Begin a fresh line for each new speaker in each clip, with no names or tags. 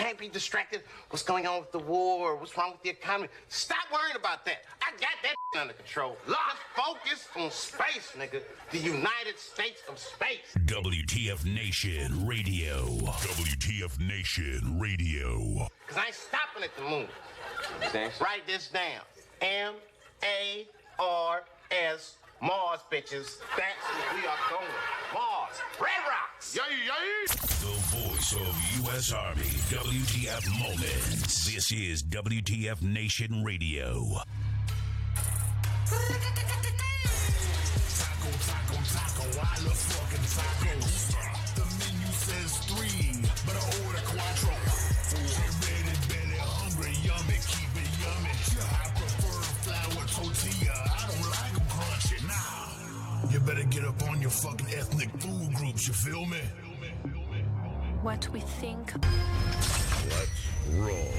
can't be distracted. What's going on with the war? What's wrong with the economy? Stop worrying about that. I got that under control. Just focus on space, nigga. The United States of Space.
WTF Nation Radio. WTF Nation Radio.
Because I ain't stopping at the moon. Thanks. Write this down. M-A-R-S. Mars, bitches. That's where we are going. Mars. Red Rocks. Yay, yay.
The voice of U.S. Army. WTF Moments. This is WTF Nation Radio.
Taco, I love fucking tacos. The menu says 3, but I order quattro. Get ready, belly hungry, yummy, keep it yummy. I prefer flour tortilla, I don't like them crunchy, nah. You better get up on your fucking ethnic food groups, you feel me?
What we think.
Let's roll.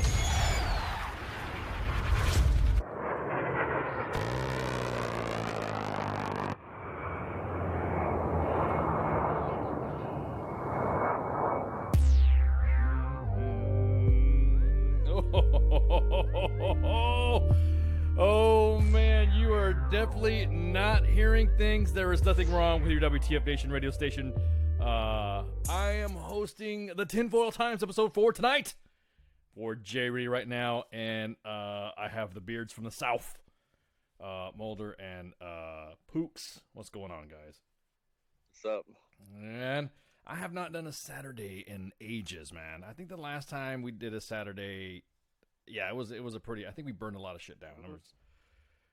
Oh man, you are definitely not hearing things. There is nothing wrong with your WTF Nation radio station. I am hosting the Tinfoil Times episode 4 tonight for Jerry right now, and I have the beards from the south, Mulder and Pooks. What's going on, guys?
What's up?
And I have not done a Saturday in ages, man. I think the last time we did a Saturday, yeah, it was a pretty. I think we burned a lot of shit down.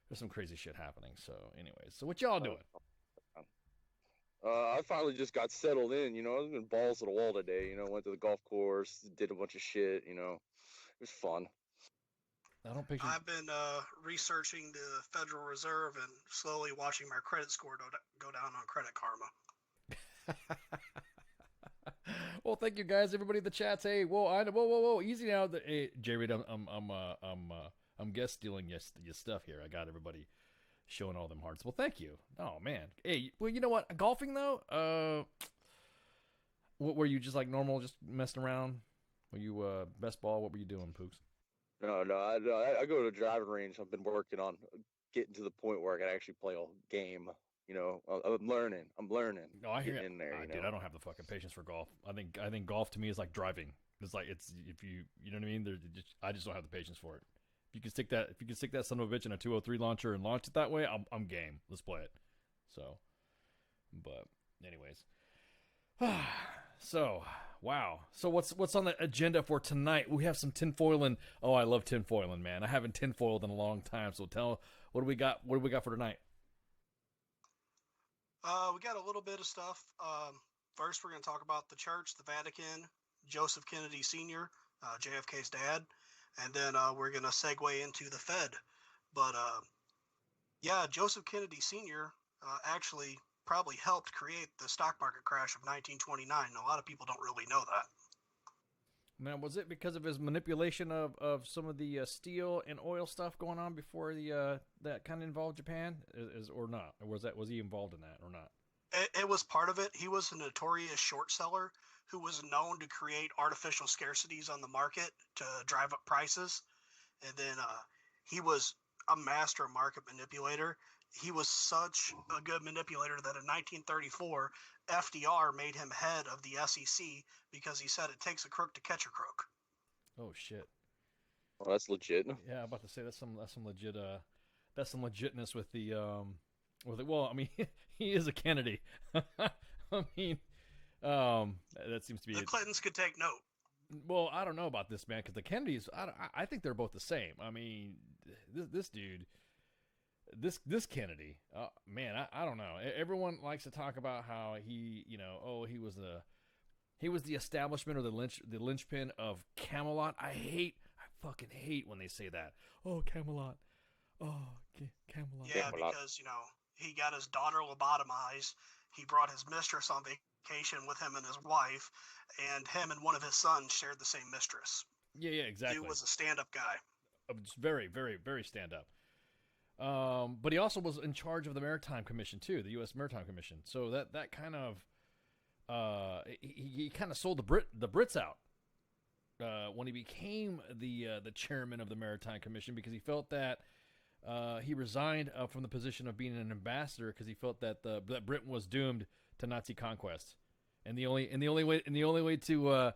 There's some crazy shit happening. So, anyways, so what y'all doing?
I finally just got settled in. You know, I've been balls to the wall today. You know, went to the golf course, did a bunch of shit. You know, it was fun.
I've been researching the Federal Reserve and slowly watching my credit score go down on Credit Karma.
Well, thank you guys, everybody in the chats. Hey, whoa, easy now. Hey, Jared, I'm guest stealing your stuff here. I got everybody showing all them hearts. Well, thank you. Oh man. Hey, well, you know what? Golfing though. What were you just like normal, just messing around? Were you best ball? What were you doing, Pooks?
No, I go to the driving range. I've been working on getting to the point where I can actually play a game. You know, I'm learning.
No, I hear
in there.
Dude, I don't have the fucking patience for golf. I think golf to me is like driving. It's like if you know what I mean. I just don't have the patience for it. If you can stick that son of a bitch in a 203 launcher and launch it that way, I'm game. Let's play it. So, but anyways, so wow. So what's on the agenda for tonight? We have some tinfoiling. Oh, I love tinfoiling, man. I haven't tinfoiled in a long time. So what do we got? What do we got for tonight?
We got a little bit of stuff. First, we're going to talk about the church, the Vatican, Joseph Kennedy Sr., JFK's dad, and then we're going to segue into the Fed. But yeah, Joseph Kennedy Sr. Actually probably helped create the stock market crash of 1929. A lot of people don't really know that.
Now, was it because of his manipulation of some of the steel and oil stuff going on before that kind of involved Japan, or not? Or was he involved in that or not?
It was part of it. He was a notorious short seller who was known to create artificial scarcities on the market to drive up prices. And then he was a master market manipulator. He was such a good manipulator that in 1934, FDR made him head of the SEC because he said it takes a crook to catch a crook.
Oh shit!
Well, that's legit.
Yeah, I'm about to say that's some legit that's some legitness with the well, I mean, he is a Kennedy. I mean, that seems to be
the Clintons could take note.
Well, I don't know about this, man, because the Kennedys, I think they're both the same. I mean, this dude. This Kennedy, man, I don't know. Everyone likes to talk about how he, you know, he was the establishment or the linchpin of Camelot. I fucking hate when they say that. Oh, Camelot. Oh, Camelot.
Yeah, because, you know, he got his daughter lobotomized. He brought his mistress on vacation with him and his wife, and him and one of his sons shared the same mistress.
Yeah, exactly.
He was a stand-up guy.
It's very, very, very stand-up. But he also was in charge of the Maritime Commission too, the U.S. Maritime Commission. So that kind of he kind of sold the Brits out. when he became the chairman of the Maritime Commission, because he felt that he resigned from the position of being an ambassador because he felt that that Britain was doomed to Nazi conquest, and the only way to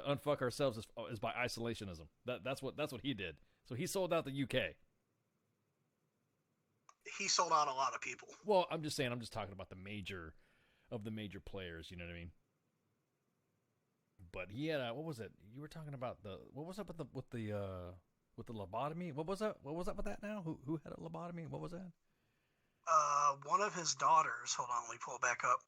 unfuck ourselves is by isolationism. That's what he did. So he sold out the UK.
He sold out a lot of people.
Well, I'm just talking about the major players. You know what I mean? But he had what was it? You were talking about what was up with the lobotomy? What was up with that now? Who had a lobotomy? What was that?
One of his daughters. Hold on, let me pull it back up.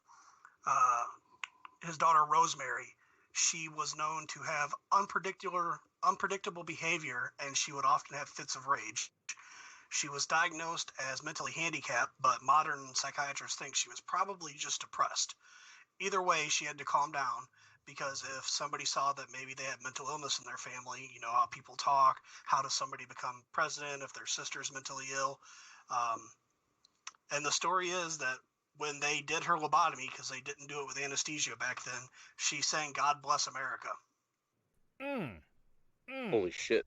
His daughter Rosemary. She was known to have unpredictable behavior, and she would often have fits of rage. She was diagnosed as mentally handicapped, but modern psychiatrists think she was probably just depressed. Either way, she had to calm down, because if somebody saw that maybe they had mental illness in their family, you know how people talk, how does somebody become president if their sister's mentally ill? And the story is that when they did her lobotomy, because they didn't do it with anesthesia back then, she sang "God Bless America."
Holy shit.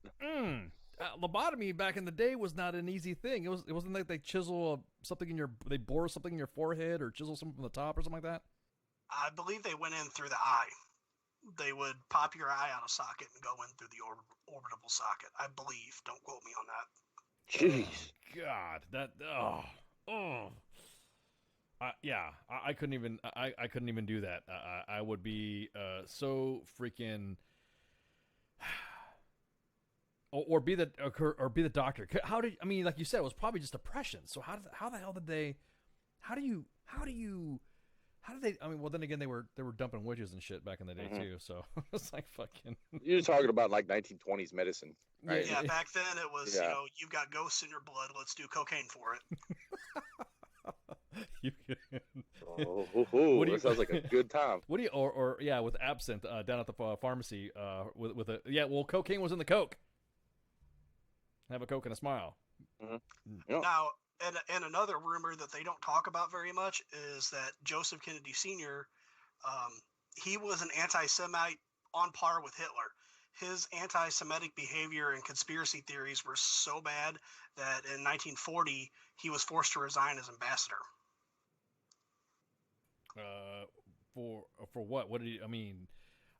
Lobotomy back in the day was not an easy thing. It wasn't like they they bore something in your forehead or chisel something from the top or something like that.
I believe they went in through the eye. They would pop your eye out of socket and go in through the orbital socket. I believe. Don't quote me on that.
Jeez.
God, that yeah, I couldn't even I couldn't even do that. I would be so freaking or be the doctor. Like you said, it was probably just depression. So how the hell did they? How did they? I mean, well, then again, they were dumping witches and shit back in the day too. So it's like fucking.
You're talking about like 1920s medicine, right?
Yeah, back then it was you've got ghosts in your blood. Let's do cocaine for it.
That sounds like a good time.
What do you or with absinthe down at the pharmacy with a well, cocaine was in the Coke. Have a Coke and a smile.
Mm-hmm. Yeah.
Now, and another rumor that they don't talk about very much is that Joseph Kennedy Sr., he was an anti-Semite on par with Hitler. His anti-Semitic behavior and conspiracy theories were so bad that in 1940 he was forced to resign as ambassador.
For what? What did he? I mean,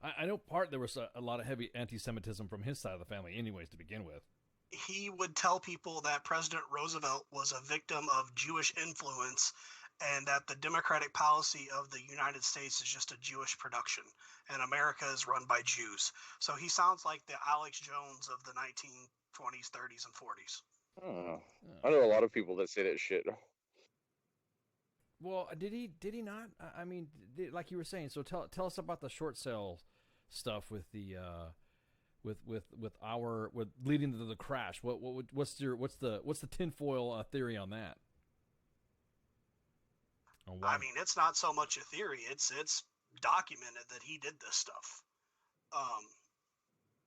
I know there was a lot of heavy anti-Semitism from his side of the family, anyways, to begin with.
He would tell people that President Roosevelt was a victim of Jewish influence and that the democratic policy of the United States is just a Jewish production and America is run by Jews. So he sounds like the Alex Jones of the 1920s, 30s, and 40s.
I don't know. I know a lot of people that say that shit.
Well, did he not? I mean, like you were saying. So tell us about the short sale stuff with the with leading to the crash. What's the tinfoil theory on that?
I mean, it's not so much a theory. It's documented that he did this stuff.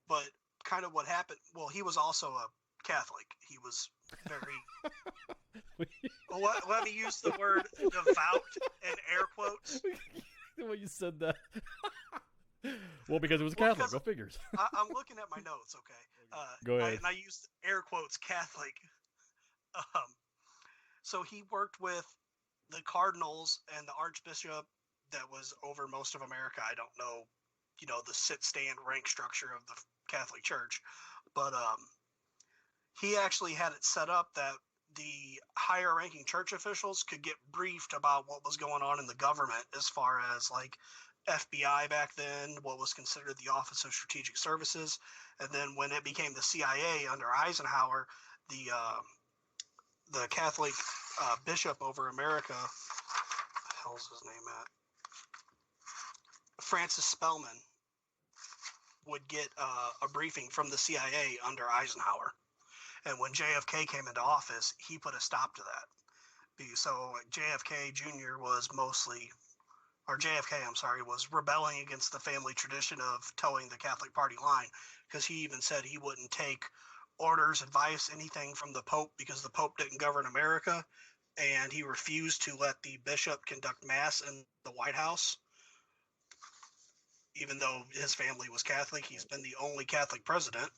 But kind of what happened. Well, he was also a Catholic. He was very. Let me use the word devout in air quotes.
The way you said that. Well, because it was Catholic. Go figures.
I'm looking at my notes. Okay.
Go ahead.
I used air quotes Catholic. So he worked with the cardinals and the archbishop that was over most of America. I don't know, the sit-stand rank structure of the Catholic Church, but he actually had it set up that the higher-ranking church officials could get briefed about what was going on in the government as far as like FBI back then, what was considered the Office of Strategic Services, and then when it became the CIA under Eisenhower, the Catholic bishop over America, what the hell's his name at? Francis Spellman would get a briefing from the CIA under Eisenhower. And when JFK came into office, he put a stop to that. So JFK Jr. was was rebelling against the family tradition of towing the Catholic Party line, because he even said he wouldn't take orders, advice, anything from the Pope because the Pope didn't govern America, and he refused to let the bishop conduct mass in the White House. Even though his family was Catholic, he's been the only Catholic president.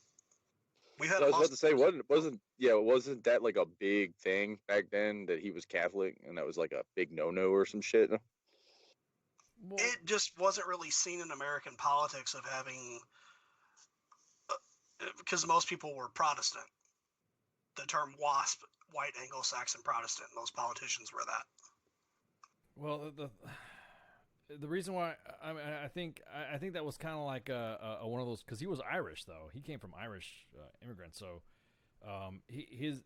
We had
I was
a
about to say, wasn't that like a big thing back then that he was Catholic and that was like a big no-no or some shit?
Well,
it just wasn't really seen in American politics of having, because most people were Protestant. The term WASP, white Anglo-Saxon Protestant, most politicians were that.
well, the reason why I think that was kind of like a one of those, because he was Irish though. He came from Irish immigrants, so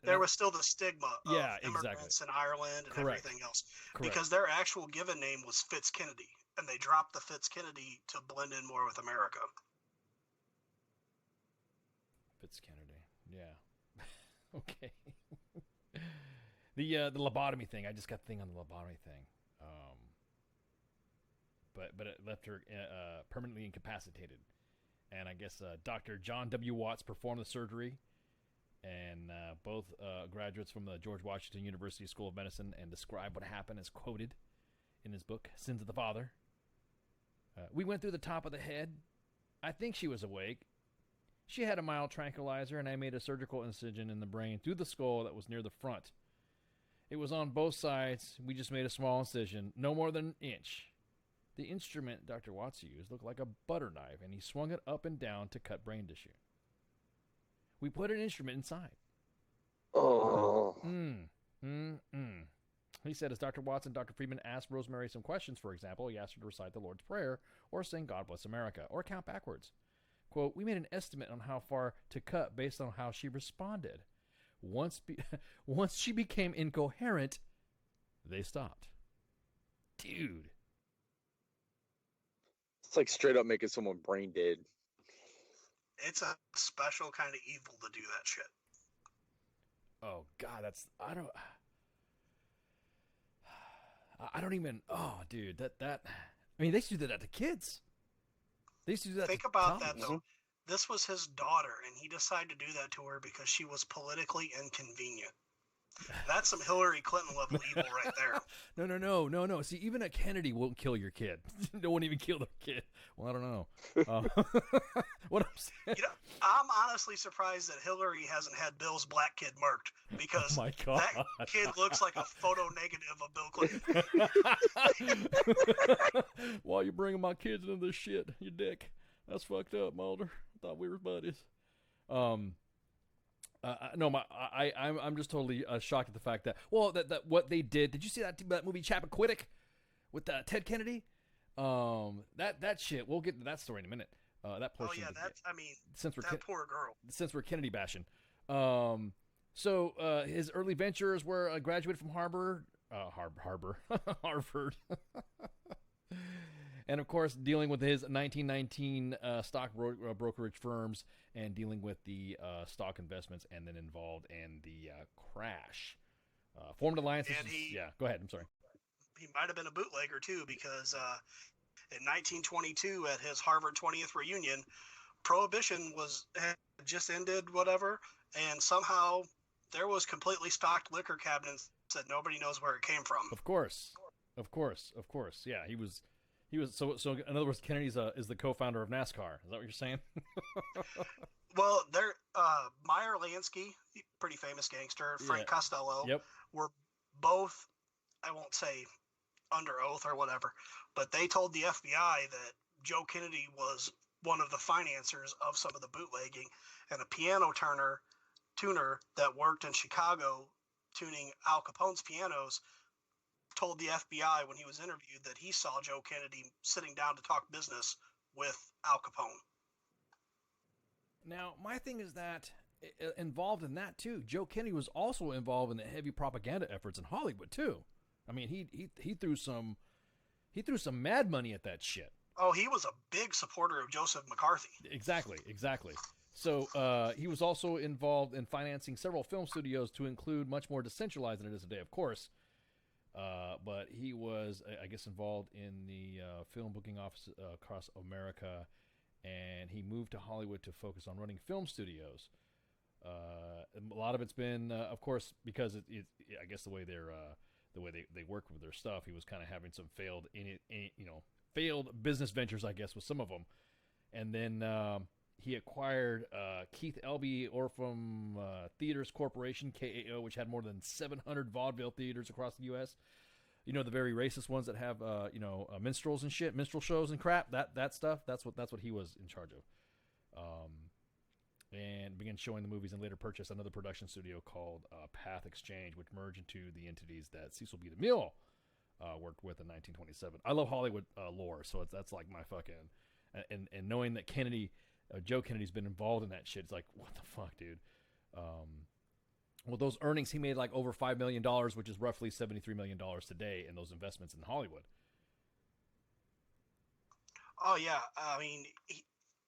there was still the stigma of
Yeah,
immigrants
exactly.
in Ireland and
Correct.
everything else,
Correct.
because their actual given name was Fitz Kennedy, and they dropped the Fitz Kennedy to blend in more with America.
Fitz Kennedy, yeah. Okay. The lobotomy thing. I just got the thing on the lobotomy thing. But it left her permanently incapacitated, and I guess Dr. John W. Watts performed the surgery, and both graduates from the George Washington University School of Medicine and describe what happened as quoted in his book Sins of the Father. We went through the top of the head. I think she was awake. She had a mild tranquilizer, and I made a surgical incision in the brain through the skull that was near the front. It was on both sides. We just made a small incision, no more than an inch. The instrument Dr. Watts used looked like a butter knife, and he swung it up and down to cut brain tissue. We put an instrument inside.
Oh.
He said as Dr. Watts and Dr. Friedman asked Rosemary some questions, for example, he asked her to recite the Lord's Prayer or sing God Bless America or count backwards. Quote, we made an estimate on how far to cut based on how she responded. Once she became incoherent, they stopped. Dude.
It's like straight up making someone brain dead.
It's a special kind of evil to do that shit.
Oh God, I don't even. Oh, dude, that. I mean, they used to do that to kids. They used to do that.
Think about that though. This was his daughter, and he decided to do that to her because she was politically inconvenient. That's some Hillary Clinton level evil right there.
No. See, even a Kennedy won't kill your kid. They won't even kill their kid. Well, I don't know. What I'm saying.
You know, I'm honestly surprised that Hillary hasn't had Bill's black kid murked, because
Oh my God.
that kid looks like a photo negative of Bill Clinton.
Why you bringing my kids into this shit, you dick? That's fucked up, Mulder. I thought we were buddies. I'm just totally shocked at the fact that that what they did. Did you see that movie Chappaquiddick with Ted Kennedy? That shit. We'll get to that story in a minute. That portion.
Oh yeah,
since we're
that poor girl.
Since we're Kennedy bashing. So his early ventures were graduated from Harvard. And of course, dealing with his 1919 stock brokerage firms and dealing with the stock investments, and then involved in the crash. Formed alliances. Yeah, go ahead. I'm sorry.
He might have been a bootlegger too, because in 1922, at his Harvard 20th reunion, Prohibition had just ended, whatever, and somehow there was completely stocked liquor cabinets that nobody knows where it came from.
Of course. Yeah, he was. So in other words, Kennedy is the co-founder of NASCAR. Is that what you're saying?
Well, Meyer Lansky, pretty famous gangster, Frank Costello, were both, I won't say under oath or whatever, but they told the FBI that Joe Kennedy was one of the financiers of some of the bootlegging, and a piano tuner that worked in Chicago tuning Al Capone's pianos told the FBI when he was interviewed that he saw Joe Kennedy sitting down to talk business with Al Capone.
Now, my thing is that involved in that too, Joe Kennedy was also involved in the heavy propaganda efforts in Hollywood too. I mean, he threw some mad money at that shit.
Oh, he was a big supporter of Joseph McCarthy.
Exactly. So he was also involved in financing several film studios, to include much more decentralized than it is today, of course. But he was, I guess, involved in the film booking office across America, and he moved to Hollywood to focus on running film studios. A lot of it's been, of course, because I guess the way they work with their stuff, he was kind of having some failed failed business ventures, I guess, with some of them. And then he acquired Keith Elby Orphan Theaters Corporation, KAO, which had more than 700 vaudeville theaters across the U.S. You know, the very racist ones that have, minstrels and shit, minstrel shows and crap, that stuff. That's what he was in charge of. And began showing the movies and later purchased another production studio called Path Exchange, which merged into the entities that Cecil B. DeMille worked with in 1927. I love Hollywood lore, so that's like my fucking... And knowing that Kennedy, Joe Kennedy's been involved in that shit, it's like, what the fuck, dude? Well, those earnings, he made like over $5 million, which is roughly $73 million today in those investments in Hollywood.
Oh yeah, I mean,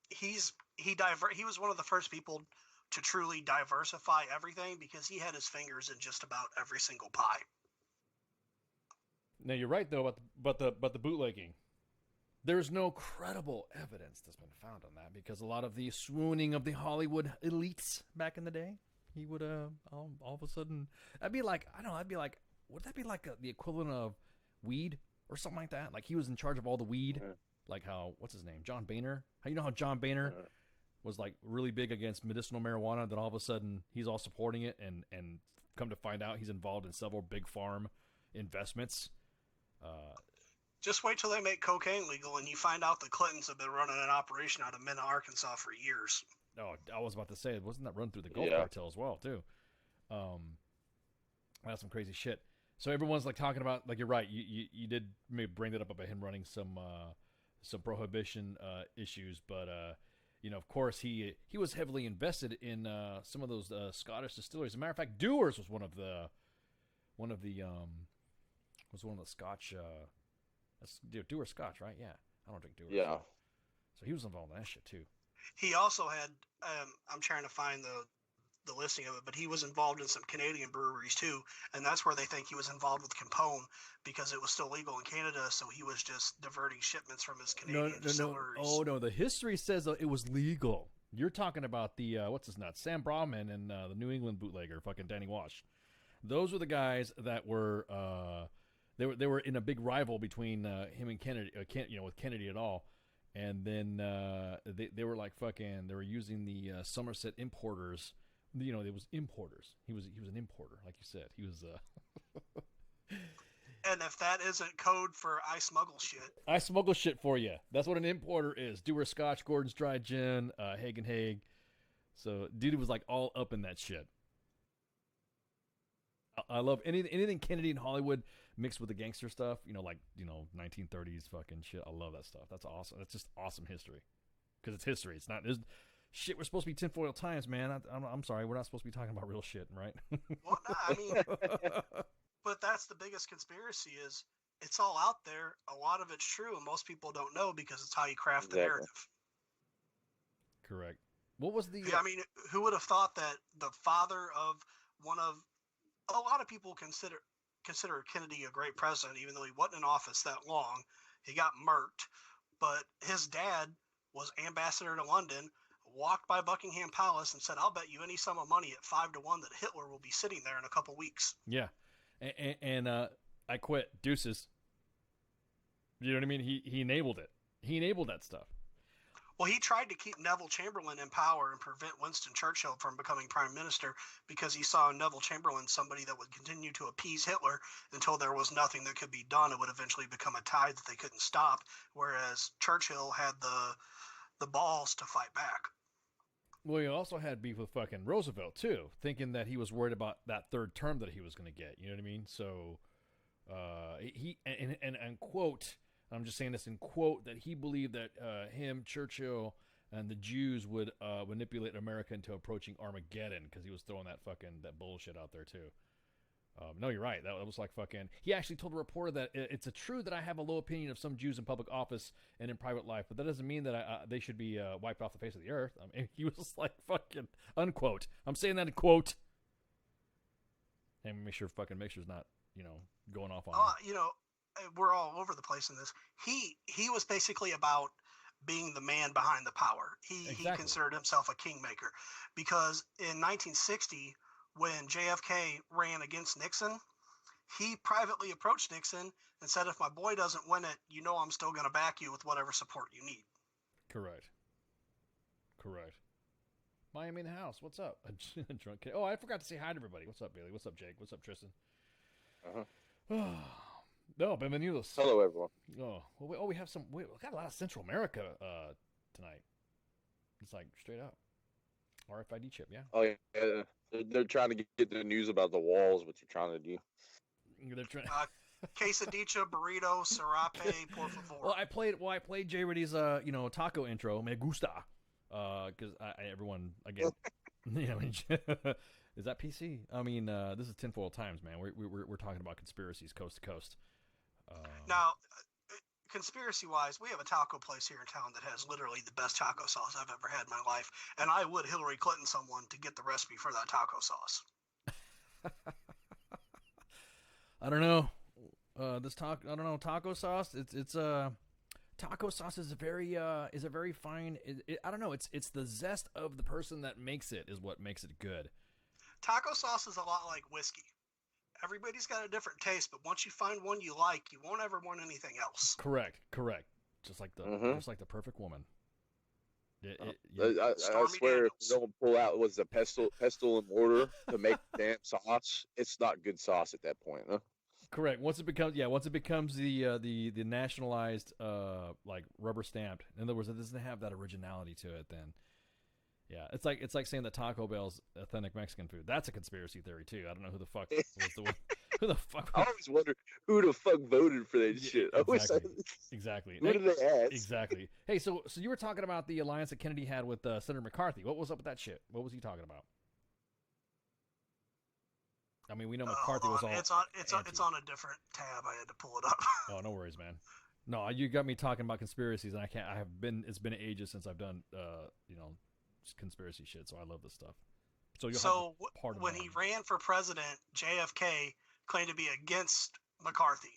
he was one of the first people to truly diversify everything because he had his fingers in just about every single pie.
Now you're right though about the bootlegging. There's no credible evidence that's been found on that because a lot of the swooning of the Hollywood elites back in the day, he would all of a sudden, would that be like the equivalent of weed or something like that? Like he was in charge of all the weed, like how, what's his name, John Boehner? How John Boehner was like really big against medicinal marijuana, then all of a sudden he's all supporting it, and come to find out he's involved in several big farm investments.
Just wait till they make cocaine legal and you find out the Clintons have been running an operation out of Mena, Arkansas for years.
Oh, I was about to say, wasn't that run through the Gulf cartel as well, too? That's some crazy shit. So everyone's like talking about, like, you're right, you did maybe bring that up about him running some prohibition issues, but of course he was heavily invested in some of those Scottish distilleries. As a matter of fact, Dewar's was one of the Scotch. Dewar's Scotch, right? Yeah, I don't drink Dewar's.
Yeah.
So he was involved in that shit too.
He also had, I'm trying to find the listing of it, but he was involved in some Canadian breweries too, and that's where they think he was involved with Capone because it was still legal in Canada, so he was just diverting shipments from his Canadian distilleries.
Oh no, the history says it was legal. You're talking about the what's his nuts, Sam Brahman and the New England bootlegger, fucking Danny Wash. Those were the guys that were they were in a big rival between him and Kennedy, with Kennedy at all. And then they were like fucking. They were using the Somerset importers. It was importers. He was an importer, like you said. He was.
And if that isn't code for I smuggle shit.
I smuggle shit for you. That's what an importer is. Dewar's Scotch, Gordon's Dry Gin, Hagen Hague. So dude was like all up in that shit. I love anything Kennedy and Hollywood mixed with the gangster stuff, 1930s fucking shit. I love that stuff. That's awesome. That's just awesome history. Because it's history. It's not shit. We're supposed to be tinfoil times, man. I'm sorry. We're not supposed to be talking about real shit, right?
Well, no, I mean, but that's the biggest conspiracy is it's all out there. A lot of it's true, and most people don't know because it's how you craft the narrative.
Correct. What was the...
I mean, who would have thought that the father of one of... A lot of people consider Kennedy a great president, even though he wasn't in office that long. He got murked. But his dad was ambassador to London, walked by Buckingham Palace and said, I'll bet you any sum of money at 5-1 that Hitler will be sitting there in a couple weeks.
Yeah. And I quit. Deuces. You know what I mean? He enabled it. He enabled that stuff.
Well, he tried to keep Neville Chamberlain in power and prevent Winston Churchill from becoming prime minister because he saw in Neville Chamberlain somebody that would continue to appease Hitler until there was nothing that could be done. It would eventually become a tide that they couldn't stop, whereas Churchill had the balls to fight back.
Well, he also had beef with fucking Roosevelt, too, thinking that he was worried about that third term that he was going to get. You know what I mean? So, and quote... I'm just saying this in quote, that he believed that him, Churchill, and the Jews would manipulate America into approaching Armageddon because he was throwing that bullshit out there too. No, you're right. That was like fucking... He actually told a reporter that it's true that I have a low opinion of some Jews in public office and in private life, but that doesn't mean that they should be wiped off the face of the earth. I mean, he was like fucking unquote. I'm saying that in quote. And make sure it's not, going off on
we're all over the place in this. He was basically about being the man behind the power. He considered himself a kingmaker because in 1960, when JFK ran against Nixon, he privately approached Nixon and said, if my boy doesn't win it, you know I'm still going to back you with whatever support you need.
Correct. Miami in the house. What's up? Drunk kid. Oh, I forgot to say hi to everybody. What's up, Bailey? What's up, Jake? What's up, Tristan? No, bienvenidos.
Hello, everyone.
Oh, well, we have some. We got a lot of Central America tonight. It's like straight up RFID chip. Yeah.
Oh yeah, they're trying to get the news about the walls. What you're trying to do?
They're trying.
Quesadilla, burrito, serape, por favor.
Well, I played Jay Riddy's taco intro. Me gusta. Because everyone again, is that PC? I mean, this is tinfoil times, man. We're talking about conspiracies coast to coast.
Now, conspiracy-wise, we have a taco place here in town that has literally the best taco sauce I've ever had in my life, and I would Hillary Clinton someone to get the recipe for that taco sauce.
I don't know. Taco sauce. It's taco sauce is a very fine. I don't know. It's the zest of the person that makes it is what makes it good.
Taco sauce is a lot like whiskey. Everybody's got a different taste, but once you find one you like, you won't ever want anything else.
Correct. Just like the perfect woman.
I swear, if you don't pull out the pestle and mortar to make damn sauce, it's not good sauce at that point, huh?
Correct. Once it becomes the nationalized like rubber stamped. In other words, it doesn't have that originality to it. Then, yeah, it's like saying that Taco Bell's authentic Mexican food. That's a conspiracy theory too. I don't know who the fuck was the one. Who the fuck?
I always wonder who the fuck voted for that shit.
Exactly.
Who did they ask?
Exactly. Hey, so you were talking about the alliance that Kennedy had with Senator McCarthy. What was up with that shit? What was he talking about? I mean, we know McCarthy was all.
It's on a different tab. I had to pull it up.
Oh, no worries, man. No, you got me talking about conspiracies, and I can't. It's been ages since I've done conspiracy shit. So I love this stuff. So
when he ran for president, JFK claimed to be against McCarthy.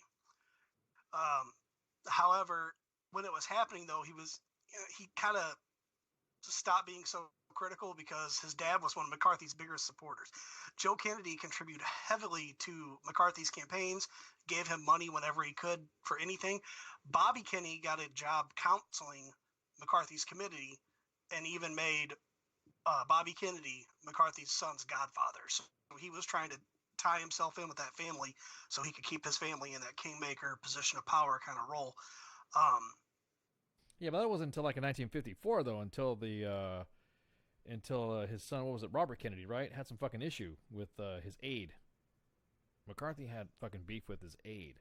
However, when it was happening, though, he kind of stopped being so critical because his dad was one of McCarthy's biggest supporters. Joe Kennedy contributed heavily to McCarthy's campaigns, gave him money whenever he could for anything. Bobby Kennedy got a job counseling McCarthy's committee and even made Bobby Kennedy McCarthy's son's godfather. So he was trying to tie himself in with that family so he could keep his family in that kingmaker position of power kind of role.
Yeah, but that wasn't until like in 1954, though, until his son, what was it, Robert Kennedy, right, had some fucking issue with his aide. McCarthy had fucking beef with his aide.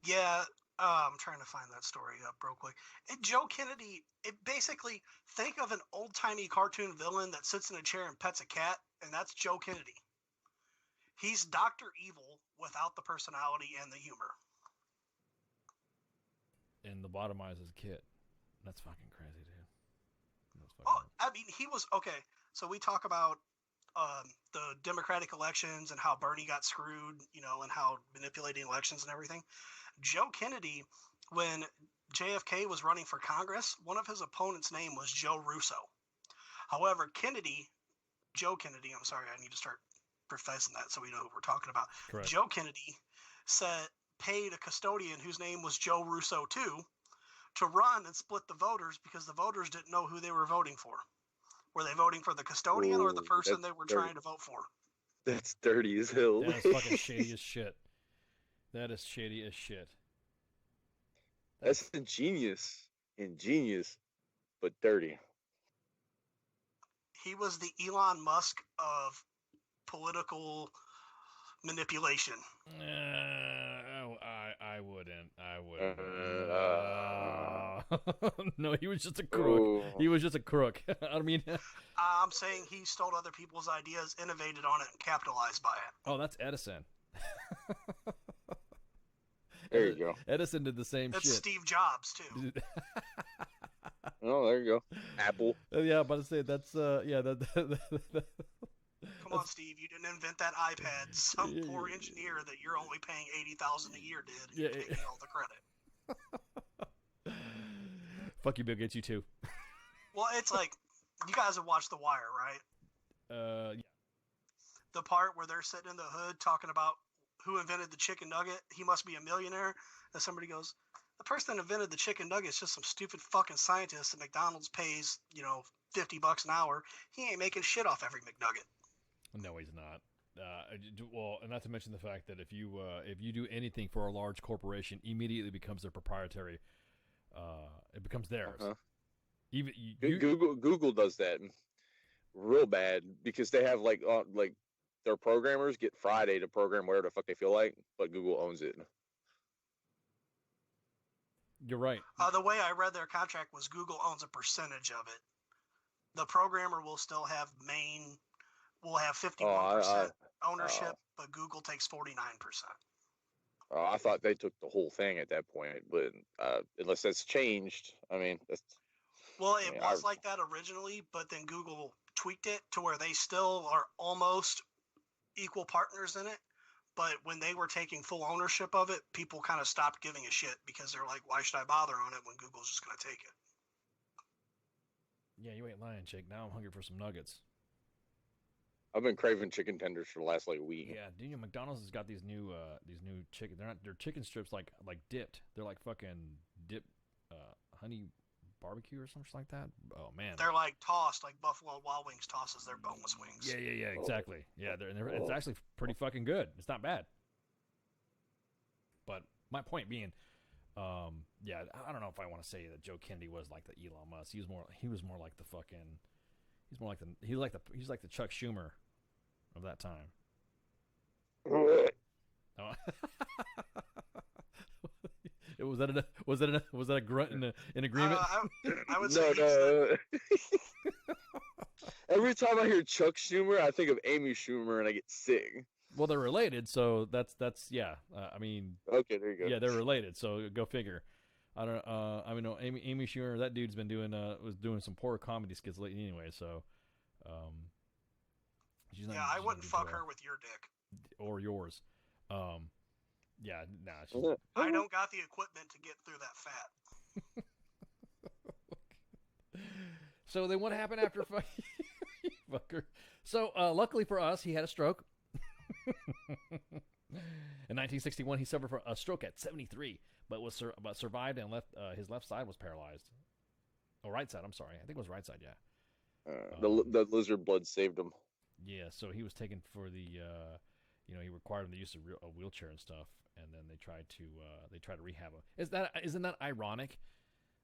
Yeah, I'm trying to find that story up real quick. Joe Kennedy, basically, think of an old-timey cartoon villain that sits in a chair and pets a cat, and that's Joe Kennedy. He's Dr. Evil without the personality and the humor.
And lobotomizes a kid. That's fucking crazy, dude.
I mean, he was okay. So we talk about the Democratic elections and how Bernie got screwed, and how manipulating elections and everything. Joe Kennedy, when JFK was running for Congress, one of his opponents' name was Joe Russo. However, Joe Kennedy, I'm sorry, I need to start professing that so we know who we're talking about.
Correct.
Joe Kennedy paid a custodian whose name was Joe Russo too to run and split the voters because the voters didn't know who they were voting for. Were they voting for the custodian or the person they were trying to vote for?
That's dirty as hell.
That is fucking shady as shit. That is shady as shit.
That's ingenious, but dirty.
He was the Elon Musk of political manipulation.
I wouldn't. No, he was just a crook.
Ooh.
He was just a crook. I mean,
I'm saying he stole other people's ideas, innovated on it, and capitalized by it.
Oh, that's Edison.
There you go.
Edison did the same
That's
shit.
Steve Jobs too.
Oh, there you go. Apple.
Yeah, but I say that's
Come on, Steve. You didn't invent that iPad. Some poor engineer that you're only paying $80,000 a year did. You're taking all the credit.
Fuck you, Bill Gates. You too.
Well, it's like you guys have watched The Wire, right?
Yeah.
The part where they're sitting in the hood talking about who invented the chicken nugget? He must be a millionaire. And somebody goes, the person that invented the chicken nugget is just some stupid fucking scientist that McDonald's pays, $50 an hour. He ain't making shit off every McNugget.
No, he's not. Well, and not to mention the fact that if you do anything for a large corporation, immediately becomes their proprietary. It becomes theirs. Even
Google does that real bad because they have like their programmers get Friday to program whatever the fuck they feel like, but Google owns it.
You're right.
The way I read their contract was Google owns a percentage of it. The programmer will still have will have 51% ownership, but Google takes 49%.
I thought they took the whole thing at that point, but unless that's changed, I mean, that's.
Well, it was like that originally, but then Google tweaked it to where they still are almost equal partners in it. But when they were taking full ownership of it, people kind of stopped giving a shit because they're like, why should I bother on it when Google's just going to take it?
Yeah, you ain't lying, Jake. Now I'm hungry for some nuggets.
I've been craving chicken tenders for the last like week.
Yeah, dude, McDonald's has got these new chicken. They're chicken strips like dipped. They're like fucking dipped honey barbecue or something like that. Oh man,
they're like tossed, like Buffalo Wild Wings tosses their boneless wings.
Yeah, exactly. Yeah, it's actually pretty fucking good. It's not bad. But my point being, yeah, I don't know if I want to say that Joe Kennedy was like the Elon Musk. He was more like the fucking. He's like the Chuck Schumer of that time. Oh. Was that a grunt in agreement?
I would say
no. Every time I hear Chuck Schumer, I think of Amy Schumer, and I get sick.
Well, they're related, so that's yeah. I mean,
okay, there you go.
Yeah, they're related, so go figure. I don't. I mean, no, Amy Schumer, that dude's been was doing some poor comedy skits lately anyway. So,
I wouldn't fuck her with your dick
or yours. Yeah, nah.
I don't got the equipment to get through that
fat. So then, what happened after fucker? So, luckily for us, he had a stroke. In 1961, he suffered from a stroke at 73, but survived and his left side was paralyzed. Oh, right side. I'm sorry. I think it was right side. Yeah.
The lizard blood saved him.
Yeah. So he was taken for the, he required the use of a wheelchair and stuff, and then they tried to rehab him. Isn't that ironic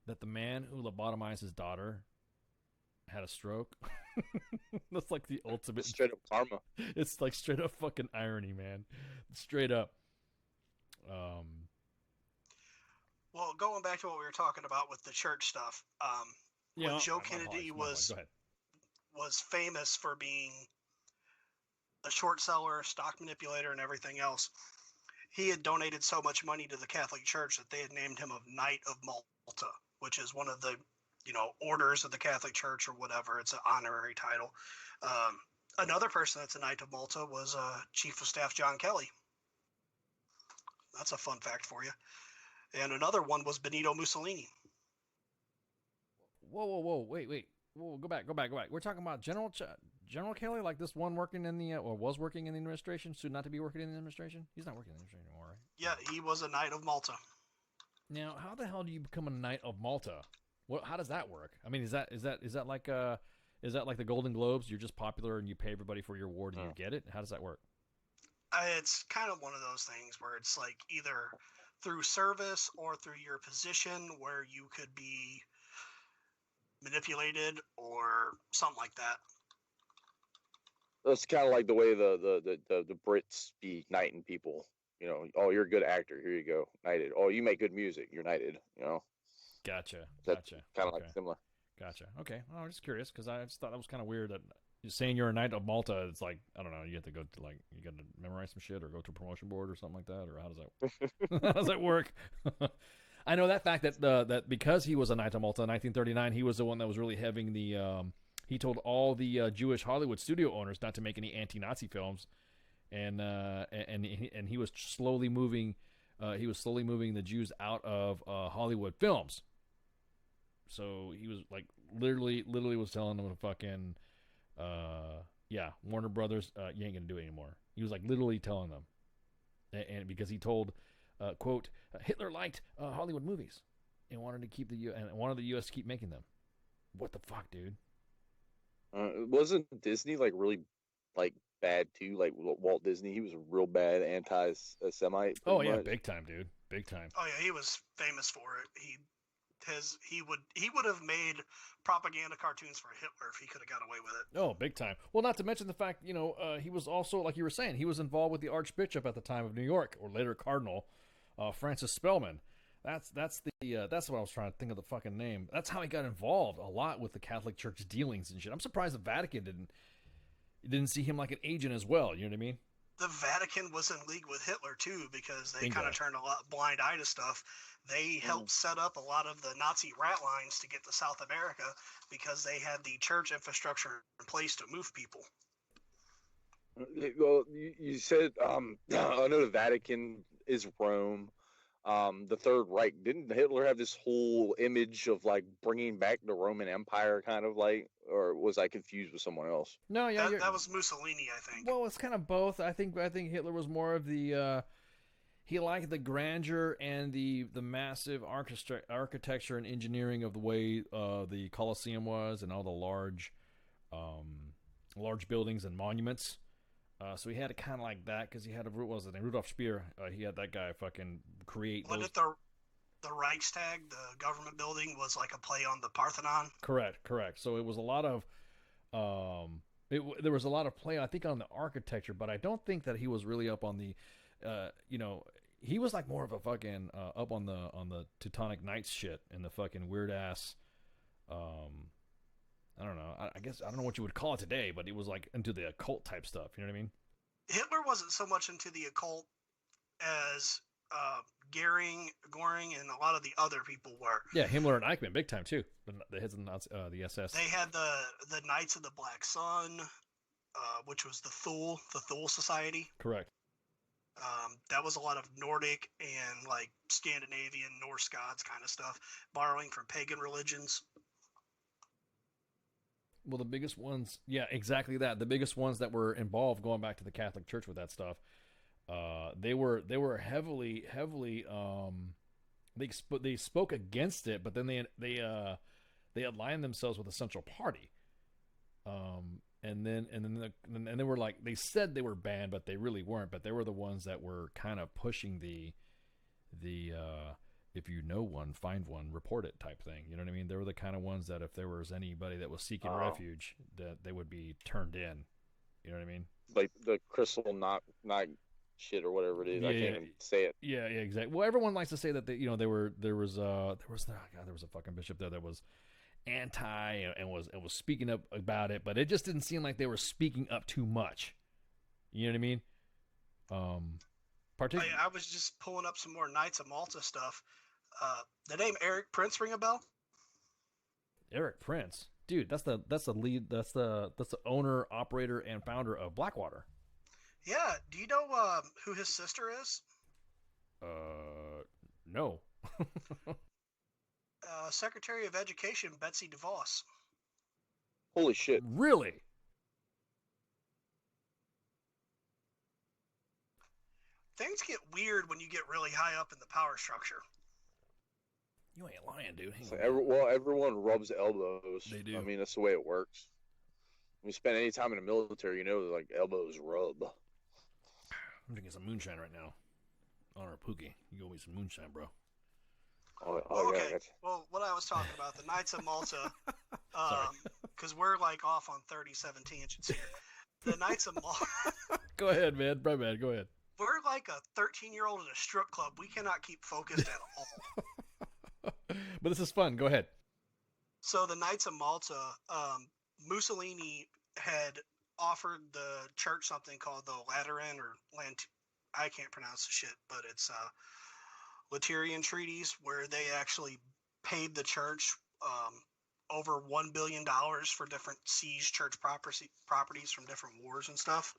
that the man who lobotomized his daughter had a stroke? That's like the ultimate
straight up karma.
It's like straight up fucking irony, man. Straight up.
Well, going back to what we were talking about with the church stuff, when Joe Kennedy was famous for being a short seller, stock manipulator, and everything else, he had donated so much money to the Catholic Church that they had named him a Knight of Malta, which is one of the orders of the Catholic Church or whatever. It's an honorary title. Another person that's a Knight of Malta was Chief of Staff John Kelly. That's a fun fact for you. And another one was Benito Mussolini.
Whoa, wait. Whoa, go back. We're talking about General Kelly, like this one working in the, or was working in the administration, soon not to be working in the administration? He's not working in the administration anymore, right?
Yeah, he was a Knight of Malta.
Now, how the hell do you become a Knight of Malta? How does that work? I mean, is that like the Golden Globes? You're just popular and you pay everybody for your award and you get it? How does that work?
It's kind of one of those things where it's like either through service or through your position where you could be manipulated or something like that.
That's kind of like the way the Brits be knighting people. Oh, you're a good actor. Here you go, knighted. Oh, you make good music. You're knighted.
Gotcha.
Kind of like similar.
Gotcha. Okay. Well, I'm just curious because I just thought that was kind of weird that saying you're a Knight of Malta. It's like, I don't know. You have to go to you got to memorize some shit or go to a promotion board or something like that, or how does that work? I know that fact that because he was a Knight of Malta in 1939, he was the one that was really having the. He told all the Jewish Hollywood studio owners not to make any anti-Nazi films, and he was slowly moving. He was slowly moving the Jews out of Hollywood films. So he was like literally was telling them to fucking, Warner Brothers, you ain't gonna do it anymore. He was like literally telling them. and because he told, quote, Hitler liked Hollywood movies and wanted to keep wanted the U.S. to keep making them. What the fuck, dude?
Wasn't Disney like really like bad too? Like Walt Disney, he was a real bad anti-Semite.
Oh yeah,
much.
big time, dude, big time.
Oh yeah, he was famous for it. He would have made propaganda cartoons for Hitler if he could have got away with it.
Oh, big time. Well, not to mention the fact, he was also, like you were saying, he was involved with the Archbishop at the time of New York, or later Cardinal, Francis Spellman. That's what I was trying to think of the fucking name. That's how he got involved a lot with the Catholic Church dealings and shit. I'm surprised the Vatican didn't see him like an agent as well. You know what I mean?
The Vatican was in league with Hitler too, because they
Bingo.
kind of turned a blind eye to stuff. They helped set up a lot of the Nazi rat lines to get to South America because they had the church infrastructure in place to move people.
Well, you said I know the Vatican is Rome. The Third Reich, didn't Hitler have this whole image of like bringing back the Roman Empire, kind of like, or was I confused with someone else?
No, yeah,
that was Mussolini, I think.
Well, it's kind of both. I think Hitler was more of the he liked the grandeur and the massive architecture and engineering of the way the Colosseum was and all the large buildings and monuments. So he had to kind of like that because he had Rudolf Speer. He had that guy fucking create those.
The Reichstag, the government building, was like a play on the Parthenon.
Correct. So it was a lot of there was a lot of play, I think, on the architecture, but I don't think that he was really up on the he was like more of a fucking up on the Teutonic Knights shit and the fucking weird ass I don't know. I guess I don't know what you would call it today, but it was like into the occult type stuff. You know what I mean?
Hitler wasn't so much into the occult as Goering, and a lot of the other people were.
Yeah, Himmler and Eichmann, big time too. The heads of the SS.
They had the Knights of the Black Sun, which was the Thule Society.
Correct.
That was a lot of Nordic and like Scandinavian, Norse gods kind of stuff, borrowing from pagan religions.
Well, the biggest ones, yeah, exactly that. The biggest ones that were involved, going back to the Catholic Church with that stuff, they were heavily. They spoke against it, but then they aligned themselves with the Central Party. And they were like, they said they were banned, but they really weren't. But they were the ones that were kind of pushing the if you know one, find one, report it type thing. You know what I mean? They were the kind of ones that if there was anybody that was seeking refuge, that they would be turned in. You know what I mean?
Like the crystal knock shit or whatever it is. I can't even say it.
Yeah, exactly. Well, everyone likes to say that there was a fucking bishop there that was anti and was speaking up about it, but it just didn't seem like they were speaking up too much. You know what I mean?
I was just pulling up some more Knights of Malta stuff. The name Eric Prince ring a bell?
Eric Prince, dude, that's the lead. That's the owner, operator, and founder of Blackwater.
Yeah. Do you know who his sister is?
No.
Secretary of Education Betsy DeVos.
Holy shit!
Really?
Things get weird when you get really high up in the power structure.
You ain't lying, dude.
So everyone rubs elbows.
They do.
I mean, that's the way it works. When you spend any time in the military, you know, like elbows rub.
I'm drinking some moonshine right now. On our Pookie. You go with some moonshine, bro.
Okay.
Yeah,
well, what I was talking about, the Knights of Malta, because we're like off on 37 tangents here. The Knights of Malta.
Go ahead, man. Bro, man, go ahead.
We're like a 13-year-old at a strip club. We cannot keep focused at all.
But this is fun. Go ahead.
So the Knights of Malta, Mussolini had offered the church something called the Lateran I can't pronounce the shit, but it's Lateran treaties, where they actually paid the church over $1 billion for different seized church properties from different wars and stuff,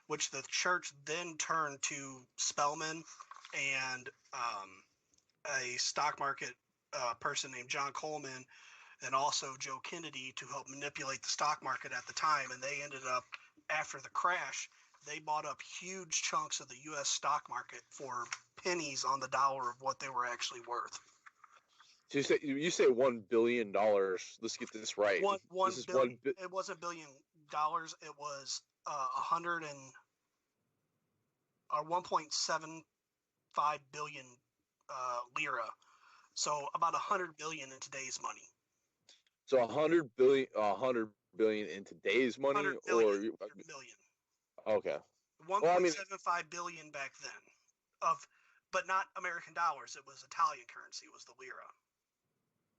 which the church then turned to Spellman and a stock market person named John Coleman and also Joe Kennedy to help manipulate the stock market at the time. And they ended up, after the crash, they bought up huge chunks of the U.S. stock market for pennies on the dollar of what they were actually worth.
So you say $1 billion. Let's get this right.
One
This is
billion. It wasn't $1 billion. It was 1.75 billion lira. So about 100 billion in today's money.
So 100 billion in today's money,
100
or
million.
okay.
1.75 billion back then, but not American dollars. It was Italian currency. It was the lira.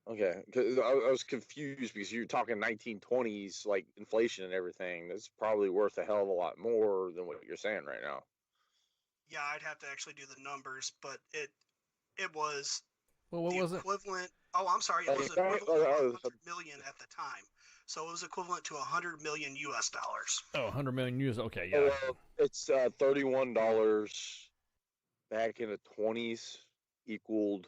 Okay, because I was confused because you're talking 1920s, like inflation and everything. That's probably worth a hell of a lot more than what you're saying right now.
Yeah, I'd have to actually do the numbers, but it was
Well, what
the
was it?
equivalent. Oh, I'm sorry. It was equivalent to 100 million at the time. So it was equivalent to 100 million US dollars.
Oh, 100 million US. Okay, yeah.
It's $31 back in the 20s equaled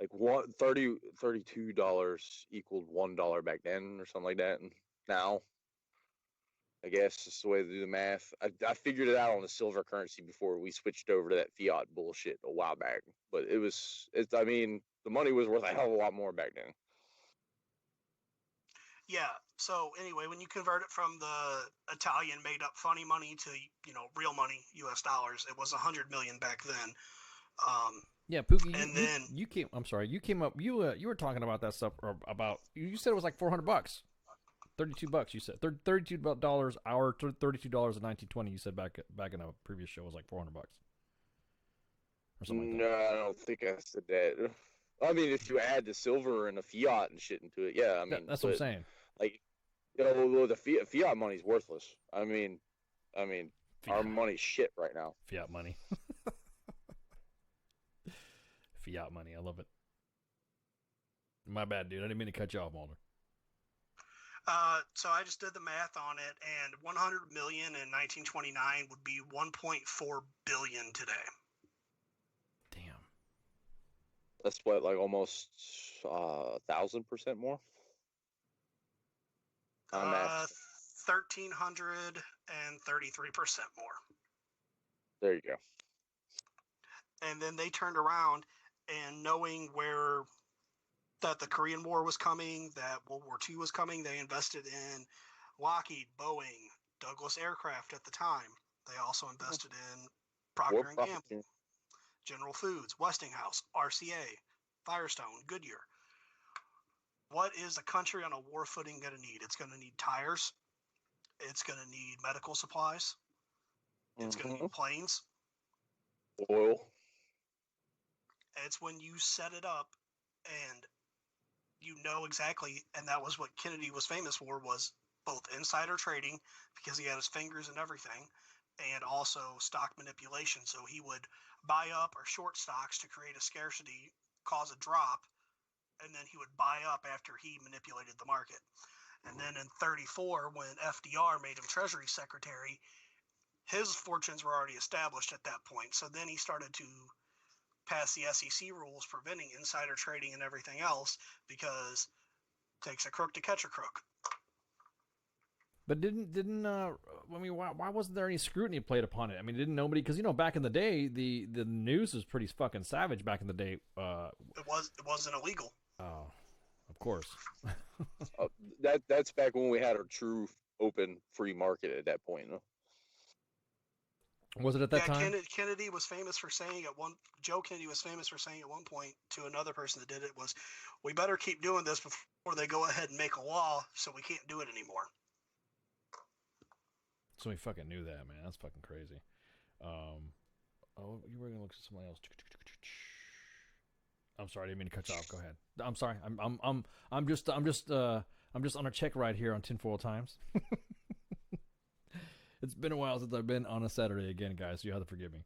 like $32 equaled $1 back then or something like that. And now, I guess it's the way to do the math. I figured it out on the silver currency before we switched over to that fiat bullshit a while back. But I mean, the money was worth a hell of a lot more back then.
Yeah. So anyway, when you convert it from the Italian made up funny money to, real money, US dollars, it was 100 million back then.
Yeah, Pookie, you came. I'm sorry, you came up. You were talking about that stuff, or about. You said it was like $400, $32. You said $32 hour, $32 in 1920. You said back in a previous show was like $400 or something like that.
No, I don't think I said that. I mean, if you add the silver and the fiat and shit into it, yeah. I mean,
that's what I'm saying.
Like, the fiat money's worthless. I mean, our money's shit right now.
Fiat money. Fiat money. I love it. My bad, dude. I didn't mean to cut you off, Mulder.
So I just did the math on it, and 100 million in 1929 would be 1.4 billion today.
Damn.
That's what, like almost 1,000% more.
1,333% more.
There you go.
And then they turned around, and knowing that the Korean War was coming, that World War II was coming, they invested in Lockheed, Boeing, Douglas Aircraft at the time. They also invested in Procter & Gamble, General Foods, Westinghouse, RCA, Firestone, Goodyear. What is a country on a war footing going to need? It's going to need tires. It's going to need medical supplies. It's going to need planes.
Oil.
It's when you set it up and you know exactly, and that was what Kennedy was famous for, was both insider trading, because he had his fingers in everything, and also stock manipulation. So he would buy up or short stocks to create a scarcity, cause a drop, and then he would buy up after he manipulated the market. And then in 1934, when FDR made him Treasury Secretary, his fortunes were already established at that point. So then he started to pass the SEC rules preventing insider trading and everything else, because it takes a crook to catch a crook.
But why wasn't there any scrutiny played upon it? I mean, didn't nobody? Because back in the day, the news was pretty fucking savage. Back in the day,
it wasn't illegal.
Oh, of course.
That's back when we had a true open free market at that point. No?
Was it at that time?
Kennedy was famous for saying Joe Kennedy was famous for saying at one point to another person that did it was, "We better keep doing this before they go ahead and make a law, so we can't do it anymore."
So we fucking knew that, man. That's fucking crazy. You were gonna look at somebody else. I'm sorry, I didn't mean to cut you off. Go ahead. I'm sorry. I'm just on a check ride here on Tinfoil Times. It's been a while since I've been on a Saturday again, guys. So you have to forgive me.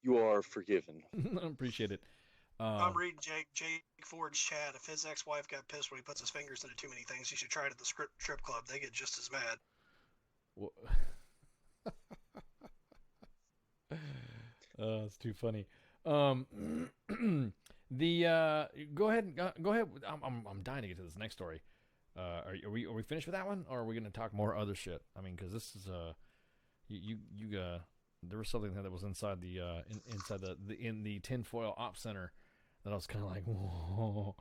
You are forgiven.
I appreciate it.
I'm reading Jake Ford's chat. If his ex-wife got pissed when he puts his fingers into too many things, he should try it at the strip club. They get just as mad.
Well, it's too funny. Go ahead. I'm dying to get to this next story. Are we finished with that one, or are we going to talk more other shit? I mean, because this is there was something that was inside the inside in the tinfoil op center that I was kind of like, whoa.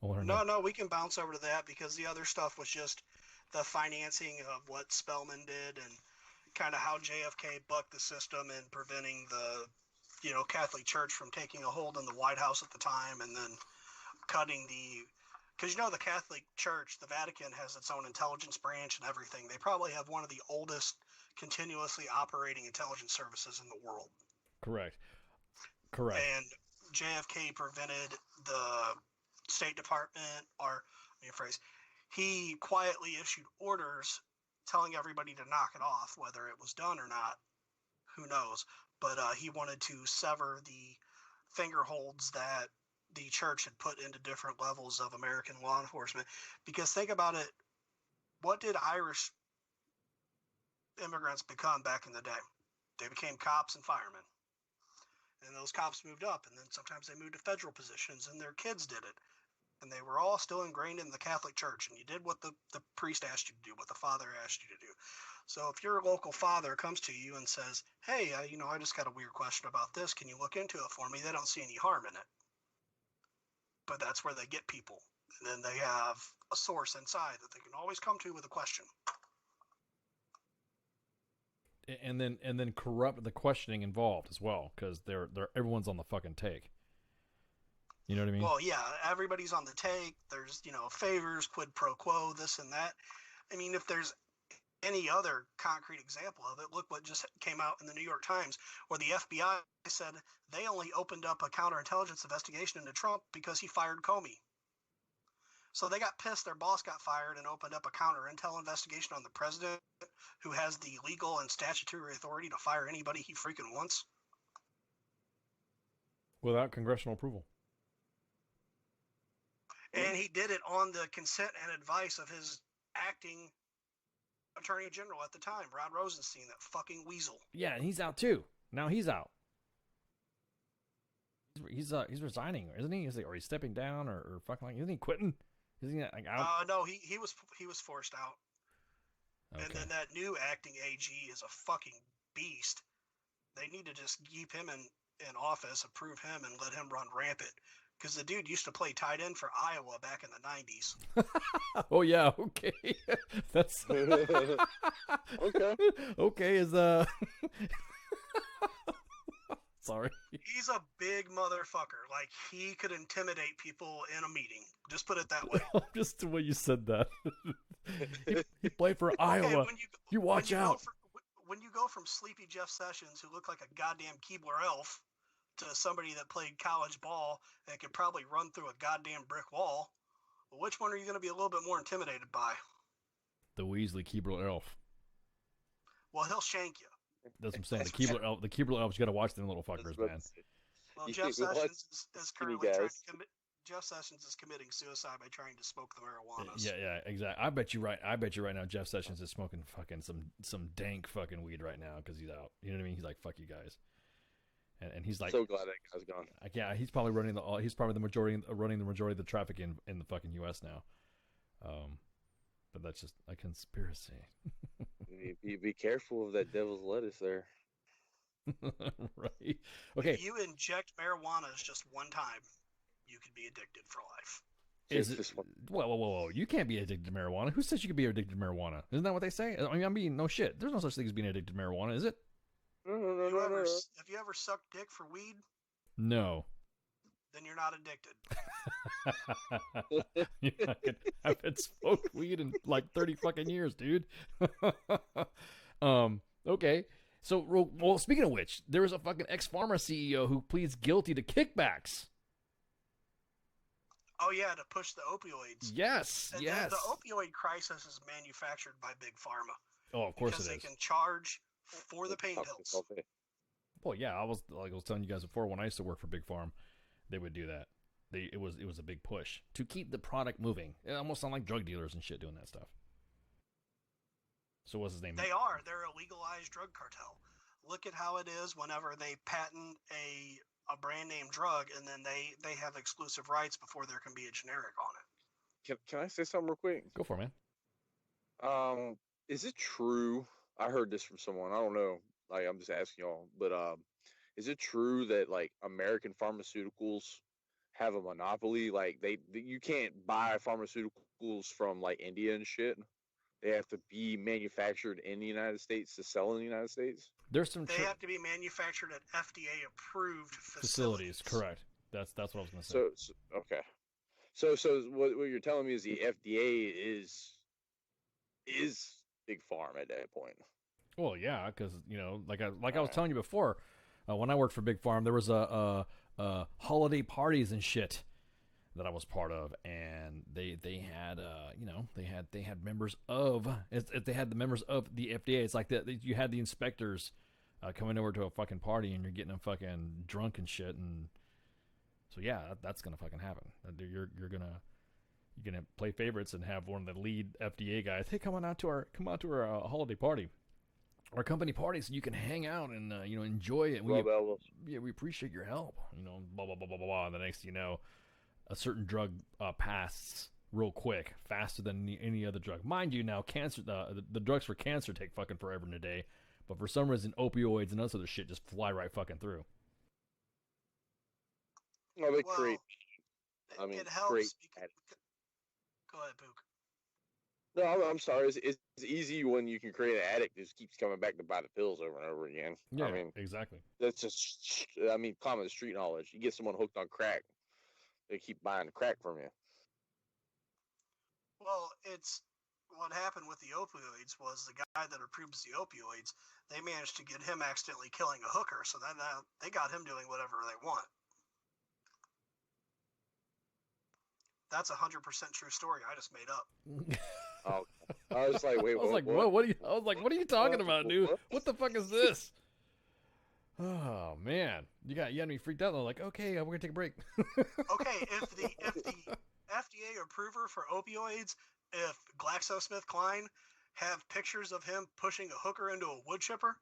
No, we can bounce over to that because the other stuff was just the financing of what Spellman did and kind of how JFK bucked the system and preventing the, Catholic Church from taking a hold in the White House at the time, and then cutting because the Catholic Church, the Vatican, has its own intelligence branch and everything. They probably have one of the oldest continuously operating intelligence services in the world.
Correct.
And JFK prevented the State Department, or he quietly issued orders telling everybody to knock it off. Whether it was done or not, who knows? But he wanted to sever the fingerholds that the church had put into different levels of American law enforcement. Because think about it, what did Irish immigrants become back in the day? They became cops and firemen. And those cops moved up, and then sometimes they moved to federal positions, and their kids did it. And they were all still ingrained in the Catholic Church, and you did what the priest asked you to do, what the father asked you to do. So if your local father comes to you and says, hey, I just got a weird question about this, can you look into it for me? They don't see any harm in it. But that's where they get people. And then they have a source inside that they can always come to with a question.
And then corrupt the questioning involved as well, because they're everyone's on the fucking take. You know what I mean?
Well, yeah, everybody's on the take. There's, favors, quid pro quo, this and that. I mean, if there's any other concrete example of it, look what just came out in the New York Times, where the FBI said they only opened up a counterintelligence investigation into Trump because he fired Comey. So they got pissed their boss got fired and opened up a counter-intel investigation on the president, who has the legal and statutory authority to fire anybody he freaking wants.
Without congressional approval.
And he did it on the consent and advice of his acting attorney general at the time, Rod Rosenstein, that fucking weasel.
Yeah, and he's out too. Now he's out. He's resigning, isn't he? Or he's stepping down, or fucking isn't he quitting? Isn't he out?
No, he was forced out. Okay. And then that new acting AG is a fucking beast. They need to just keep him in office, approve him, and let him run rampant. Because the dude used to play tight end for Iowa back in the 90s.
Oh, yeah, okay. That's...
Okay.
Okay, Sorry.
He's a big motherfucker. Like, he could intimidate people in a meeting. Just put it that way.
Just the way you said that. he played for Iowa. You watch out.
When you go from sleepy Jeff Sessions, who looked like a goddamn Keebler elf, to somebody that played college ball and could probably run through a goddamn brick wall, well, which one are you going to be a little bit more intimidated by?
The Weasley Keebler elf.
Well, he'll shank you.
That's what I'm saying. The Keebler elves, you got to watch them little fuckers, man.
Well, Jeff Sessions is currently trying to commit. Jeff Sessions is committing suicide by trying to smoke the marijuana.
Yeah, exactly. I bet you right now Jeff Sessions is smoking fucking some dank fucking weed right now because he's out. You know what I mean? He's like, fuck you guys. And he's like,
so glad that guy's gone.
Like, yeah, he's probably running the majority of the traffic in the fucking U.S. now. But that's just a conspiracy.
Be careful of that devil's lettuce there.
Right. Okay.
If you inject marijuana just one time, you could be addicted for life.
Is it? Whoa! You can't be addicted to marijuana. Who says you could be addicted to marijuana? Isn't that what they say? I mean, no shit. There's no such thing as being addicted to marijuana, is it?
No.
Have you ever sucked dick for weed?
No.
Then you're not addicted.
I haven't smoked weed in like 30 fucking years, dude. Okay. So, well, speaking of which, there was a fucking ex-pharma CEO who pleads guilty to kickbacks.
Oh, yeah, to push the opioids.
Yes,
and
yes.
The opioid crisis is manufactured by Big Pharma.
Oh, of course it is.
Because they can charge for the pain pills.
Well, yeah, I was telling you guys before, when I used to work for Big Pharma, they would do that. It was a big push to keep the product moving. It almost sounded like drug dealers and shit doing that stuff. So what's his name?
They're a legalized drug cartel. Look at how it is whenever they patent a brand name drug, and then they have exclusive rights before there can be a generic on it.
can I say something real quick?
Go for it, man.
Is it true? I heard this from someone. I don't know. Like, I'm just asking y'all, but is it true that like American pharmaceuticals have a monopoly? Like, you can't buy pharmaceuticals from like India and shit. They have to be manufactured in the United States to sell in the United States.
There's some
They have to be manufactured at FDA approved
facilities. Correct. That's what I was going to say.
So okay. So what you're telling me is the FDA is big pharma at that point.
Well, yeah, because like I was telling you before, when I worked for Big Farm, there was a holiday parties and shit that I was part of, and they had they had members of they had the members of the FDA. It's like that you had the inspectors coming over to a fucking party, and you're getting them fucking drunk and shit, and so yeah, that's gonna fucking happen. You're gonna play favorites and have one of the lead FDA guys. Hey, come on out to our holiday party, our company party, so you can hang out and enjoy it. We appreciate your help. Blah blah blah blah blah. And the next thing you know, a certain drug passes real quick, faster than any other drug. Mind you, now cancer, the drugs for cancer take fucking forever in a day, but for some reason, opioids and other shit just fly right fucking through.
No, they create.
It helps.
Create.
Go ahead, Pook.
No, I'm sorry. It's easy when you can create an addict who just keeps coming back to buy the pills over and over again.
Yeah,
I mean,
exactly.
That's just, common street knowledge. You get someone hooked on crack, they keep buying the crack from you.
Well, it's what happened with the opioids was the guy that approves the opioids, they managed to get him accidentally killing a hooker, so then they got him doing whatever they want. That's 100% true story I just made up.
Oh, I was like, wait,
I was like, what? I was like, what are you talking about, dude? What the fuck is this? Oh man, you got me freaked out. I'm like, okay, we're gonna take a break.
Okay, if the FDA approver for opioids, if GlaxoSmithKline have pictures of him pushing a hooker into a wood chipper,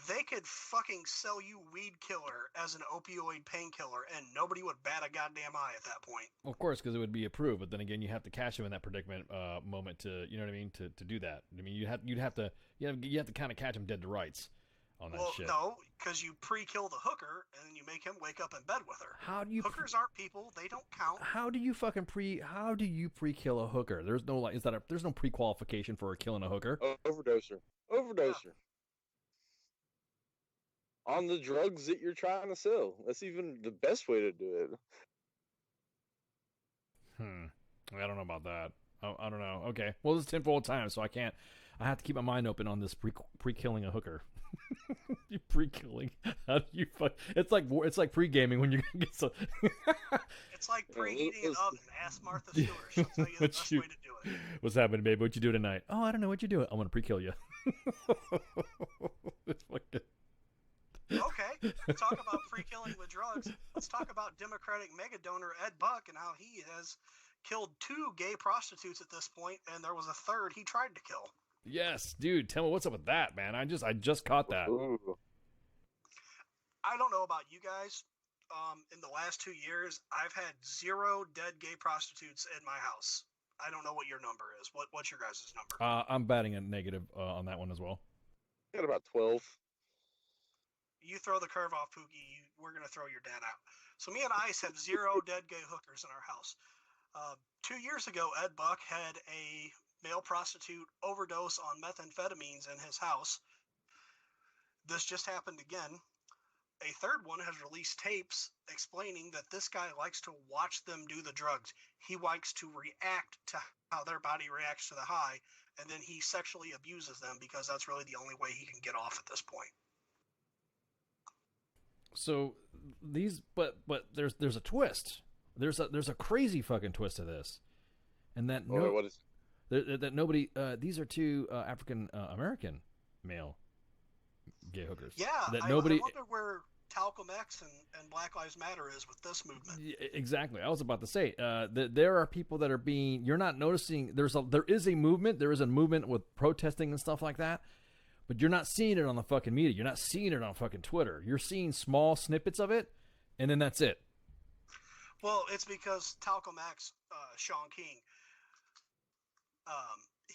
they could fucking sell you weed killer as an opioid painkiller, and nobody would bat a goddamn eye at that point.
Well, of course, because it would be approved. But then again, you have to catch him in that predicament moment to, you know what I mean, to do that. I mean, you have to kind of catch him dead to rights on that shit.
Well, no, because you pre-kill the hooker and then you make him wake up in bed with her.
How do you?
Hookers aren't people; they don't count.
How do you pre-kill a hooker? There's no there's no pre-qualification for killing a hooker.
Overdoser. Yeah. On the drugs that you're trying to sell. That's even the best way to do it.
I don't know about that. I don't know. Okay. Well, this is 10-fold time, so I have to keep my mind open on this pre-killing a hooker. You pre-killing? How do you fuck? It's like pre-gaming when you're gonna get some.
It's like pre-eating an oven. Ask Martha Stewart. She'll tell you the best way to do it.
What's happening, babe? What you do tonight? Oh, I don't know what you do. I'm gonna pre-kill you. It's fucking.
Okay, talk about pre-killing with drugs. Let's talk about Democratic mega donor Ed Buck and how he has killed 2 gay prostitutes at this point, and there was a third he tried to kill.
Yes, dude. Tell me what's up with that, man. I just caught that.
Ooh.
I don't know about you guys. In the last 2 years, I've had 0 dead gay prostitutes in my house. I don't know what your number is. What's your guys' number?
I'm batting a negative on that one as well.
I got about 12.
You throw the curve off, Pookie, we're going to throw your dad out. So me and Ice have 0 dead gay hookers in our house. 2 years ago, Ed Buck had a male prostitute overdose on methamphetamines in his house. This just happened again. A third one has released tapes explaining that this guy likes to watch them do the drugs. He likes to react to how their body reacts to the high, and then he sexually abuses them because that's really the only way he can get off at this point.
So but there's a twist. There's a crazy fucking twist to this, and that
what is
that nobody. These are 2 African American male gay hookers.
Yeah,
that
I
nobody.
I wonder where Talcum X and Black Lives Matter is with this movement.
Exactly. I was about to say that there are people that are being. You're not noticing. There is a movement. There is a movement with protesting and stuff like that. But you're not seeing it on the fucking media. You're not seeing it on fucking Twitter. You're seeing small snippets of it, and then that's it.
Well, it's because Talcum X, Sean King,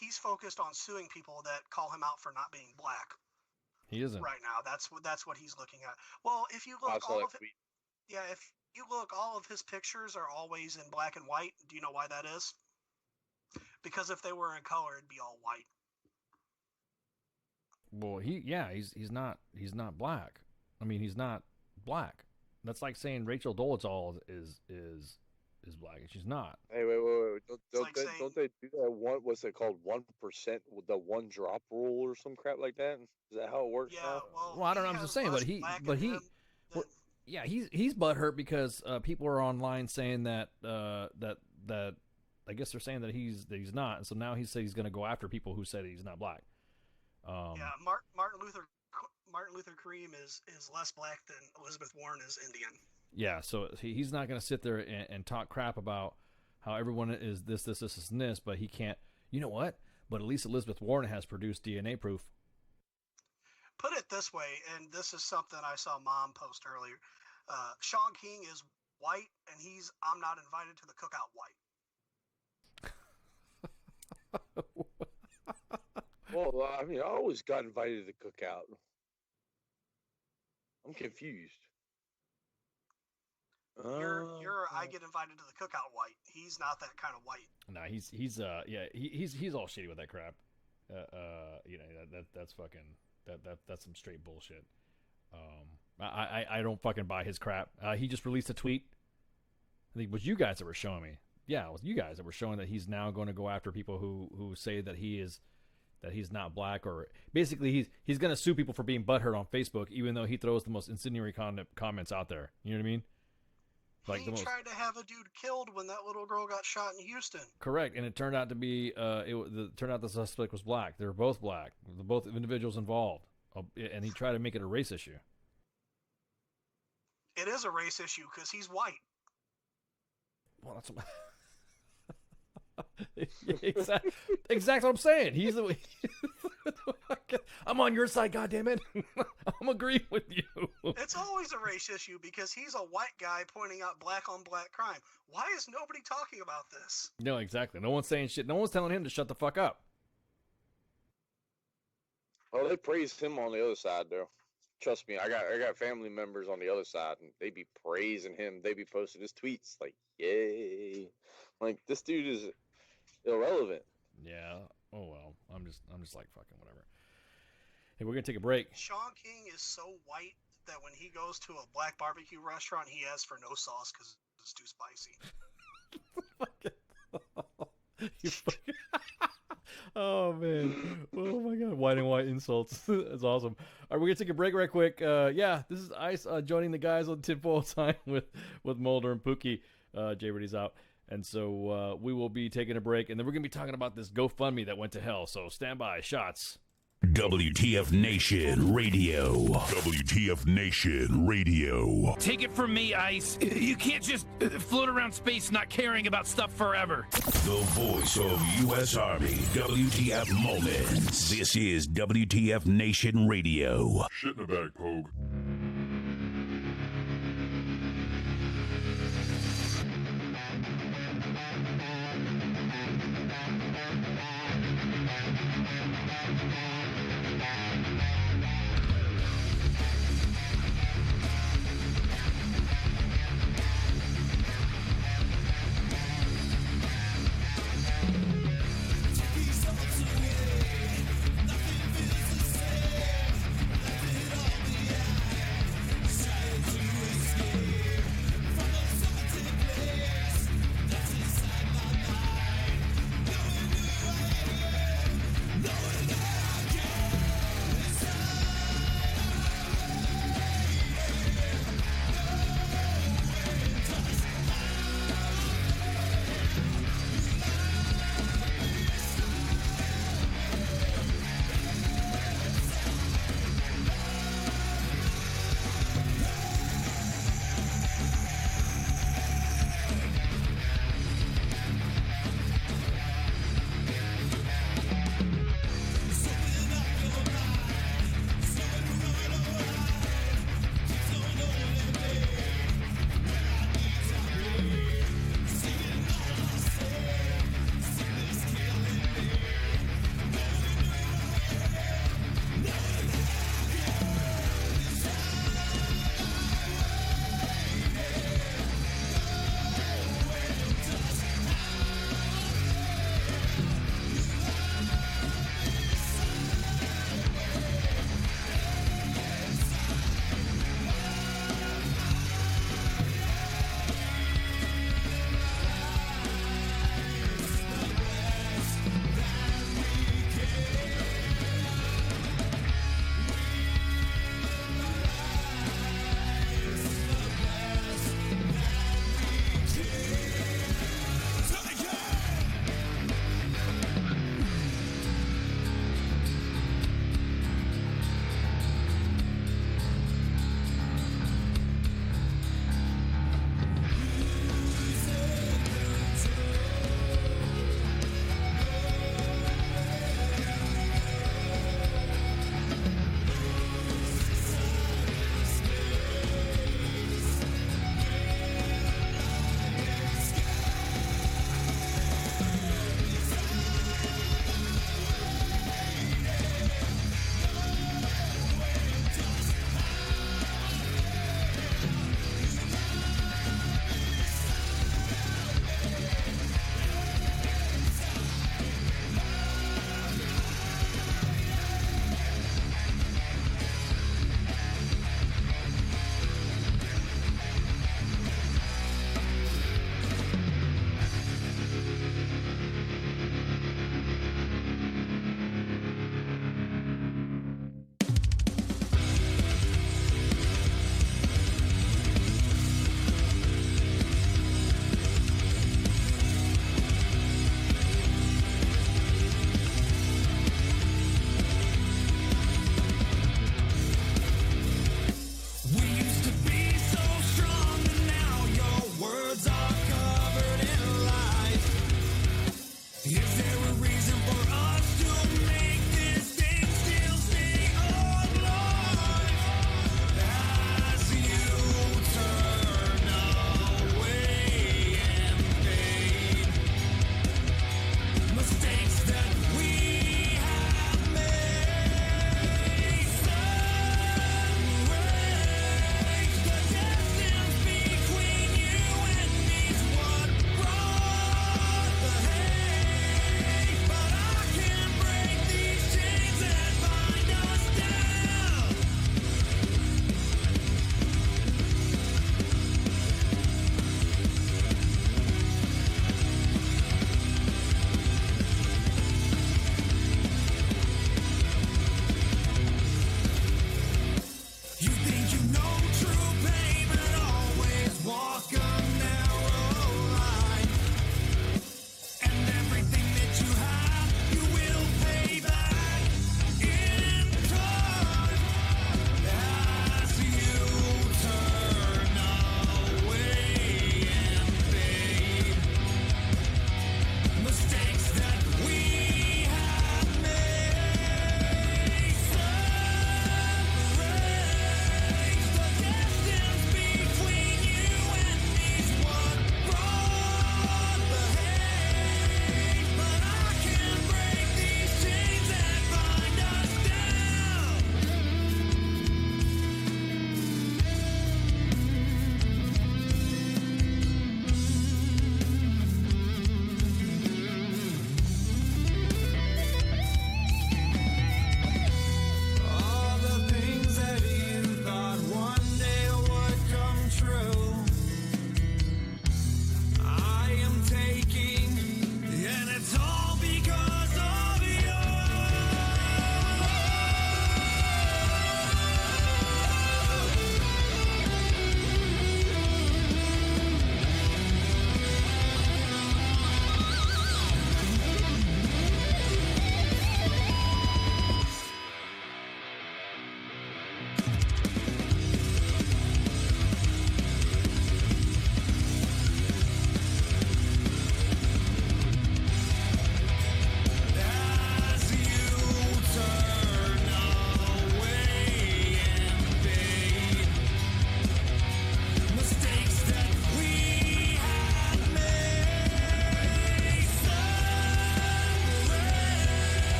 he's focused on suing people that call him out for not being black.
He isn't
right now. That's what he's looking at. Well, if you look, if you look, all of his pictures are always in black and white. Do you know why that is? Because if they were in color, it'd be all white.
Well, he's not black. I mean, he's not black. That's like saying Rachel Dolezal is black, and she's not.
Hey, wait. Don't they do that? What's it called? 1%, the one drop rule or some crap like that? Is that how it works?
Yeah.
Well, I don't know. I'm just saying, he's butthurt because people are online saying that I guess they're saying that he's not, and so now he said he's going to go after people who said he's not black.
Martin Luther Kareem is less black than Elizabeth Warren is Indian.
Yeah, so he's not going to sit there and talk crap about how everyone is this, and this, but he can't. You know what? But at least Elizabeth Warren has produced DNA proof.
Put it this way, and this is something I saw Mom post earlier. Sean King is white, and I'm not invited to the cookout white.
Well, I mean, I always got invited to the cookout. I'm confused.
I get invited to the cookout white. He's not that kind of white.
No, he's all shady with that crap. That's fucking that's some straight bullshit. I don't fucking buy his crap. He just released a tweet. I think it was you guys that were showing me. Yeah, it was you guys that were showing that he's now going to go after people who say that he's not black, or basically he's going to sue people for being butthurt on Facebook, even though he throws the most incendiary comments out there. You know what I mean?
Like he tried to have a dude killed when that little girl got shot in Houston.
Correct, and it turned out to be turned out the suspect was black. They were both black, both individuals involved, and he tried to make it a race issue.
It is a race issue because he's white.
Well, that's exactly what I'm saying. He's the I'm on your side, goddammit. I'm agreeing with you.
It's always a race issue because he's a white guy pointing out black on black crime. Why is nobody talking about this?
No, exactly. No one's saying shit. No one's telling him to shut the fuck up.
Well, they praised him on the other side, though. Trust me, I got family members on the other side, and they be praising him. They be posting his tweets like, "Yay!" Like, this dude is irrelevant.
Yeah. Oh well. I'm just like fucking whatever. Hey, we're gonna take a break.
Sean King is so white that when he goes to a black barbecue restaurant, he asks for no sauce because it's too spicy.
Oh man. Oh my god. White and white insults. That's awesome. All right, we're gonna take a break right quick. This is Ice joining the guys on tinfoil time with Mulder and Pookie. Jay Reddy's out. And so we will be taking a break, and then we're going to be talking about this GoFundMe that went to hell. So stand by. Shots.
WTF Nation Radio. WTF Nation Radio.
Take it from me, Ice. You can't just float around space not caring about stuff forever.
The voice of U.S. Army. WTF Moments. This is WTF Nation Radio.
Shit in the bag, Pogue.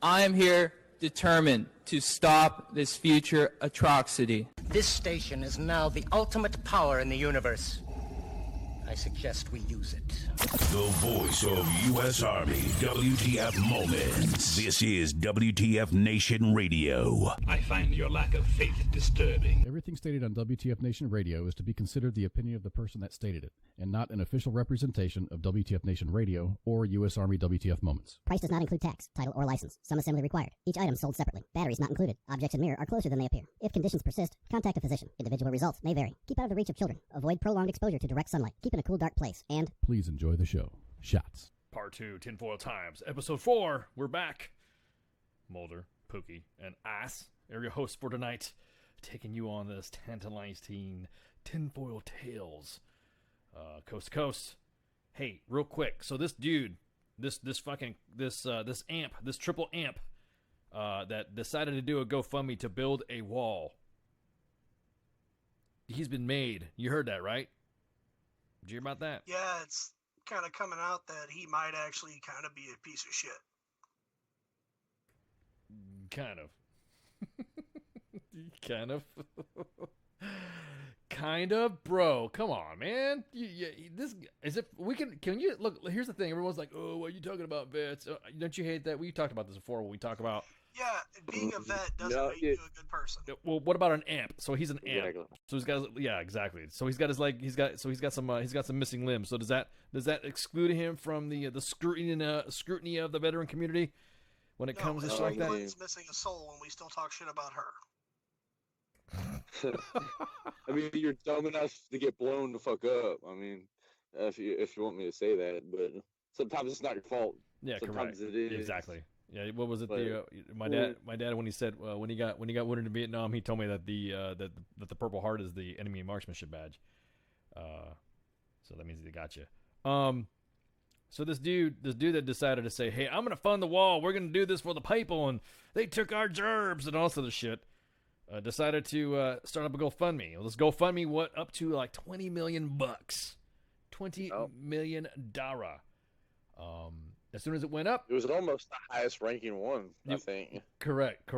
I am here determined to stop this future atrocity.
This station is now the ultimate power in the universe. I suggest we use it.
The voice of U.S. Army, WTF Moments. This is WTF Nation Radio.
I find your lack of faith disturbing.
Everything stated on WTF Nation Radio is to be considered the opinion of the person that stated it, and not an official representation of WTF Nation Radio or U.S. Army WTF Moments.
Price does not include tax, title, or license. Some assembly required. Each item sold separately. Batteries not included. Objects in mirror are closer than they appear. If conditions persist, contact a physician. Individual results may vary. Keep out of the reach of children. Avoid prolonged exposure to direct sunlight. Keep in a cool, dark place. And
please enjoy the show. Shots.
Part 2, Tinfoil Times, Episode 4. We're back. Mulder, Pookie, and Ass, area hosts for tonight, taking you on this tantalizing tinfoil tales, coast to coast. Hey, real quick. So this dude, this triple amp, that decided to do a GoFundMe to build a wall. He's been made. You heard that, right? Did you hear about that?
Yeah, it's kind of coming out that he might actually kind of be a piece of shit.
Kind of. Kind of. Kind of, bro. Come on, man. This as if we can you look? Here's the thing. Everyone's like, "Oh, what are you talking about, vets? Don't you hate that?" We talked about this before when we talk about.
Yeah, being a vet doesn't make you a good person.
Well, what about an amp? So he's an amp. Exactly. So he's got exactly. So he's got his he's got some missing limbs. So does that exclude him from the scrutiny of the veteran community when it comes to shit like that?
He's missing a soul, and we still talk shit about her.
I mean, you're dumb enough to get blown the fuck up. I mean, if you want me to say that, but sometimes it's not your fault.
Yeah,
sometimes
correct.
It is.
Exactly. Yeah, what was it? My dad when he said when he got wounded in Vietnam, he told me that the Purple Heart is the enemy marksmanship badge. So that means they got you. So this dude that decided to say, hey, I'm gonna fund the wall. We're gonna do this for the people, and they took our gerbs and all sorts of shit. Decided to start up a GoFundMe. Well, this GoFundMe up to like $20 million, $20 million. As soon as it went up,
it was almost the highest ranking one, I think.
Correct.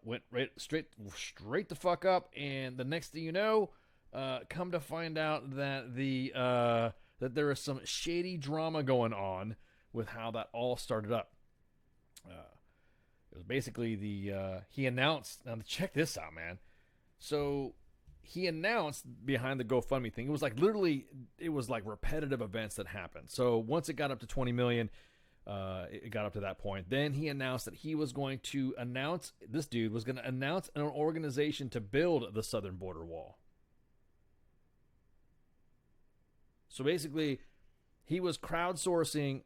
Went straight the fuck up, and the next thing you know, come to find out that that there is some shady drama going on with how that all started up. It was basically he announced. Now check this out, man. So he announced behind the GoFundMe thing. It was like repetitive events that happened. So once it got up to 20 million, it got up to that point. Then he announced that he was going to announce. This dude was going to announce an organization to build the southern border wall. So basically, he was crowdsourcing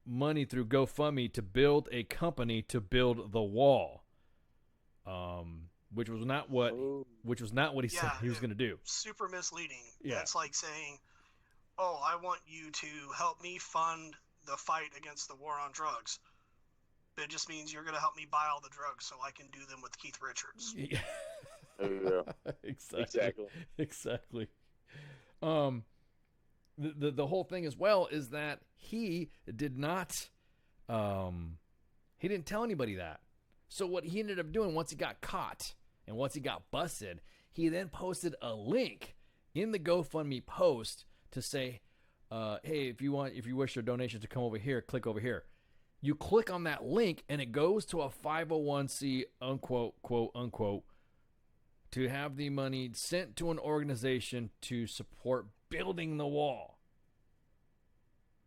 money through GoFundMe to build a company to build the wall, which was not what he said he was going to do.
Super misleading.
Yeah.
That's like saying, "Oh, I want you to help me fund the fight against the war on drugs." It just means you're going to help me buy all the drugs so I can do them with Keith Richards.
Yeah. Exactly. The whole thing as well is that he did not, he didn't tell anybody that. So what he ended up doing once he got caught and once he got busted, he then posted a link in the GoFundMe post to say, hey, if you wish your donation to come over here, click over here. You click on that link and it goes to a 501c unquote, quote unquote, to have the money sent to an organization to support building the wall.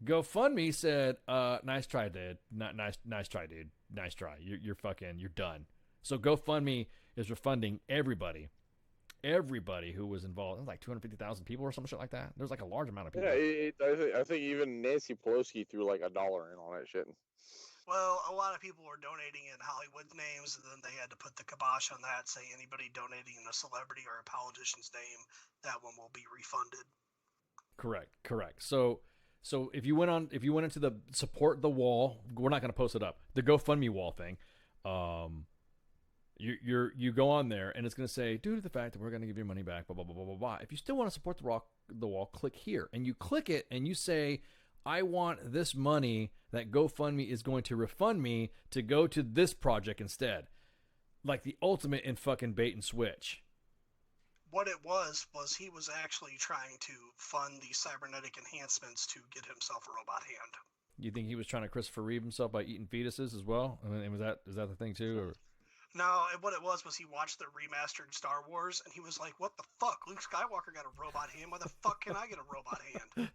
GoFundMe said, nice try, dude. Nice try, dude. Nice try. You're done. So GoFundMe is refunding everybody who was involved. It was like 250,000 people or some shit like that. There's like a large amount of people.
Yeah, I think even Nancy Pelosi threw like $1 in on that shit.
Well, a lot of people were donating in Hollywood names, and then they had to put the kibosh on that, say anybody donating in a celebrity or a politician's name, that one will be refunded.
Correct. So if you went into the support the wall, we're not going to post it up. The GoFundMe wall thing, you go on there and it's going to say, due to the fact that we're going to give your money back, blah blah blah blah blah blah. If you still want to support the wall, click here, and you click it and you say, I want this money that GoFundMe is going to refund me to go to this project instead. Like the ultimate in fucking bait and switch.
What it was he was actually trying to fund the cybernetic enhancements to get himself a robot hand.
You think he was trying to Christopher Reeve himself by eating fetuses as well? And is that the thing too? Or?
No, what it was he watched the remastered Star Wars, and he was like, what the fuck? Luke Skywalker got a robot hand. Why the fuck can I get a robot hand?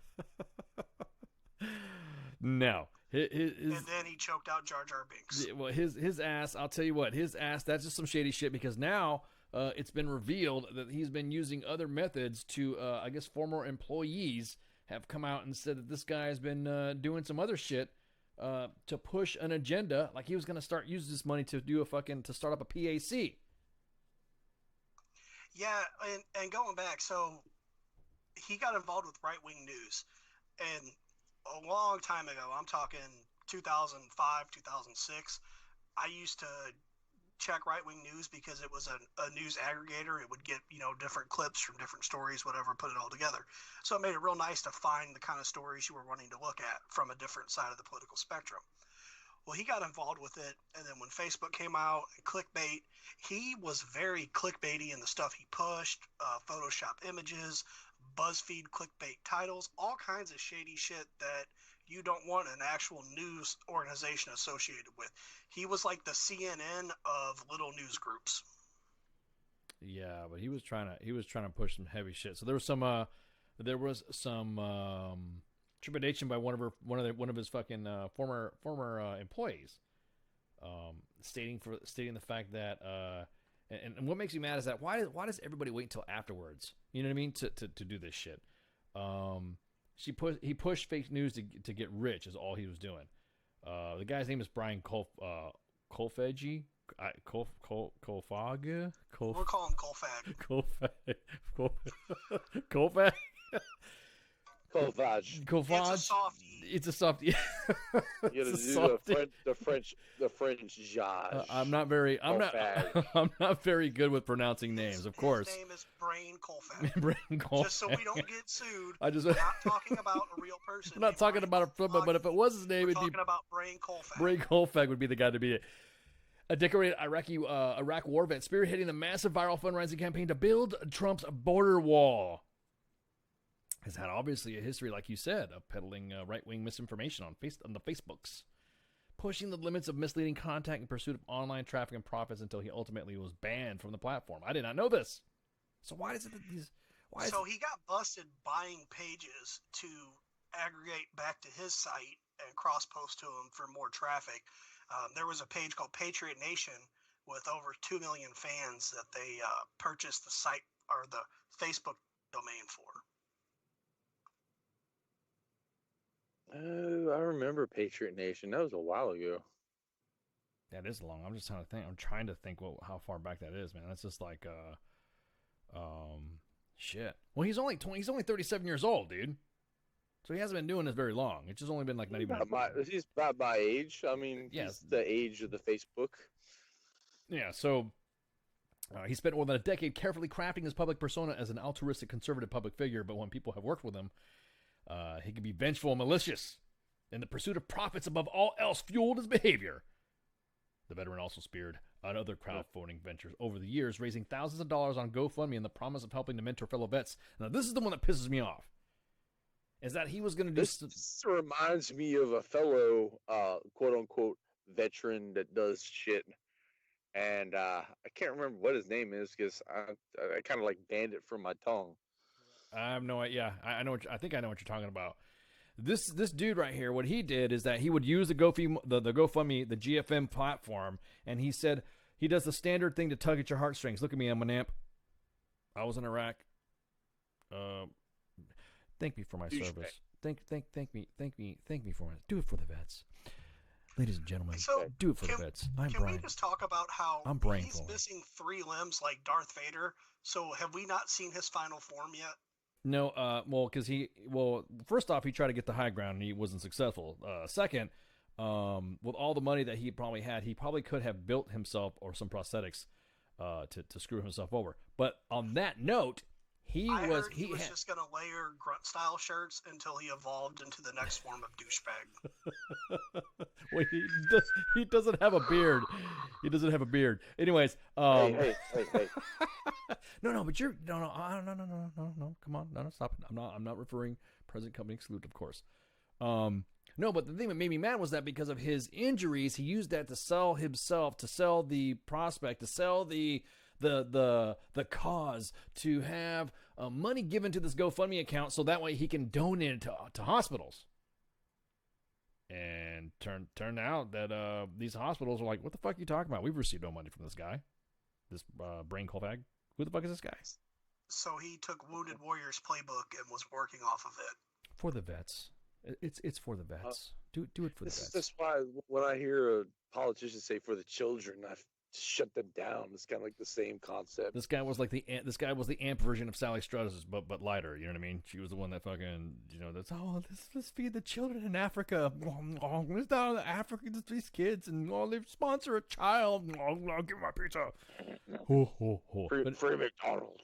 No. And
then he choked out Jar Jar Binks.
Well, his ass, I'll tell you what, his ass, that's just some shady shit, because now it's been revealed that he's been using other methods to, I guess, former employees have come out and said that this guy has been doing some other shit to push an agenda. Like he was going to start using this money to to start up a PAC.
Yeah, and going back, so he got involved with right-wing news, and a long time ago, I'm talking 2005, 2006, I used to check right-wing news because it was a news aggregator. It would get, different clips from different stories, whatever, put it all together. So it made it real nice to find the kind of stories you were wanting to look at from a different side of the political spectrum. Well, he got involved with it, and then when Facebook came out and clickbait, he was very clickbaity in the stuff he pushed, Photoshop images, BuzzFeed clickbait titles, all kinds of shady shit that you don't want an actual news organization associated with. He was like the CNN of little news groups.
Yeah, but he was trying to push some heavy shit. So there was some trepidation by one of his fucking former employees, stating the fact that and what makes me mad is that why does everybody wait until afterwards? You know what I mean, to do this shit. He pushed fake news to get rich is all he was doing. The guy's name is Brian Kolfage. Kolfage?
We'll call him Kolfag.
Kolfag.
Kolfage.
Kolfage.
It's a softie.
It's a softie.
You gotta do the French jage.
I'm not very good with pronouncing names, of course.
His name is Brain Kolfag.
Brain Kolfag.
Just so we don't get sued.
We're
not talking about a real person.
I'm not talking about but if it was his name, it'd be
talking about Brain Kolfag.
Brain Kolfag would be the guy to be it. A decorated Iraq war vet spearheading the massive viral fundraising campaign to build Trump's border wall. Has had obviously a history, like you said, of peddling right-wing misinformation on the Facebooks, pushing the limits of misleading content in pursuit of online traffic and profits until he ultimately was banned from the platform. I did not know this. So why is it that these?
He got busted buying pages to aggregate back to his site and cross-post to him for more traffic. There was a page called Patriot Nation with over 2 million fans that they purchased the site or the Facebook domain for.
Oh, I remember Patriot Nation. That was a while ago.
That is long. I'm just trying to think. How far back that is, man. That's just like, shit. Well, he's only 37 years old, dude. So he hasn't been doing this very long. It's just only been like not even.
He's about my age. I mean, he's the age of the Facebook.
Yeah. So he spent more than a decade carefully crafting his public persona as an altruistic conservative public figure. But when people have worked with him, he can be vengeful and malicious. In the pursuit of profits above all else fueled his behavior. The veteran also speared on other crowdfunding ventures over the years, raising thousands of dollars on GoFundMe in the promise of helping to mentor fellow vets. Now, this is the one that pisses me off. Is that he was going to do...
This reminds me of a fellow, quote-unquote, veteran that does shit. And I can't remember what his name is because I kind of like banned it from my tongue.
I have no idea. I know. I think I know what you're talking about. This dude right here, what he did is that he would use the GoFundMe, the GFM platform, and he said he does the standard thing to tug at your heartstrings. Look at me, I'm an amp. I was in Iraq. Thank me for my service. Thank me for my. Do it for the vets, ladies and gentlemen. Do it for the vets.
Can we just talk about how he's
full.
missing 3 limbs like Darth Vader? So have we not seen his final form yet?
No, first off, he tried to get the high ground and he wasn't successful. Second, with all the money that he probably had, he probably could have built himself or some prosthetics to screw himself over. But on that note,
I heard he was just going to layer grunt style shirts until he evolved into the next form of douchebag.
Well, he doesn't have a beard. He doesn't have a beard. Anyways,
hey.
No, but you're no. Come on, no, stop it. I'm not referring present company exclude, of course. No, but the thing that made me mad was that because of his injuries, he used that to sell himself, to sell the prospect, to sell the cause, to have money given to this GoFundMe account so that way he can donate it to hospitals. And turned out that these hospitals are like, what the fuck are you talking about? We've received no money from this guy, this brain cold bag. Who the fuck is this guy?
So he took Wounded Warrior's playbook and was working off of it.
For the vets. It's for the vets. Do it for the vets.
That's why when I hear a politician say for the children, I shut them down. It's kind of like the same concept.
This guy was like the amp version of Sally Struthers, but lighter. You know what I mean? She was the one that fucking, let's feed the children in Africa. Let's down to Africa, these kids, and they sponsor a child. Give my pizza.
Free McDonald's.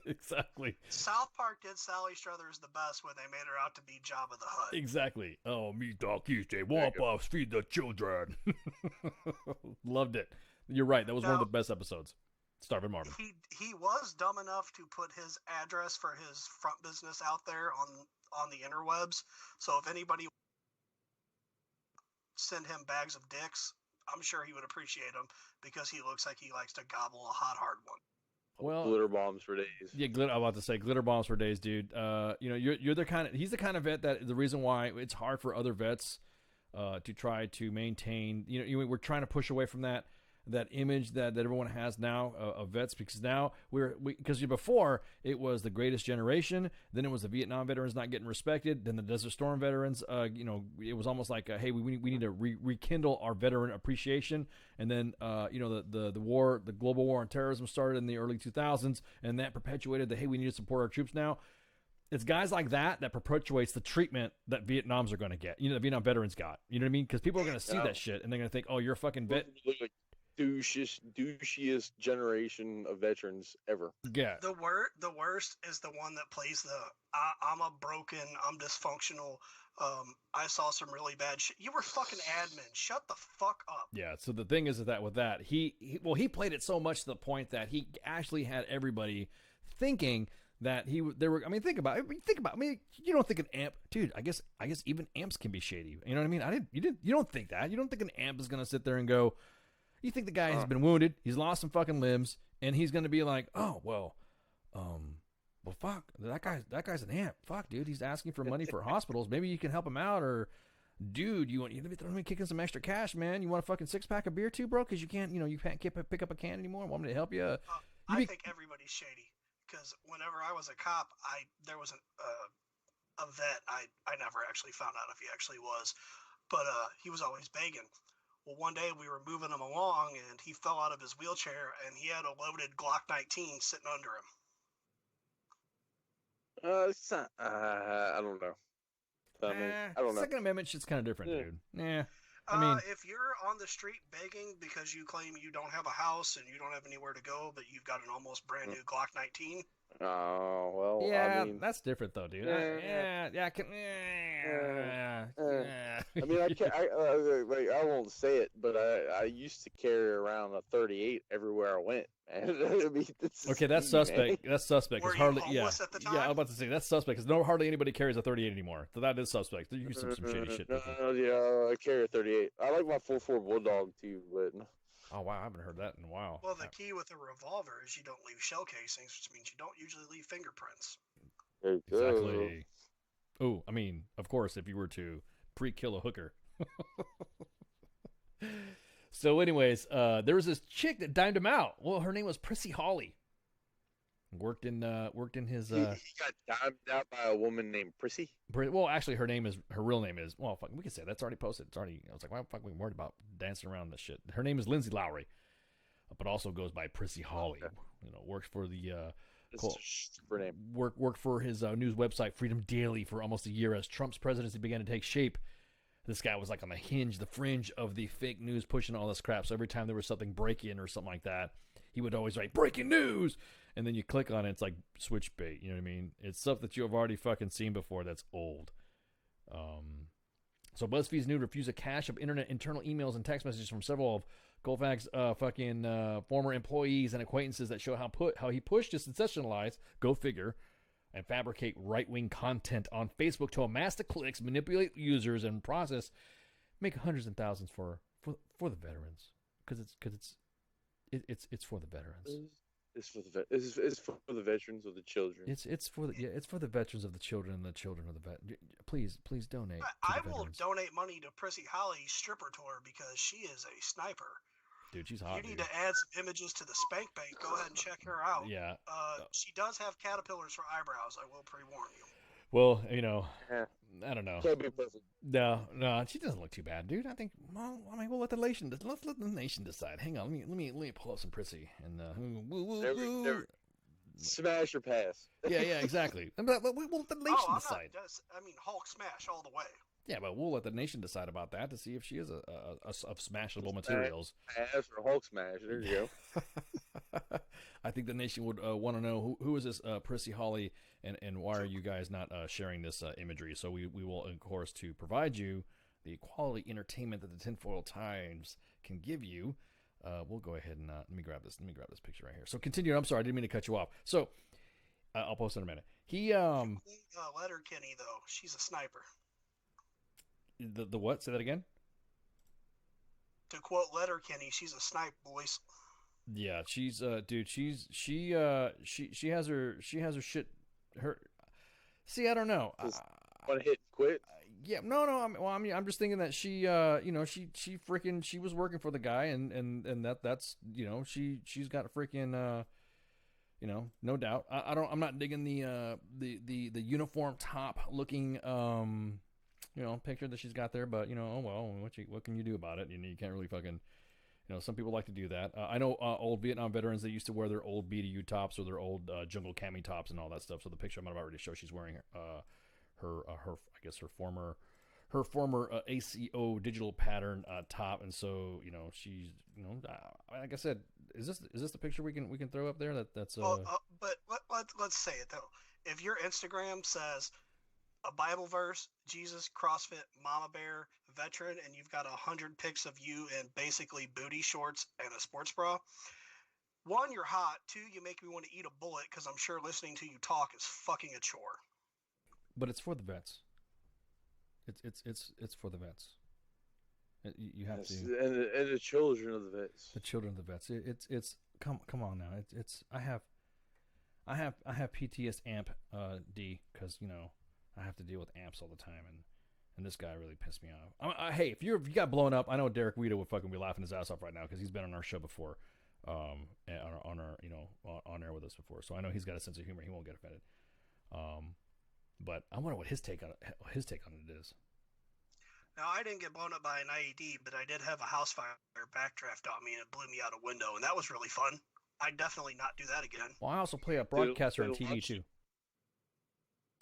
Exactly.
South Park did Sally Struthers the best when they made her out to be Jabba the Hutt.
Exactly. Oh, me donkeys, they want us, feed the children. Loved it. You're right. That was one of the best episodes. Starvin' Marvin.
He was dumb enough to put his address for his front business out there on the interwebs. So if anybody send him bags of dicks, I'm sure he would appreciate them because he looks like he likes to gobble a hot hard one.
Well,
glitter bombs for days.
Yeah, I'm about to say glitter bombs for days, dude. You're the kind of he's the kind of vet that the reason why it's hard for other vets to try to maintain. We're trying to push away from that image that everyone has now of vets, because now because before it was the greatest generation, then it was the Vietnam veterans not getting respected, then the Desert Storm veterans, it was almost like hey, we need to rekindle our veteran appreciation, and then the war, the global war on terrorism started in the early 2000s, and that perpetuated the hey, we need to support our troops now. It's guys like that perpetuates the treatment that Vietnams are going to get. The Vietnam veterans got. You know what I mean? Because people are going to see that shit and they're going to think, oh, you're a fucking vet.
Douchiest generation of veterans ever.
Yeah.
The worst is the one that plays the I'm a broken, I'm dysfunctional. I saw some really bad shit. You were fucking admin. Shut the fuck up.
Yeah. So the thing is that with that, he played it so much to the point that he actually had everybody thinking that there were. I mean, think about it. I mean, you don't think an amp, dude. I guess even amps can be shady. You know what I mean? You don't think that. You don't think an amp is gonna sit there and go. You think the guy has been wounded, he's lost some fucking limbs, and he's going to be like, oh, well, fuck, that guy's an amp. Fuck, dude, he's asking for money for hospitals. Maybe you can help him out, or, dude, let me kick in some extra cash, man. You want a fucking 6-pack of beer too, bro? Because you can't pick up a can anymore. Want me to help you?
I think everybody's shady, because whenever I was a cop, there was a vet. I never actually found out if he actually was, but he was always begging. Well, one day we were moving him along, and he fell out of his wheelchair, and he had a loaded Glock 19 sitting under him.
It's not, I don't know. I don't know.
Second Amendment shit's kind of different, dude. Yeah. I mean,
if you're on the street begging because you claim you don't have a house and you don't have anywhere to go, but you've got an almost brand new Glock 19.
Oh, well,
yeah,
I mean,
that's different though, dude.
I mean, I won't say it, but I used to carry around a 38 everywhere I went.
Okay, that's suspect. That's suspect.
Were you
hardly,
homeless at the time?
Yeah, I'm about to say that's suspect because hardly anybody carries a 38 anymore. So that is suspect. You some shady shit.
Yeah, I carry a 38. I like my 4.4 Bulldog too, but.
Oh wow, I haven't heard that in a while.
Well, the key with a revolver is you don't leave shell casings, which means you don't usually leave fingerprints.
Exactly. Oh, I mean, of course, if you were to pre-kill a hooker. So, anyways, there was this chick that dimed him out. Well, her name was Prissy Hawley. Worked in his.
He got dimed out by a woman named Prissy.
Well, actually, her real name is. Well, fuck, we can say that's already posted. It's already. I was like, why the fuck are we worried about dancing around this shit? Her name is Lindsay Lowry, but also goes by Prissy Hawley. Okay. Works for the. Worked for his news website Freedom Daily for almost a year as Trump's presidency began to take shape. This guy was like on the fringe of the fake news, pushing all this crap. So every time there was something breaking or something like that, he would always write breaking news. and then you click on it, it's like switch bait. You know what I mean? It's stuff that you have already fucking seen before that's old. So BuzzFeed's new refused a cache of internet internal emails and text messages from several of Kolfag's former employees and acquaintances that show how he pushed to sensationalize, go figure, and fabricate right-wing content on Facebook to amass the clicks, manipulate users, and process, make hundreds and thousands for the veterans, because it's for the veterans.
It's for the veterans of the children.
It's for the veterans of the children and the children of the vet. Please donate.
I will donate money to Prissy Holly's stripper tour because she is a sniper.
Dude, she's hot.
You need to add some images to the Spank Bank. Go ahead and check her out.
Yeah.
She does have caterpillars for eyebrows. I will pre-warn you.
Well, I don't know.
Can't be perfect.
No, she doesn't look too bad, dude. I think. Well, I mean, let's let the nation decide. Hang on, let me pull up some Prissy and
smash or pass.
Yeah, exactly. We'll let the nation decide.
Hulk smash all the way.
Yeah, but we'll let the nation decide about that to see if she is of smashable materials.
Pass or Hulk smash. There you go.
I think the nation would want to know who is this Prissy Holly, and why are you guys not sharing this imagery? So we will, of course, to provide you the quality entertainment that the Tinfoil Times can give you. We'll go ahead and let me grab this picture right here. So continue. I'm sorry, I didn't mean to cut you off. So I'll post in a minute.
Letterkenny though, she's a sniper.
The what? Say that again.
To quote Letterkenny, she's a snipe, boys.
Yeah, she's dude. She has her shit. See, I don't know.
Want to hit quit?
Yeah, no. I'm just thinking that she she was working for the guy, and that's she's got a freaking no doubt. I'm not digging the uniform top looking picture that she's got there, but oh well, what can you do about it? You can't really fucking. Some people like to do that. I know old Vietnam veterans, they used to wear their old BDU tops or their old jungle cami tops and all that stuff. So the picture I'm about ready to show, she's wearing her former ACO digital pattern top, and so she's like I said, is this the picture we can throw up there? That's
but let's say it though. If your Instagram says a Bible verse, Jesus, CrossFit, Mama Bear, veteran, and you've got 100 pics of you in basically booty shorts and a sports bra. One, you're hot. Two, you make me want to eat a bullet because I'm sure listening to you talk is fucking a chore.
But it's for the vets. It's for the vets. You have to.
And the children of the vets.
The children of the vets. It's come on now. I have PTS amp D because I have to deal with amps all the time, and this guy really pissed me off. Hey, if you got blown up, I know Derek Weeder would fucking be laughing his ass off right now because he's been on our show before, on our on air with us before. So I know he's got a sense of humor. He won't get offended. But I wonder what his take on it is.
Now, I didn't get blown up by an IED, but I did have a house fire backdraft on me, and it blew me out a window, and that was really fun. I'd definitely not do that again.
Well, I also play a broadcaster on TV too.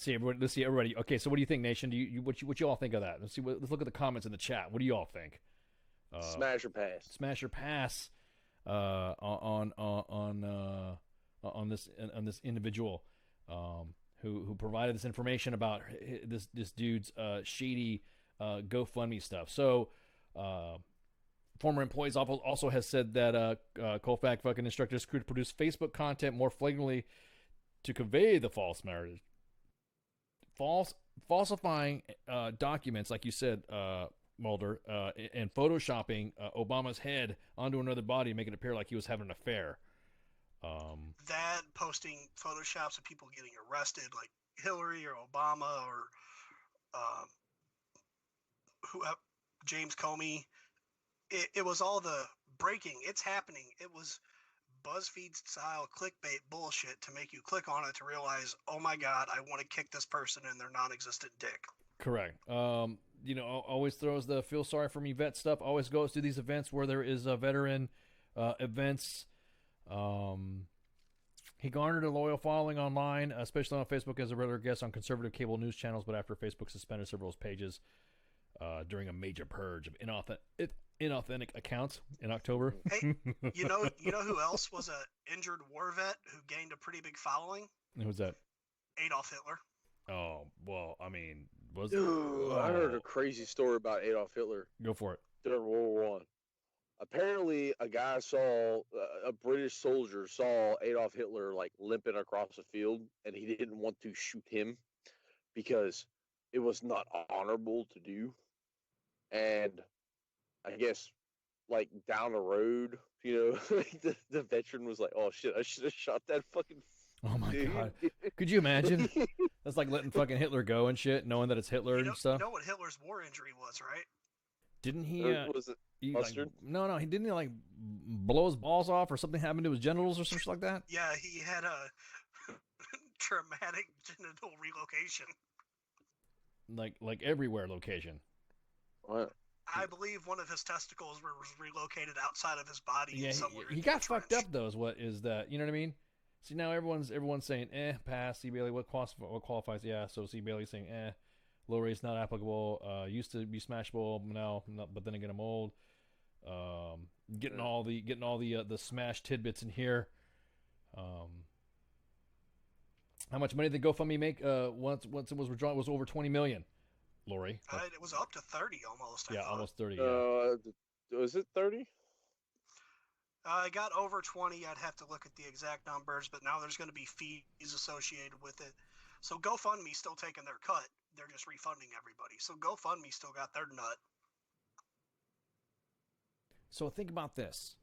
Let's see everybody. Okay, so what do you think, Nation? What you all think of that? Let's look at the comments in the chat. What do you all think?
Smash or pass.
Smash or pass on this individual who provided this information about this dude's shady GoFundMe stuff. So former employees also has said that Kolfag fucking instructed his crew to produce Facebook content more flagrantly to convey the false narrative. Falsifying documents, like you said, Mulder, and photoshopping Obama's head onto another body, making it appear like he was having an affair.
That posting photoshops of people getting arrested, like Hillary or Obama or James Comey. It was all the breaking. It's happening. It was BuzzFeed style clickbait bullshit to make you click on it to realize, oh my God, I want to kick this person in their non-existent dick.
Correct. Always throws the feel sorry for me vet stuff. Always goes to these events where there is a veteran events. He garnered a loyal following online, especially on Facebook as a regular guest on conservative cable news channels, but after Facebook suspended several of his pages during a major purge of inauthentic accounts in October.
Hey, you know who else was a injured war vet who gained a pretty big following?
Who's that?
Adolf Hitler.
Oh, well, I mean,
I heard a crazy story about Adolf Hitler.
Go for it.
During World War One. Apparently, a British soldier saw Adolf Hitler like limping across the field, and he didn't want to shoot him because it was not honorable to do. And I guess, like down the road, like the veteran was like, "Oh shit, I should have shot that fucking."
Oh my
dude.
god! Could you imagine? That's like letting fucking Hitler go and shit, knowing that it's Hitler and stuff.
You know what Hitler's war injury was, right?
Didn't he?
Was it mustard?
No, he didn't like blow his balls off or something happened to his genitals or something like that.
Yeah, he had a traumatic genital relocation.
Like everywhere location.
What?
I believe one of his testicles was relocated outside of his body.
Yeah,
somewhere
he got fucked up though. Is what is that? You know what I mean? See, now everyone's saying, pass. C. Bailey, what qualifies? Yeah, so C. Bailey's saying, low rate's not applicable. Used to be smashable, now, but then again, I'm old. Getting all the smash tidbits in here. How much money did GoFundMe make? Once it was withdrawn, it was over 20 million. Lori,
it was up to 30 almost.
Yeah, almost 30. Yeah.
Was it 30?
I got over 20. I'd have to look at the exact numbers, but now there's going to be fees associated with it. So GoFundMe's still taking their cut. They're just refunding everybody. So GoFundMe still got their nut.
So think about this.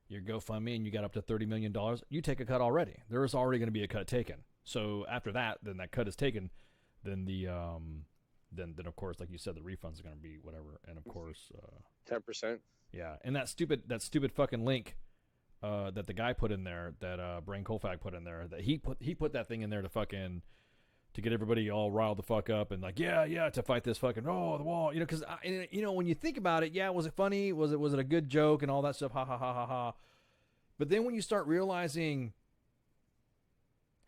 Your GoFundMe and you got up to $30 million. You take a cut already. There is already going to be a cut taken. So after that, then that cut is taken. Then then of course, like you said, the refunds are going to be whatever. And of course,
10%.
Yeah, and that stupid fucking link that the guy put in there, that Brain Colfax put in there, that he put that thing in there to get everybody all riled the fuck up and like to fight this fucking the wall, because when you think about it, was it funny, was it a good joke and all that stuff, ha ha ha ha ha, but then when you start realizing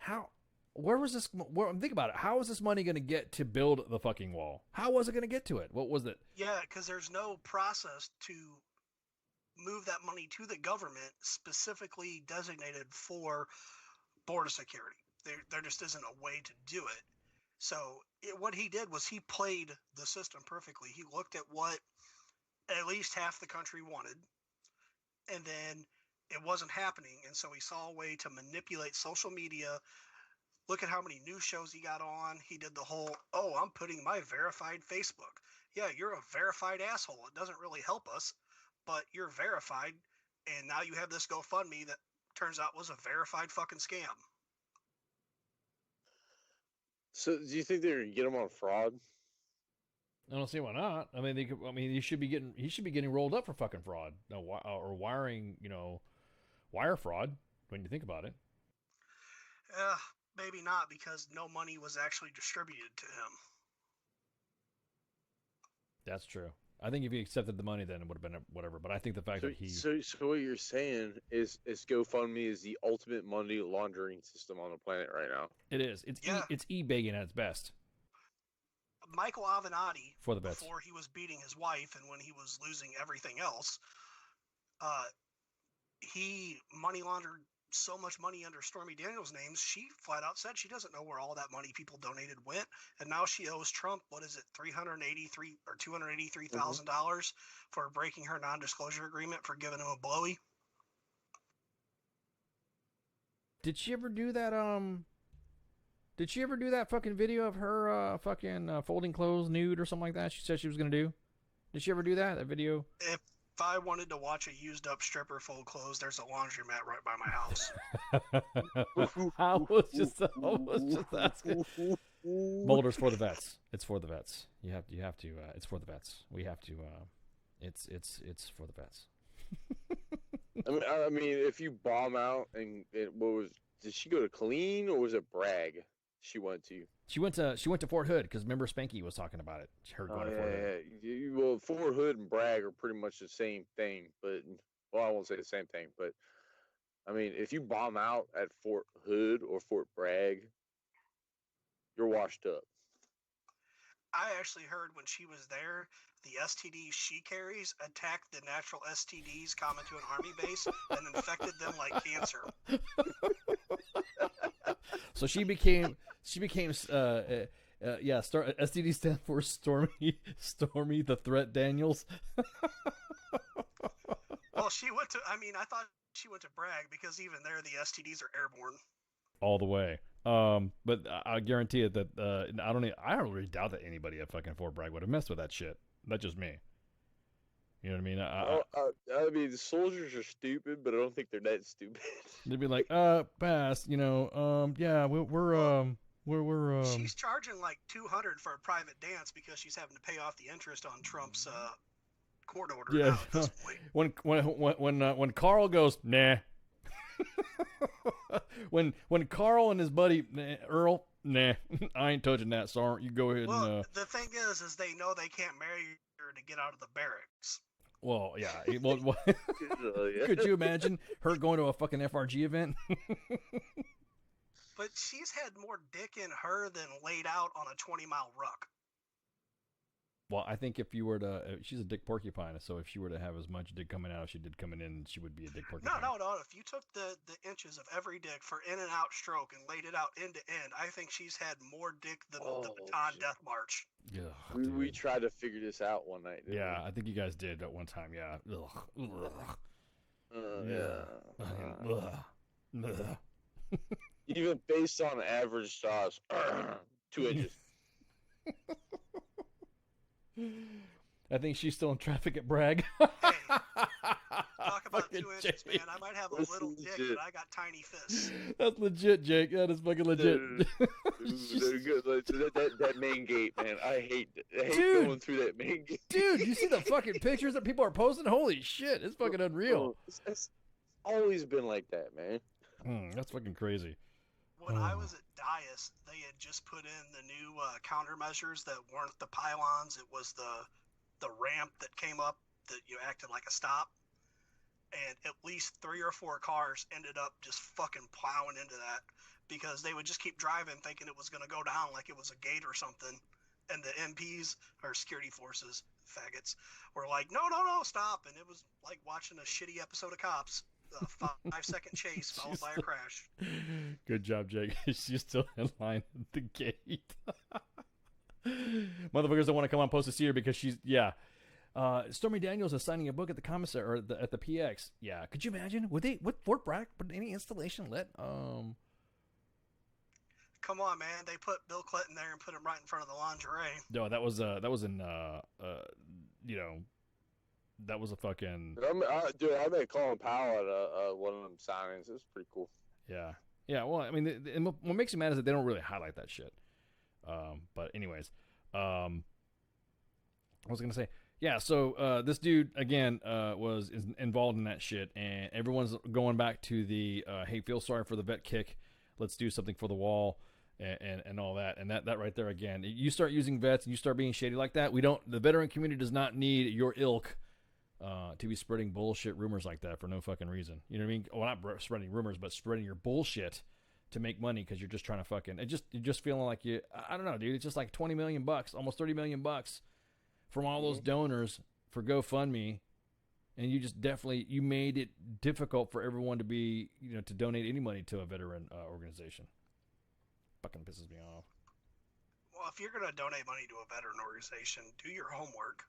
think about it, how is this money going to get to build the fucking wall? How was it going to get to it? What was it?
Yeah, because there's no process to move that money to the government specifically designated for border security. There just isn't a way to do it. So what he did was he played the system perfectly. He looked at what at least half the country wanted, and then it wasn't happening. And so he saw a way to manipulate social media. Look at how many news shows he got on. He did the whole, I'm putting my verified Facebook. Yeah, you're a verified asshole. It doesn't really help us, but you're verified, and now you have this GoFundMe that turns out was a verified fucking scam.
So, do you think they're gonna get him on fraud?
I don't see why not. I mean, he should be getting rolled up for fucking fraud, or wiring, wire fraud. When you think about it.
Maybe not, because no money was actually distributed to him.
That's true. I think if he accepted the money, then it would have been whatever. But I think the fact that he...
So what you're saying is GoFundMe is the ultimate money laundering system on the planet right now.
It is. It's e-begging at its best.
Michael Avenatti,
for the bets,
before he was beating his wife and when he was losing everything else, he money laundered so much money under Stormy Daniels' names, she flat out said she doesn't know where all that money people donated went, and now she owes Trump, what is it, $383 or $283,000 for breaking her non-disclosure agreement for giving him a blowy.
Did she ever do that? Did she ever do that fucking video of her fucking folding clothes nude or something like that? She said she was gonna do. Did she ever do that? That video?
If I wanted to watch a used up stripper fold clothes, there's a laundromat right by my house.
I was just asking. Mulder's for the vets. It's for the vets. You have to. It's for the vets. We have to. It's for the vets.
I mean, if you bomb out and did she go to Killeen or was it Bragg? She went to
Fort Hood because remember Spanky was talking about it. Her going to Fort Hood.
Well, Fort Hood and Bragg are pretty much the same thing, but I won't say the same thing, but I mean, if you bomb out at Fort Hood or Fort Bragg, you're washed up.
I actually heard when she was there the STDs she carries attacked the natural STDs common to an army base and infected them like cancer.
So she became STD stands for Stormy the Threat Daniels.
Well, she went to, I thought she went to Bragg because even there the STDs are airborne.
All the way. But I guarantee it that I don't really doubt that anybody at fucking Fort Bragg would have messed with that shit. That's just me. You know what I mean?
I mean, the soldiers are stupid, but I don't think they're that stupid.
They'd be like, pass. You know, yeah, we're.
She's charging like $200 for a private dance because she's having to pay off the interest on Trump's court order.
Yeah.
Now at this point.
When Carl goes, nah. when Carl and his buddy Earl, nah, I ain't touching that. Sorry, you go ahead and.
The thing is they know they can't marry her to get out of the barracks.
Well, yeah. Well, could you imagine her going to a fucking FRG event?
But she's had more dick in her than laid out on a 20-mile ruck.
Well, I think if you were to, she's a dick porcupine, so if she were to have as much dick coming out as she did coming in, she would be a dick porcupine.
No. If you took the inches of every dick for in and out stroke and laid it out end to end, I think she's had more dick than the Baton Death March.
Yeah,
we tried to figure this out one night.
Yeah, I think you guys did at one time. Yeah.
Even based on average size, 2 inches.
I think she's still in traffic at Bragg.
Hey, talk about 2 inches, man. I might have a little dick, but I got tiny fists.
That's legit, Jake. That is fucking legit.
They're good. That main gate, man. I hate going through that main gate.
Dude, you see the fucking pictures that people are posting? Holy shit, it's fucking unreal.
It's always been like that, man.
That's fucking crazy.
When I was at Dias, they had just put in the new countermeasures that weren't the pylons. It was the ramp that came up that you acted like a stop. And at least 3 or 4 cars ended up just fucking plowing into that because they would just keep driving thinking it was going to go down like it was a gate or something. And the MPs, or security forces, faggots, were like, no, stop. And it was like watching a shitty episode of Cops. A 5-second chase followed by a crash.
Good job, Jake. She's still in line at the gate. Motherfuckers don't want to come on post to see her because she's Stormy Daniels is signing a book at the commissary or at the PX. Yeah, could you imagine? Would Fort Bragg put any installation lit?
Come on, man! They put Bill Clinton there and put him right in front of the lingerie.
No, that was in that was a fucking.
I met Colin Powell at one of them signings. It was pretty cool.
Yeah. Well, I mean, what makes me mad is that they don't really highlight that shit. But anyways, I was gonna say, yeah. So this dude again was involved in that shit, and everyone's going back to the hey, feel sorry for the vet kick. Let's do something for the wall. And all that, and that right there again. You start using vets and you start being shady like that. The veteran community does not need your ilk to be spreading bullshit rumors like that for no fucking reason. You know what I mean? Well, not spreading rumors, but spreading your bullshit to make money because you're just trying to fucking. You're just feeling like I don't know, dude. It's just like $20 million, almost $30 million from all those donors for GoFundMe, and you just you made it difficult for everyone to be to donate any money to a veteran organization. Fucking pisses me off.
Well, if you're going to donate money to a veteran organization, do your homework.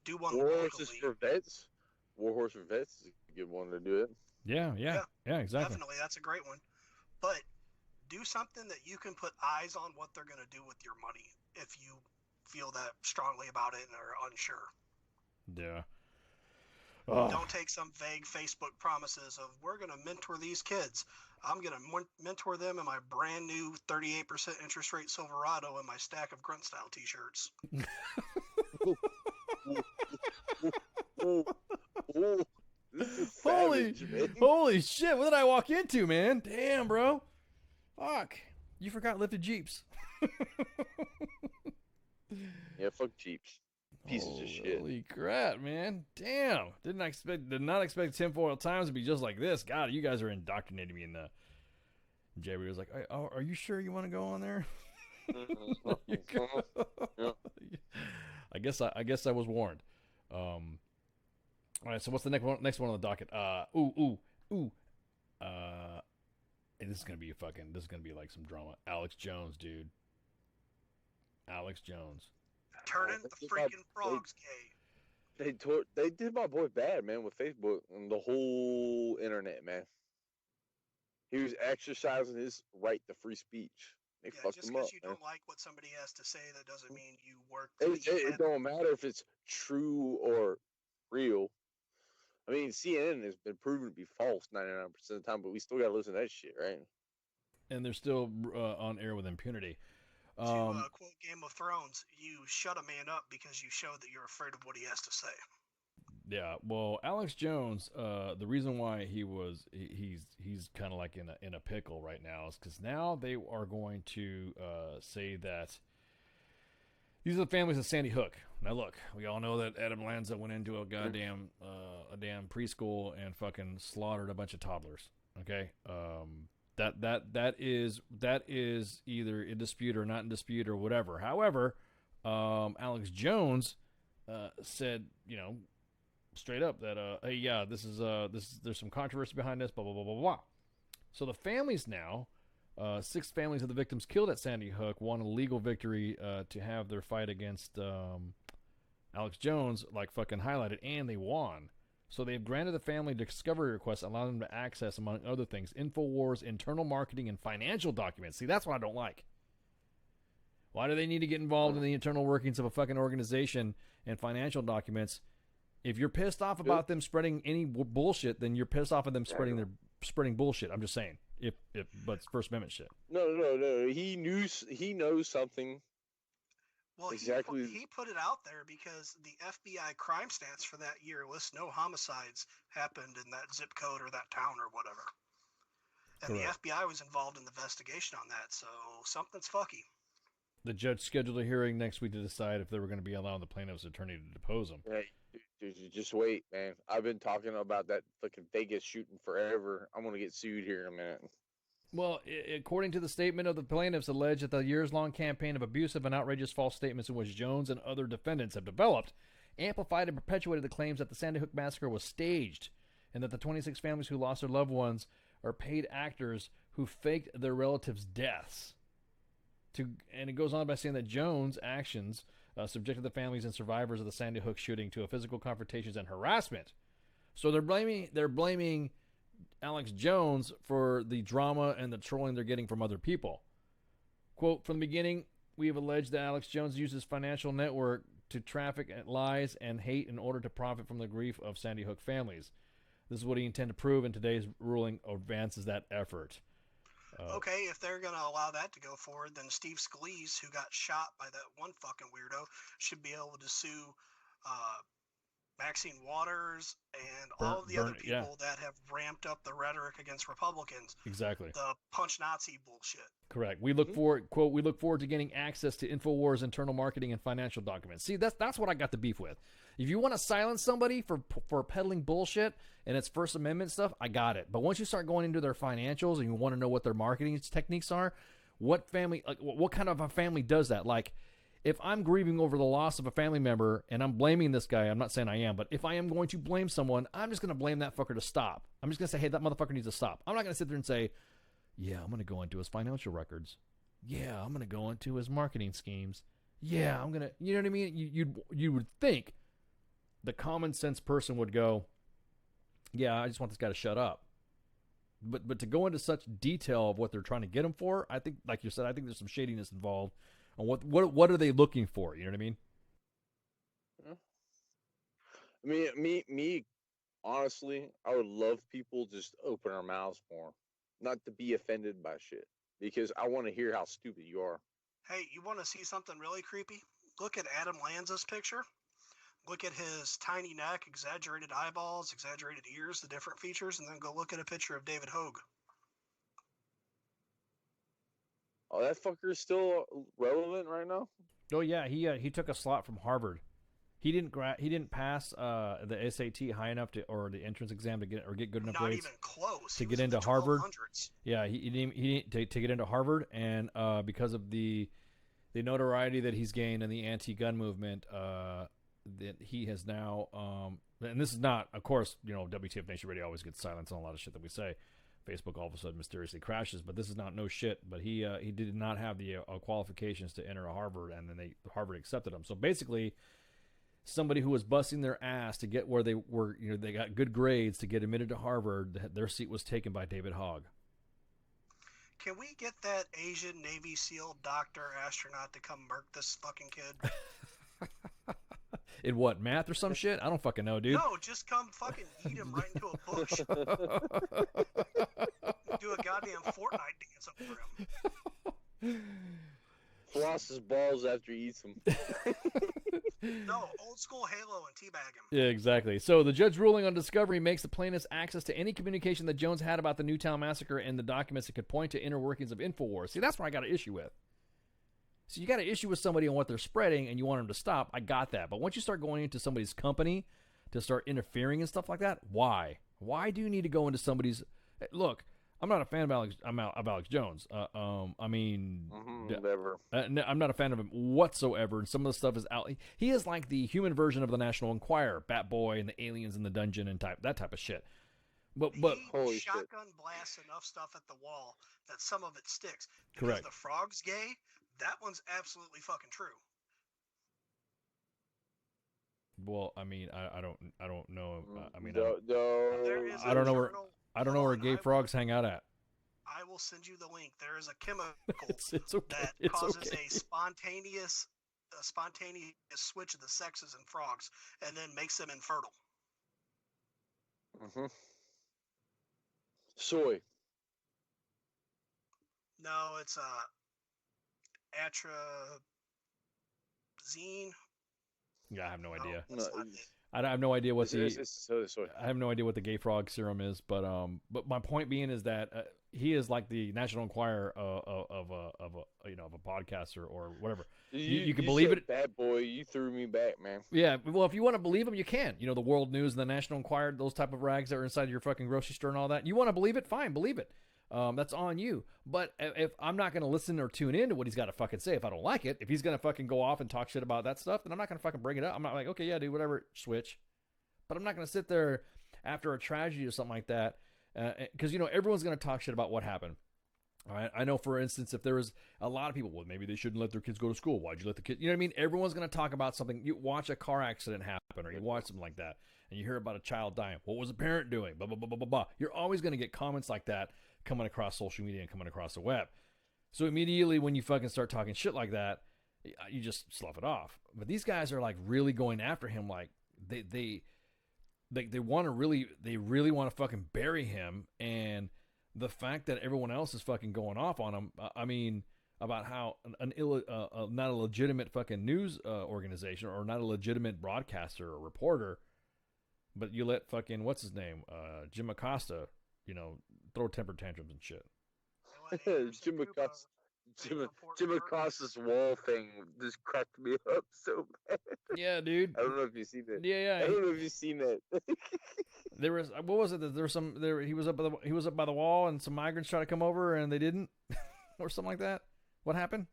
Do one
Warhorses for Vets. Warhorse for Vets is a good one to do it.
Yeah, exactly.
Definitely, that's a great one. But do something that you can put eyes on what they're going to do with your money if you feel that strongly about it and are unsure.
Yeah.
Don't take some vague Facebook promises of we're going to mentor these kids. I'm going to mentor them in my brand new 38% interest rate Silverado and my stack of grunt style t-shirts.
Holy shit, what did I walk into, man? Damn, bro. Fuck. You forgot lifted Jeeps.
Yeah, fuck Jeeps. Pieces of shit.
Holy crap, man. Damn. Did not expect tinfoil times to be just like this. God, you guys are indoctrinating me in the Jerry was like, are you sure you want to go on there? I guess I was warned. All right, so what's the next one on the docket? This is gonna be like some drama. Alex Jones, dude. Alex Jones.
Turning the freaking frogs gay.
They did my boy bad, man, with Facebook and the whole internet, man. He was exercising his right to free speech. They fucked
just
him up.
Because you
man.
don't like what somebody has to say, that doesn't mean you work.
It don't matter if it's true or real. I mean, CNN has been proven to be false 99% of the time, but we still got to listen to that shit, right?
And they're still on air with impunity.
To quote Game of Thrones, you shut a man up because you showed that you're afraid of what he has to say.
Yeah, well, Alex Jones, the reason why he's kind of like in a pickle right now is because now they are going to say that these are the families of Sandy Hook. Now look, we all know that Adam Lanza went into a goddamn a damn preschool and fucking slaughtered a bunch of toddlers. Okay, that is either in dispute or not in dispute or whatever. However, Alex Jones said, straight up that hey, yeah, this is there's some controversy behind this, blah blah blah blah blah. So the families now, 6 families of the victims killed at Sandy Hook won a legal victory to have their fight against Alex Jones like fucking highlighted, and they won. So they've granted the family discovery requests, allowing them to access, among other things, InfoWars, internal marketing, and financial documents. See, that's what I don't like. Why do they need to get involved in the internal workings of a fucking organization and financial documents? If you're pissed off about them spreading any bullshit, then you're pissed off of them spreading bullshit. I'm just saying. But it's First Amendment shit.
No. He knows something.
Well,
exactly.
He put it out there because the FBI crime stats for that year lists no homicides happened in that zip code or that town or whatever. And Correct. The FBI was involved in the investigation on that, so something's fucky.
The judge scheduled a hearing next week to decide if they were going to be allowing the plaintiff's attorney to depose him.
Hey, dude, just wait, man. I've been talking about that fucking Vegas shooting forever. I'm going to get sued here in a minute.
Well, according to the statement of the plaintiffs, alleged that the years-long campaign of abusive and outrageous false statements in which Jones and other defendants have developed, amplified and perpetuated the claims that the Sandy Hook massacre was staged, and that the 26 families who lost their loved ones are paid actors who faked their relatives' deaths. And it goes on by saying that Jones' actions subjected the families and survivors of the Sandy Hook shooting to a physical confrontations and harassment. So they're blaming Alex Jones for the drama and the trolling they're getting from other people. Quote, from the beginning, we have alleged that Alex Jones uses financial network to traffic lies and hate in order to profit from the grief of Sandy Hook families. This is what he intended to prove, and today's ruling advances that effort.
Okay, if they're going to allow that to go forward, then Steve Scalise, who got shot by that one fucking weirdo, should be able to sue Maxine Waters and all of the other people that have ramped up the rhetoric against Republicans.
Exactly.
The punch Nazi bullshit.
Correct. We look forward, quote, we look forward to getting access to InfoWars internal marketing and financial documents. See, that's what I got the beef with. If you want to silence somebody for peddling bullshit and it's First Amendment stuff, I got it. But once you start going into their financials and you want to know what their marketing techniques are, what family, like, what kind of a family does that? Like, if I'm grieving over the loss of a family member and I'm blaming this guy, I'm not saying I am, but if I am going to blame someone, I'm just going to blame that fucker to stop. I'm just going to say, hey, that motherfucker needs to stop. I'm not going to sit there and say, yeah, I'm going to go into his financial records. Yeah, I'm going to go into his marketing schemes. Yeah, I'm going to, you know what I mean? You would think the common sense person would go, yeah, I just want this guy to shut up. But to go into such detail of what they're trying to get him for, I think, like you said, I think there's some shadiness involved. On what are they looking for? You know what I mean?
I mean, me, honestly, I would love people just open our mouths more, not to be offended by shit, because I want to hear how stupid you are.
Hey, you want to see something really creepy? Look at Adam Lanza's picture. Look at his tiny neck, exaggerated eyeballs, exaggerated ears, the different features, and then go look at a picture of David Hogue.
Oh, that fucker is still relevant right now?
Oh yeah, he took a slot from Harvard. He didn't pass the SAT high enough or the entrance exam to get good enough grades.
Not even close.
To get into Harvard. Yeah, he didn't to get into Harvard, and because of the the notoriety that he's gained in the anti-gun movement, that he has now, and this is not, of course, WTF Nation Radio always gets silence on a lot of shit that we say. Facebook all of a sudden mysteriously crashes, but this is not no shit. But he did not have the qualifications to enter a Harvard, and then Harvard accepted him. So basically, somebody who was busting their ass to get where they were, they got good grades to get admitted to Harvard, their seat was taken by David Hogg.
Can we get that Asian Navy SEAL doctor astronaut to come murk this fucking kid?
In what, math or some shit? I don't fucking know, dude.
No, just come fucking eat him right into a bush. Do a goddamn Fortnite dance over him.
Floss his balls after he eats them.
No, old school Halo and teabag him.
Yeah, exactly. So the judge ruling on discovery makes the plaintiffs access to any communication that Jones had about the Newtown massacre and the documents that could point to inner workings of InfoWars. See, that's what I got an issue with. So you got an issue with somebody on what they're spreading and you want them to stop. I got that. But once you start going into somebody's company to start interfering and stuff like that, why? Why do you need to go into somebody's... Look, I'm not a fan of Alex Jones.
Never.
I'm not a fan of him whatsoever. And some of the stuff is out. He is like the human version of the National Enquirer, Bat Boy and the aliens in the dungeon and that type of shit. But
he shotgun blasts enough stuff at the wall that some of it sticks. Because
correct.
The frog's gay. That one's absolutely fucking true.
Well, I mean, I don't know. I mean,
I
don't know where gay frogs hang out at.
I will send you the link. There is a chemical
it's okay.
that causes a spontaneous switch of the sexes in frogs, and then makes them infertile.
Mm-hmm. Soy.
No, it's atrazine.
Yeah, I have no idea.
No,
I have no idea what
I
have no idea what the gay frog serum is, but my point being is that he is like the National Enquirer of a podcaster or whatever. You can believe it.
Bad boy, you threw me back, man.
Yeah, well, if you want to believe him, you can. The World News and the National Enquirer, those type of rags that are inside your fucking grocery store and all that. You want to believe it? Fine, believe it. That's on you. But if I'm not going to listen or tune in to what he's got to fucking say, if I don't like it, if he's going to fucking go off and talk shit about that stuff, then I'm not going to fucking bring it up. I'm not like, okay, yeah, dude, whatever, switch. But I'm not going to sit there after a tragedy or something like that, because, everyone's going to talk shit about what happened. All right. I know, for instance, if there was a lot of people, well, maybe they shouldn't let their kids go to school. Why'd you let the kids? You know what I mean? Everyone's going to talk about something. You watch a car accident happen, or you watch something like that, and you hear about a child dying. What was the parent doing? Blah, blah, blah, blah, blah, blah. You're always going to get comments like that coming across social media and coming across the web. So immediately when you fucking start talking shit like that, you just slough it off. But these guys are like really going after him. Like they really want to fucking bury him. And the fact that everyone else is fucking going off on him, I mean, about how not a legitimate fucking news organization, or not a legitimate broadcaster or reporter, but you let fucking, what's his name, Jim Acosta, throw temper tantrums and shit.
Jim Acosta's wall thing just cracked me up so bad.
Yeah, dude.
I don't know if you've seen that.
Yeah.
I don't know if you've seen that.
There was, what was it? There was he was up by the wall, and some migrants tried to come over, and they didn't, or something like that. What happened?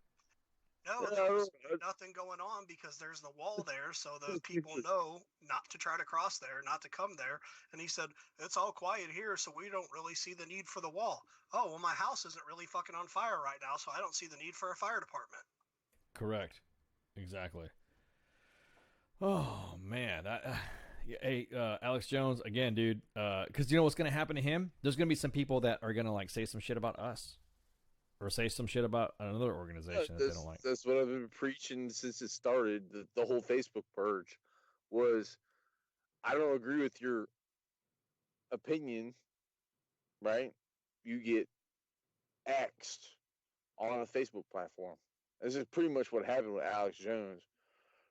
No, there was nothing going on because there's the wall there, so the people know not to try to cross there, not to come there. And he said, it's all quiet here, so we don't really see the need for the wall. Oh, well, my house isn't really fucking on fire right now, so I don't see the need for a fire department.
Correct. Exactly. Oh, man. Hey, Alex Jones, again, dude, because you know what's going to happen to him? There's going to be some people that are going to, like, say some shit about us. Or say some shit about another organization that they don't like.
That's what I've been preaching since it started. The whole Facebook purge was, I don't agree with your opinion, right? You get axed on a Facebook platform. This is pretty much what happened with Alex Jones.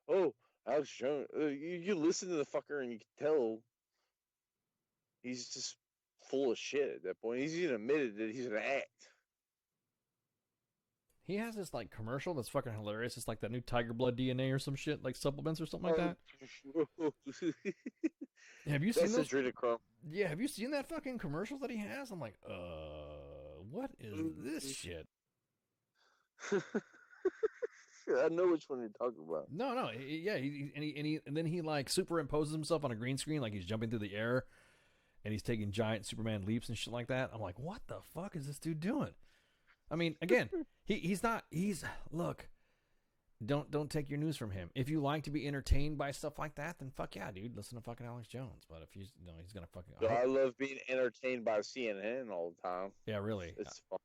Oh, Alex Jones. You listen to the fucker and you can tell he's just full of shit at that point. He's even admitted that he's an act.
He has this like commercial that's fucking hilarious. It's like that new Tiger Blood DNA or some shit, like supplements or something like that. Have you seen those? Yeah, have you seen that fucking commercial that he has? I'm like, what is this shit?
I know which one you're talking about.
No, yeah, and then he like superimposes himself on a green screen like he's jumping through the air, and he's taking giant Superman leaps and shit like that. I'm like, what the fuck is this dude doing? I mean, again, look. Don't take your news from him. If you like to be entertained by stuff like that, then fuck yeah, dude. Listen to fucking Alex Jones. But if he's gonna fucking.
I love being entertained by CNN all the time.
Yeah, really.
It's fun.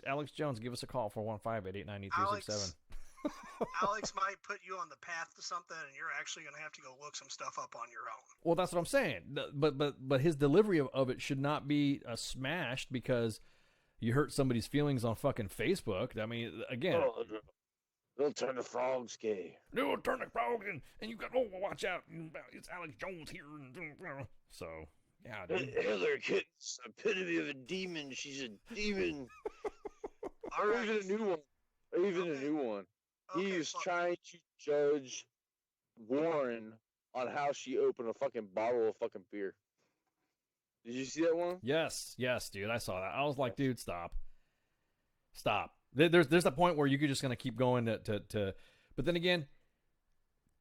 Alex Jones, give us a call 415-889-8367.
Alex might put you on the path to something, and you're actually gonna have to go look some stuff up on your own.
Well, that's what I'm saying. But his delivery of it should not be smashed because you hurt somebody's feelings on fucking Facebook. I mean, again.
They'll turn the frogs gay.
They'll turn the frogs, and you got, watch out. It's Alex Jones here. So, yeah, dude.
Hillary Clinton's the epitome of a demon. She's a demon. Or even a new one. He is trying to judge Warren on how she opened a fucking bottle of fucking beer. Did you see that one?
Yes, dude. I saw that. I was like, dude, stop. There's a point where you're just gonna keep going to but then again,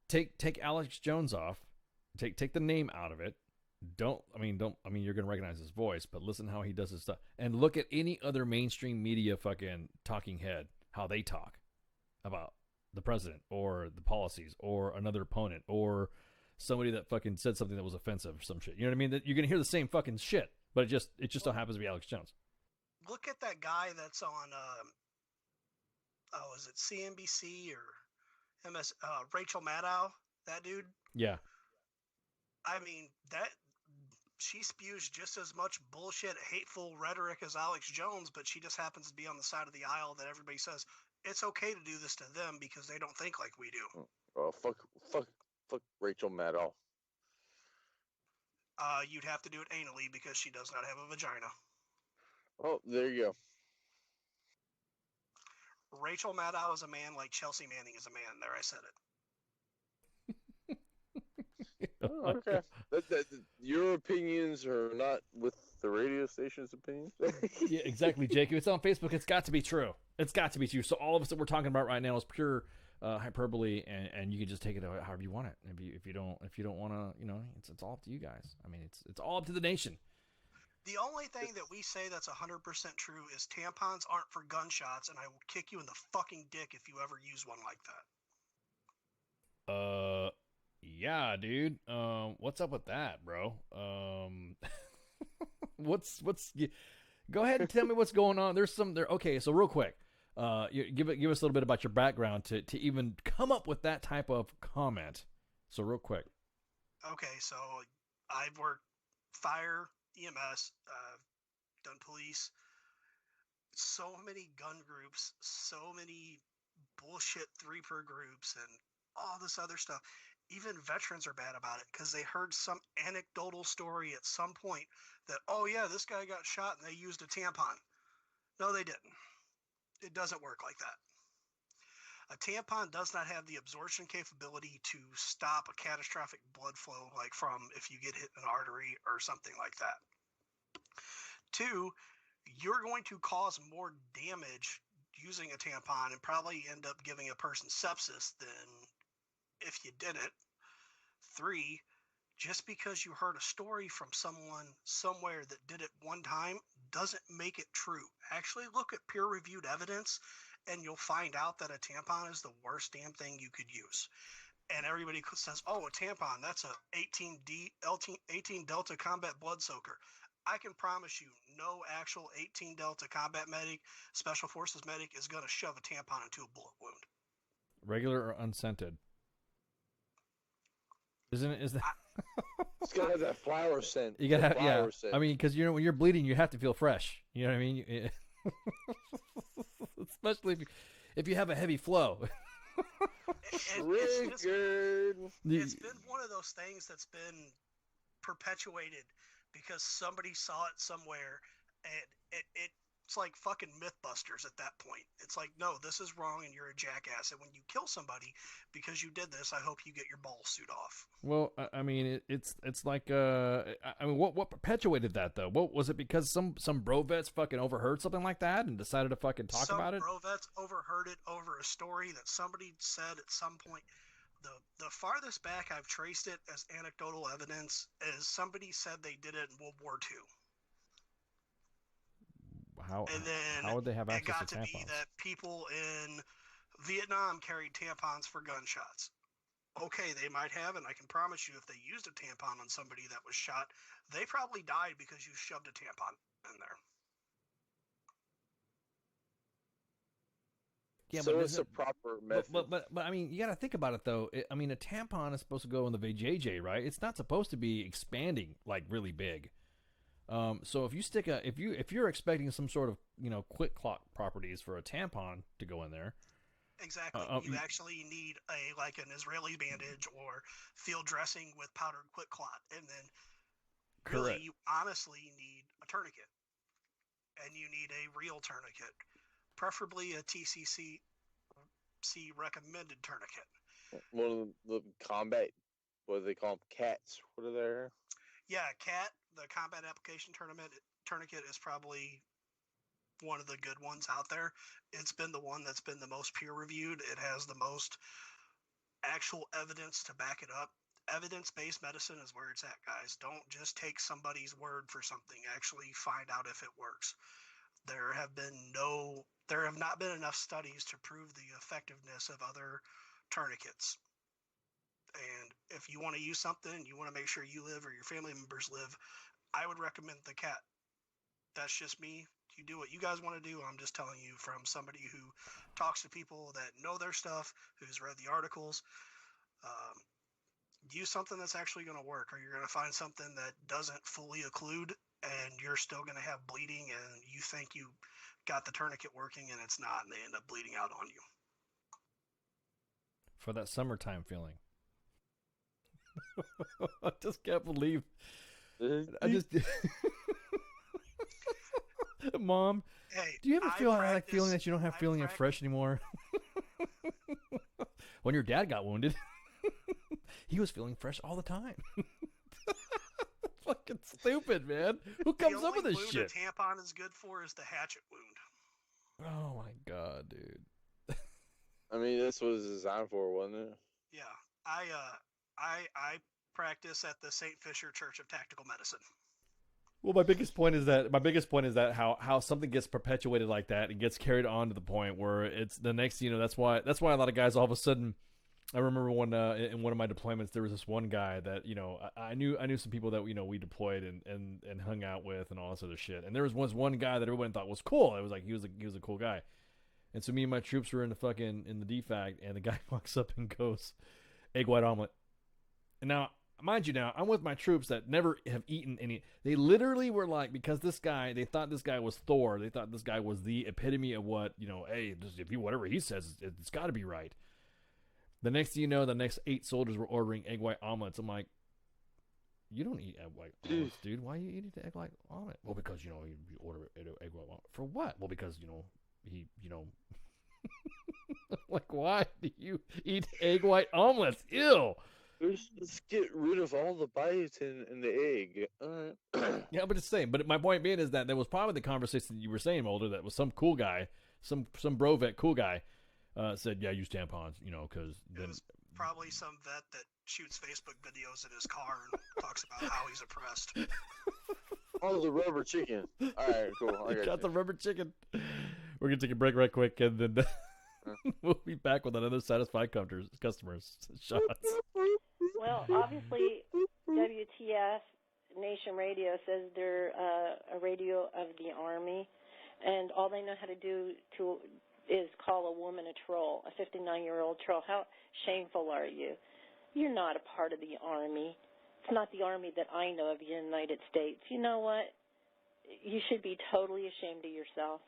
take Alex Jones off, take the name out of it. You're gonna recognize his voice, but listen how he does his stuff, and look at any other mainstream media fucking talking head, how they talk about the president or the policies or another opponent or somebody that fucking said something that was offensive or some shit. You know what I mean? That you're gonna hear the same fucking shit, but it just don't happens to be Alex Jones.
Look at that guy that's on is it CNBC or MS? Rachel Maddow, that dude.
Yeah.
I mean, that she spews just as much bullshit, hateful rhetoric as Alex Jones, but she just happens to be on the side of the aisle that everybody says it's okay to do this to them because they don't think like we do.
Oh, fuck Rachel Maddow.
You'd have to do it anally because she does not have a vagina.
Oh, there you go.
Rachel Maddow is a man like Chelsea Manning is a man. There, I said it.
Oh, okay. Your opinions are not with the radio station's opinions.
Yeah, exactly, Jake. If it's on Facebook, it's got to be true. It's got to be true. So all of us that we're talking about right now is pure hyperbole, and you can just take it however you want it. If you don't want to, it's all up to you guys. I mean, it's all up to the nation.
The only thing that we say that's 100% true is tampons aren't for gunshots, and I will kick you in the fucking dick if you ever use one like that.
Yeah, dude. What's up with that, bro? What's go ahead and tell me what's going on. There's some there. Okay, so real quick, give us a little bit about your background to even come up with that type of comment. So real quick.
Okay, so I've worked fire, EMS, done police, so many gun groups, so many bullshit 3-per groups, and all this other stuff. Even veterans are bad about it because they heard some anecdotal story at some point that, oh yeah, this guy got shot and they used a tampon. No, they didn't. It doesn't work like that. A tampon does not have the absorption capability to stop a catastrophic blood flow, like from if you get hit in an artery or something like that. 2, you're going to cause more damage using a tampon and probably end up giving a person sepsis than if you didn't. 3, just because you heard a story from someone somewhere that did it one time doesn't make it true. Actually look at peer-reviewed evidence and you'll find out that a tampon is the worst damn thing you could use. And everybody says, oh, a tampon, that's a 18 Delta combat blood soaker. I can promise you no actual 18 Delta combat medic, special forces medic is going to shove a tampon into a bullet wound.
Regular or unscented? Is that?
It's got to have that flower scent.
You gotta have, yeah. Scent. I mean, because when you're bleeding, you have to feel fresh. You know what I mean? Especially if you have a heavy flow.
It's been one of those things that's been perpetuated because somebody saw it somewhere, and it It's like fucking Mythbusters at that point. It's like, no, this is wrong and you're a jackass. And when you kill somebody because you did this, I hope you get your ball suit off.
Well, I mean, it's like I mean, what perpetuated that though? What was it? Because some bro vets fucking overheard something like that and decided to fucking talk about it.
Some bro vets overheard it over a story that somebody said at some point. The farthest back I've traced it as anecdotal evidence is somebody said they did it in World War II.
How would they have access to tampons? It got to be
that people in Vietnam carried tampons for gunshots. Okay, they might have, and I can promise you if they used a tampon on somebody that was shot, they probably died because you shoved a tampon in there.
Yeah, so it's a proper method.
But I mean, you got to think about it though. I mean, a tampon is supposed to go in the vajayjay, right? It's not supposed to be expanding like really big. So if you stick if you're expecting some sort of quick clot properties for a tampon to go in there,
exactly, you actually need like an Israeli bandage or field dressing with powdered quick clot, and then really you honestly need a tourniquet, and you need a real tourniquet, preferably a TCC recommended tourniquet.
One of the combat, what do they call them, cats? What are there?
Yeah, CAT, the Combat Application Tourniquet, is probably one of the good ones out there. It's been the one that's been the most peer-reviewed. It has the most actual evidence to back it up. Evidence-based medicine is where it's at, guys. Don't just take somebody's word for something. Actually find out if it works. There have not been enough studies to prove the effectiveness of other tourniquets. And if you want to use something, you want to make sure you live or your family members live, I would recommend the CAT. That's just me. You do what you guys want to do. I'm just telling you from somebody who talks to people that know their stuff, who's read the articles. Use something that's actually going to work, or you're going to find something that doesn't fully occlude and you're still going to have bleeding and you think you got the tourniquet working and it's not, and they end up bleeding out on you.
For that summertime feeling. I just can't believe. Mom,
hey,
do you ever feel like feeling that you don't have feeling of fresh anymore? When your dad got wounded, he was feeling fresh all the time. Fucking stupid, man. Who comes up with this shit?
The tampon is good for is the hatchet wound.
Oh my god, dude.
I mean, this was designed for, wasn't it?
Yeah, I practice at the St. Fisher Church of Tactical Medicine.
Well, my biggest point is that how something gets perpetuated like that and gets carried on to the point where it's the next, that's why a lot of guys all of a sudden. I remember when in one of my deployments there was this one guy that I knew some people that we deployed and hung out with and all this other shit, and there was one guy that everyone thought was cool. It was like he was a cool guy, and so me and my troops were in the defact, and the guy walks up and goes, "Egg white omelet." And now, mind you, I'm with my troops that never have eaten any. They literally were like, because they thought this guy was Thor. They thought this guy was the epitome of what, hey, if you whatever he says, it's got to be right. The next thing you know, the next 8 soldiers were ordering egg white omelets. I'm like, you don't eat egg white omelets, dude. Why are you eating the egg white omelet? Well, because, you order egg white omelet. For what? Well, because, he. Like, why do you eat egg white omelets? Ew.
Let's get rid of all the bites in the egg.
Yeah, but it's the same. But my point being is that there was probably the conversation that you were saying, Mulder, that was some cool guy, some bro vet cool guy, said, yeah, use tampons, because then...
It was probably some vet that shoots Facebook videos in his car and talks about how he's oppressed.
Oh, the rubber chicken. All right, cool. I
got the rubber chicken. We're going to take a break right quick, and then we'll be back with another satisfied customers shots.
Well, obviously, WTF Nation Radio says they're a radio of the Army, and all they know how to do is call a woman a troll, a 59-year-old troll. How shameful are you? You're not a part of the Army. It's not the Army that I know of, the United States. You know what? You should be totally ashamed of yourself.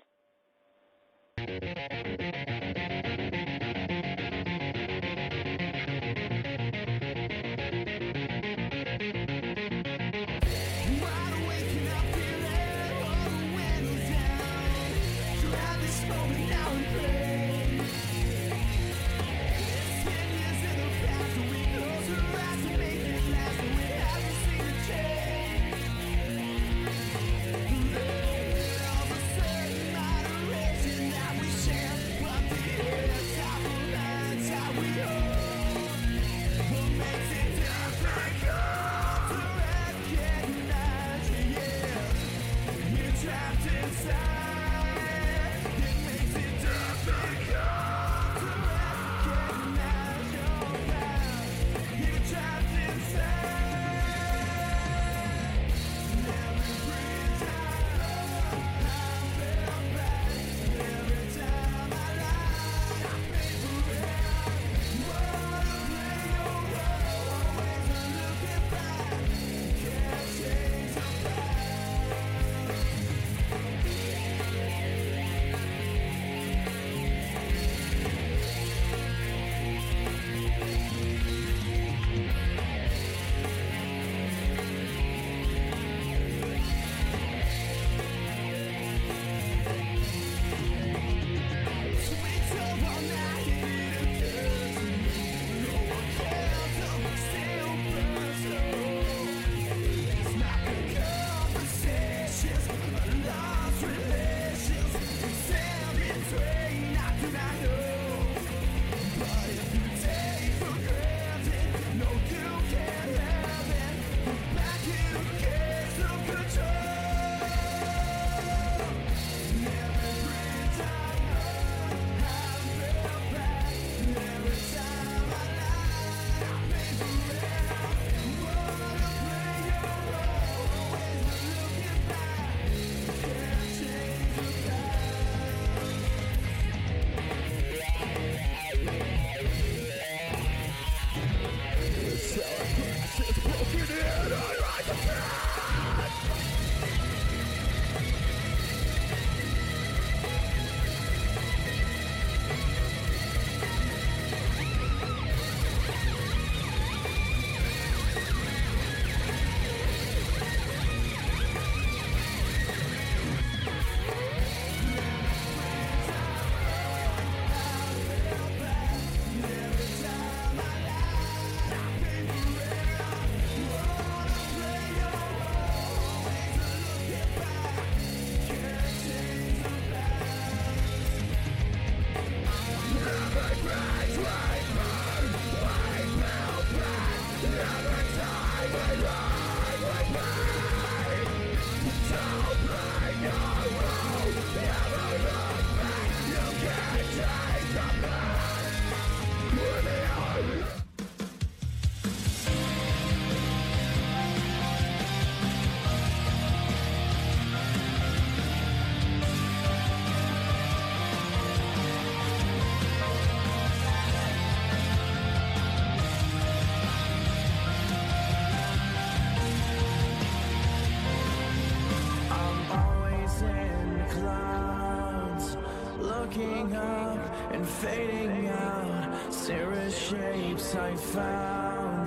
Looking up and fading out, cirrus shapes I found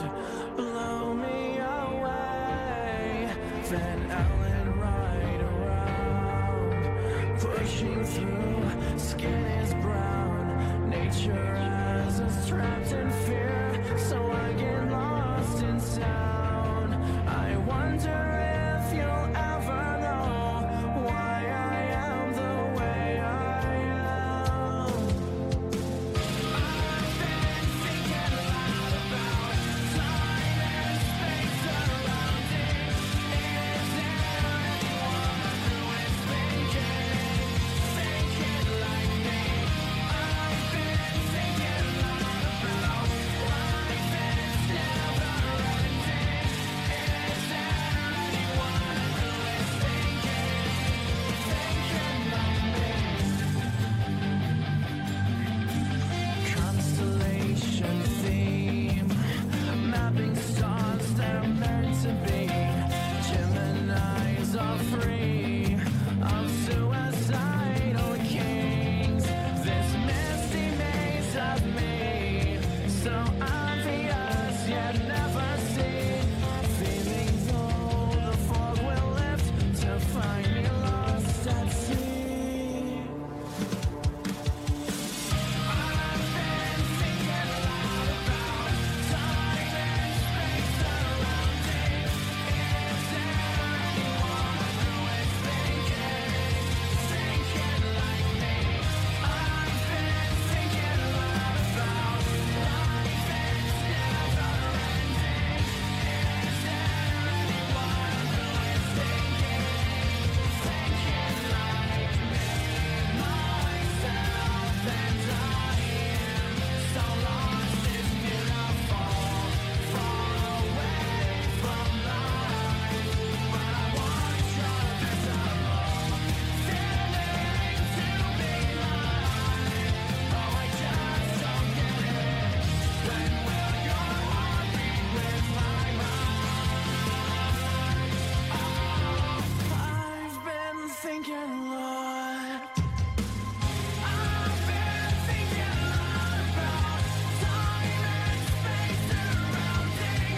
blow me away. Van Allen right around, pushing through. Skin is brown, nature has us trapped in fear, so I get lost in sound. I wonder if you'll ever know why I am the way I am. I've been thinking a lot about time and space surrounding. Is there anyone who is thinking like me? I've been thinking a lot about life is never ending. Is there anyone who is thinking like me? Constellation theme, mapping stars they're meant to be. Geminis are free of suicidal kings. This misty maze of me, so obvious yet never seen. Feeling though the fog will lift to find me lost at sea. I've been thinking a lot about time and space surrounding. Is there anyone who is thinking like me? I've been thinking a lot about life is never ending. Is there anyone who is thinking like me? Myself and I am so lost, it's beautiful, far away from life, but I want your visible feeling to be mine. Oh, I just don't get it. When will your heart beat with my mind? Oh, I've been thinking a lot. I've been thinking a lot about time and space surrounding.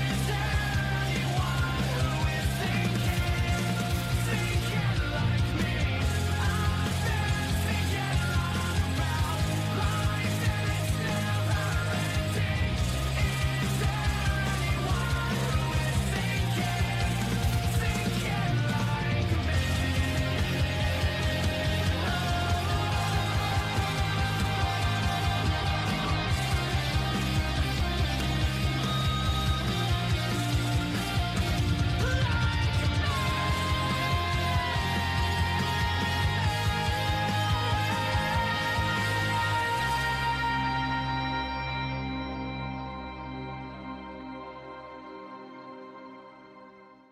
Is there anyone who is thinking like me? I've been thinking a lot about life that's never ending. Is there anyone who is thinking like me?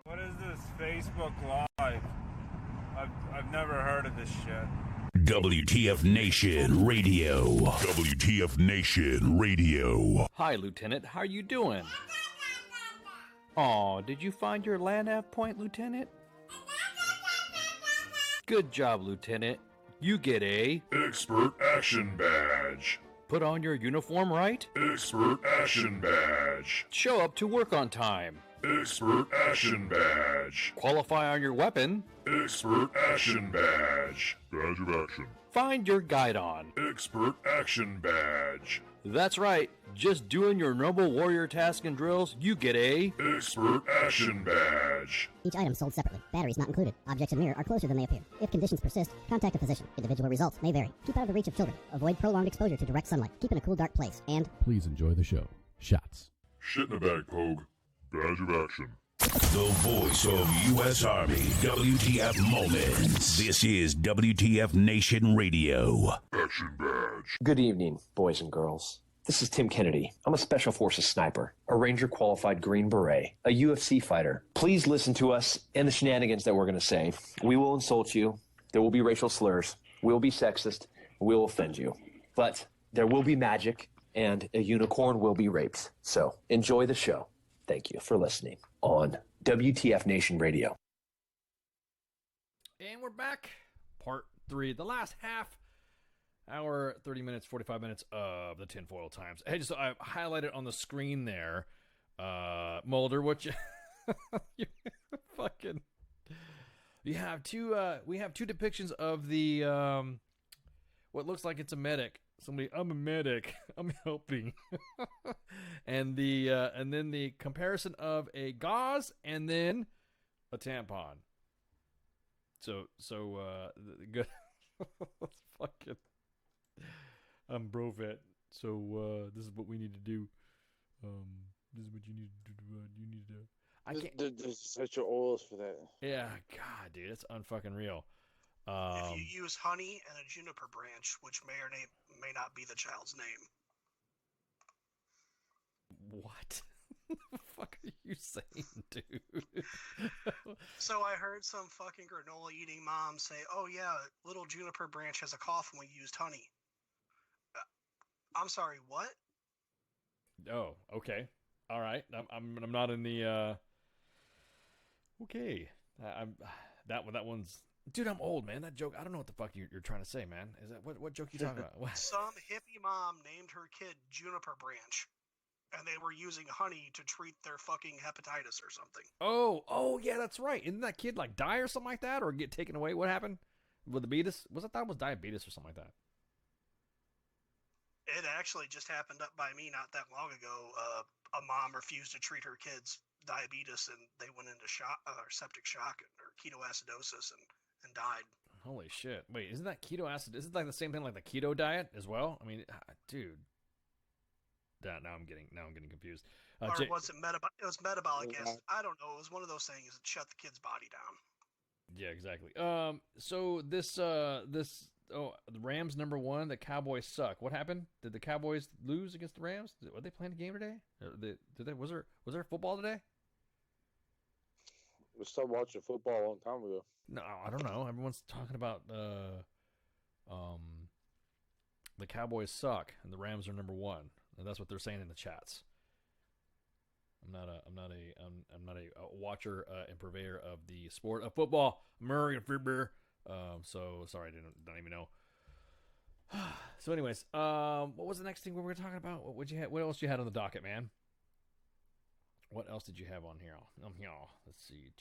What is this Facebook Live? I've never heard of this shit.
WTF Nation Radio. WTF Nation Radio.
Hi, Lieutenant. How are you doing? Aw, did you find your land nav point, Lieutenant? Good job, Lieutenant. You get a
Expert Action Badge.
Put on your uniform right?
Expert Action Badge.
Show up to work on time.
Expert Action Badge.
Qualify on your weapon.
Expert Action Badge. Badge of Action.
Find your guide on.
Expert Action Badge.
That's right. Just doing your noble warrior task and drills, you get a
Expert Action Badge.
Each item sold separately. Batteries not included. Objects in mirror are closer than they appear. If conditions persist, contact a physician. Individual results may vary. Keep out of the reach of children. Avoid prolonged exposure to direct sunlight. Keep in a cool, dark place. And
Please enjoy the show. Shots.
Shit in a bag, Pogue. Badge of Action.
The voice of U.S. Army, WTF Moments. This is WTF Nation Radio. Action Badge.
Good evening, boys and girls. This is Tim Kennedy. I'm a Special Forces sniper, a Ranger qualified Green Beret, a UFC fighter. Please listen to us and the shenanigans that we're going to say. We will insult you. There will be racial slurs. We will be sexist. We will offend you. But there will be magic, and a unicorn will be raped. So enjoy the show. Thank you for listening on WTF Nation Radio.
And we're back. Part 3, the last half hour, 30 minutes, 45 minutes of the Tinfoil Times. Hey, just I highlighted on the screen there, Mulder, what you, you fucking, we have two depictions of the, what looks like it's a medic. Somebody, I'm a medic. I'm helping. and then the comparison of a gauze and then a tampon. So good. Fucking. I'm Brovet. So this is what we need to do. This is what you need to do. You need to. I can't.
There's such a oils for that.
Yeah, God, dude, it's unfucking real.
If you use honey and a juniper branch, which may or may not be the child's name.
What the fuck are you saying, dude?
So I heard some fucking granola eating mom say, "Oh yeah, little juniper branch has a cough when we used honey." I'm sorry, what?
Oh, okay, all right. I'm not in the. Okay, that one's. Dude, I'm old, man. That joke, I don't know what the fuck you're trying to say, man. Is that what joke you talking about? What?
Some hippie mom named her kid Juniper Branch, and they were using honey to treat their fucking hepatitis or something.
Oh, yeah, that's right. Didn't that kid like die or something like that, or get taken away? What happened with diabetes? I thought it was diabetes or something like that.
It actually just happened up by me not that long ago. A mom refused to treat her kid's diabetes, and they went into septic shock or ketoacidosis and died.
Holy shit! Wait, isn't that keto acid? Isn't like the same thing like the keto diet as well? I mean, dude. Now I'm getting confused.
Or was it metabolic? It was metabolic acid. I don't know. It was one of those things that shut the kid's body down.
Yeah, exactly. So the Rams #1. The Cowboys suck. What happened? Did the Cowboys lose against the Rams? Were they playing a game today? Was there football today?
We started watching football a long time ago.
No, I don't know. Everyone's talking about the Cowboys suck and the Rams are #1, and that's what they're saying in the chats. I'm not a watcher and purveyor of the sport of football. So sorry, I don't even know. So, anyways, what was the next thing we were talking about? What else you had on the docket, man? What else did you have on here? Let's see.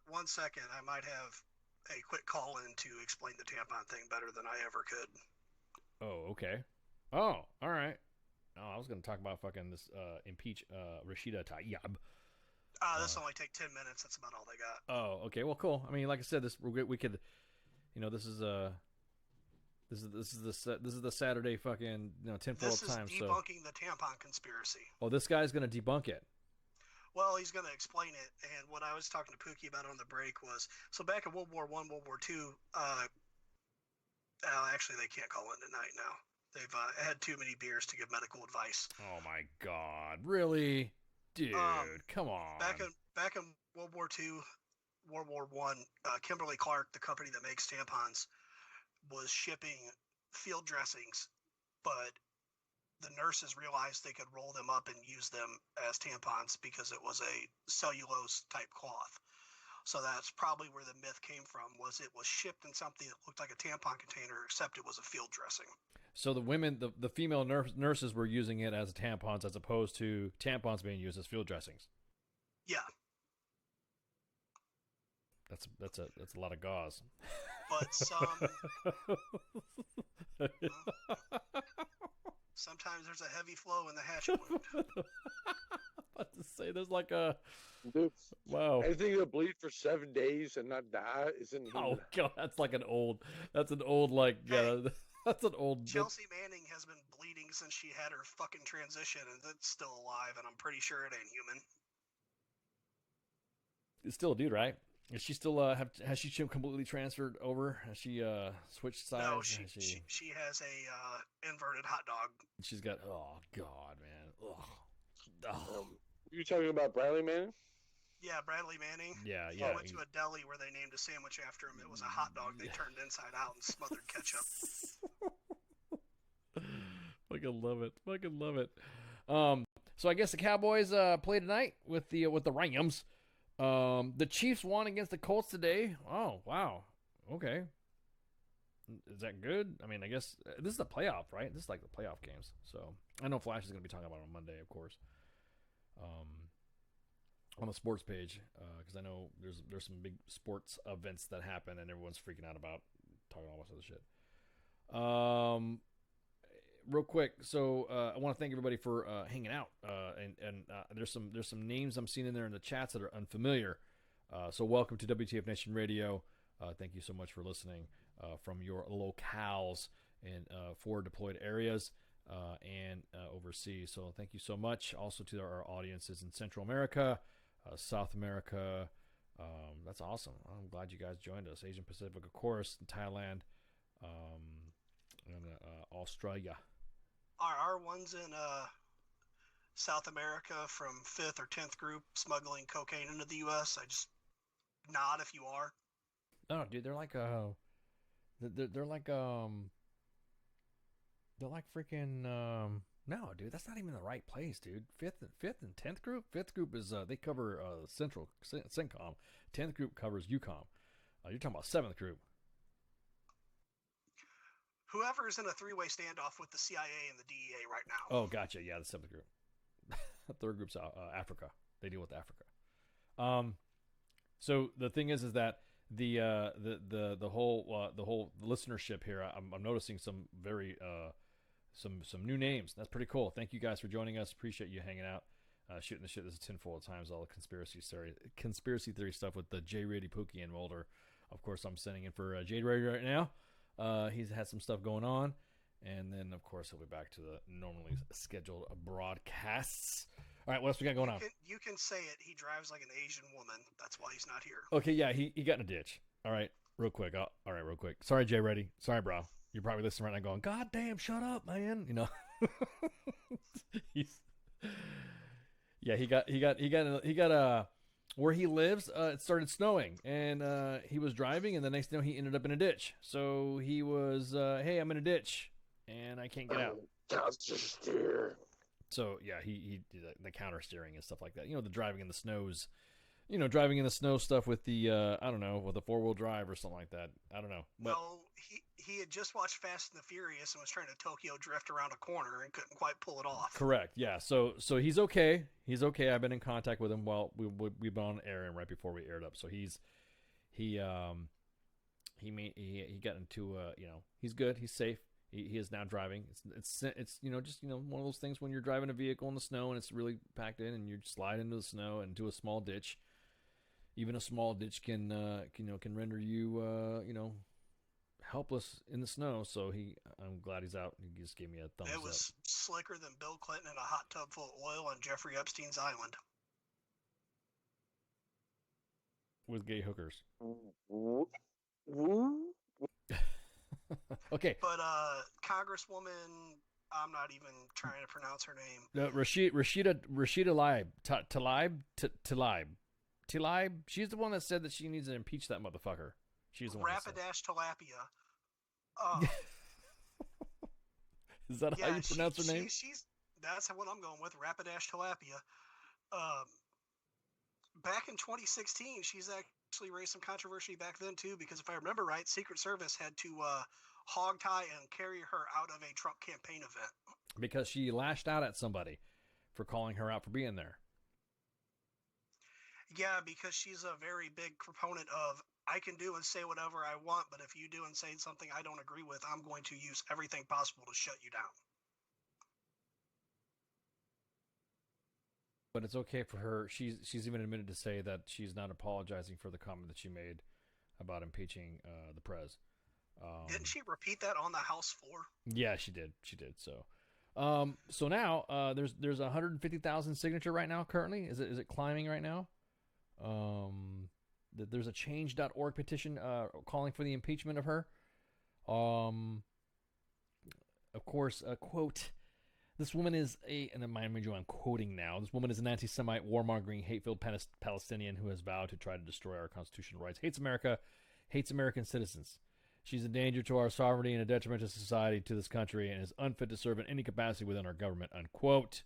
One second. I might have a quick call in to explain the tampon thing better than I ever could.
Oh, okay. Oh, all right. Oh, I was going to talk about fucking this impeach Rashida Tlaib.
This will only take 10 minutes. That's about all they got.
Oh, okay. Well, cool. I mean, like I said, we could, this is the Saturday fucking tinfoil time.
This is debunking the tampon conspiracy.
Oh, this guy's going to debunk it.
Well, he's going to explain it. And what I was talking to Pookie about on the break was, so back in World War I, World War II, actually they can't call in tonight now. They've had too many beers to give medical advice.
Oh my God! Really, dude? Come on.
Back in World War II, World War I, Kimberly Clark, the company that makes tampons, was shipping field dressings, but the nurses realized they could roll them up and use them as tampons because it was a cellulose type cloth. So that's probably where the myth came from. Was it was shipped in something that looked like a tampon container, except it was a field dressing.
So the women, the female nurses were using it as tampons, as opposed to tampons being used as field dressings.
Yeah.
That's a lot of gauze.
But sometimes there's a heavy flow in the hatchet wound.
About to say there's like a
Dude,
wow.
Anything that bleed for 7 days and not die isn't.
Oh God, that's an old like
Chelsea Manning has been bleeding since she had her fucking transition, and it's still alive, and I'm pretty sure it ain't human.
It's still a dude, right? Is she still has she completely transferred over? Has she switched sides?
No, she has a inverted hot dog.
She's got, oh god, man. Ugh.
You talking about Bradley Manning?
Yeah, Bradley Manning.
Yeah,
He
yeah.
went to a deli where they named a sandwich after him. It was a hot dog they turned inside out and smothered ketchup.
Fucking love it. Fucking love it. So I guess the Cowboys play tonight with the Rams. The Chiefs won against the Colts today. Oh, wow. Okay. Is that good? I mean, I guess this is the playoff, right? This is like the playoff games. So I know Flash is going to be talking about it on Monday, of course. On the sports page, because I know there's some big sports events that happen and everyone's freaking out about talking all this other shit. Real quick, so I want to thank everybody for hanging out, and there's some names I'm seeing in there in the chats that are unfamiliar. So welcome to WTF Nation Radio. Thank you so much for listening from your locales and forward deployed areas and overseas. So thank you so much. Also to our audiences in Central America, South America. That's awesome. I'm glad you guys joined us. Asian Pacific, of course, Thailand, and Australia.
Are ones in South America from 5th or 10th group smuggling cocaine into the U.S.? I just nod if you are.
No, dude, they're like they're like freaking no, dude, that's not even the right place, dude. Fifth and 10th group. 5th group is they cover Central CENTCOM. 10th group covers UCOM. You're talking about 7th group.
Whoever is in a three-way standoff with the CIA and the DEA right now.
Oh, gotcha. Yeah, the 7th group. 3rd group's Africa. They deal with Africa. So the thing is that the whole listenership here, I'm noticing some very some new names. That's pretty cool. Thank you guys for joining us. Appreciate you hanging out, shooting the shit. This is tinfoil times, all the conspiracy theory stuff with the J. Rady, Pookie, and Mulder. Of course, I'm sending in for J. Rady right now. He's had some stuff going on, and then of course he'll be back to the normally scheduled broadcasts. All right, what else we got going on?
You can say it. He drives like an Asian woman. That's why he's not here.
Okay, yeah, he got in a ditch. All right, real quick. All right, real quick. Sorry, Jay Reddy. Sorry, bro. You're probably listening right now going, God damn, shut up, man. You know. He got where he lives, it started snowing, and he was driving, and the next thing he ended up in a ditch. So he was, hey, I'm in a ditch, and I can't get out. So yeah, he did the counter steering and stuff like that. You know, the driving in the snows. You know, driving in the snow stuff with the I don't know, with a 4-wheel drive or something like that. I don't know. But
no, he had just watched Fast and the Furious and was trying to Tokyo drift around a corner and couldn't quite pull it off.
Correct. Yeah. So he's okay. He's okay. I've been in contact with him while we've been on air and right before we aired up. So he got into he's good. He's safe. He is now driving. It's just one of those things when you're driving a vehicle in the snow and it's really packed in and you slide into the snow and into a small ditch. Even a small ditch can render you helpless in the snow. So I'm glad he's out. He just gave me a thumbs up.
It was slicker than Bill Clinton in a hot tub full of oil on Jeffrey Epstein's island.
With gay hookers. Okay.
But Congresswoman, I'm not even trying to pronounce her name.
Rashida Tlaib. She's the one that said that she needs to impeach that motherfucker. She's the one.
Rapidash Tilapia.
Is that how you pronounce her name?
That's what I'm going with. Rapidash Tilapia. Back in 2016, she's actually raised some controversy back then too, because if I remember right, Secret Service had to hog tie and carry her out of a Trump campaign event
because she lashed out at somebody for calling her out for being there.
Yeah, because she's a very big proponent of I can do and say whatever I want, but if you do and say something I don't agree with, I'm going to use everything possible to shut you down.
But it's okay for her. She's even admitted to say that she's not apologizing for the comment that she made about impeaching the prez.
Didn't she repeat that on the House floor?
Yeah, she did. So, So now there's 150,000 signature right now. Currently, is it climbing right now? There's a change.org petition calling for the impeachment of her. Of course, quote, this woman is and mind you, I'm quoting now, this woman is an anti-Semite, warmongering, hate-filled Palestinian who has vowed to try to destroy our constitutional rights, hates America, hates American citizens. She's a danger to our sovereignty and a detriment to society, to this country, and is unfit to serve in any capacity within our government, unquote.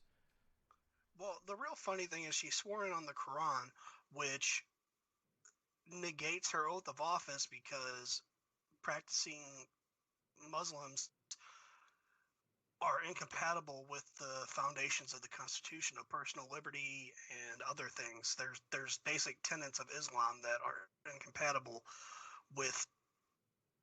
Well, the real funny thing is she's sworn on the Quran, which negates her oath of office because practicing Muslims are incompatible with the foundations of the Constitution of personal liberty and other things. There's basic tenets of Islam that are incompatible with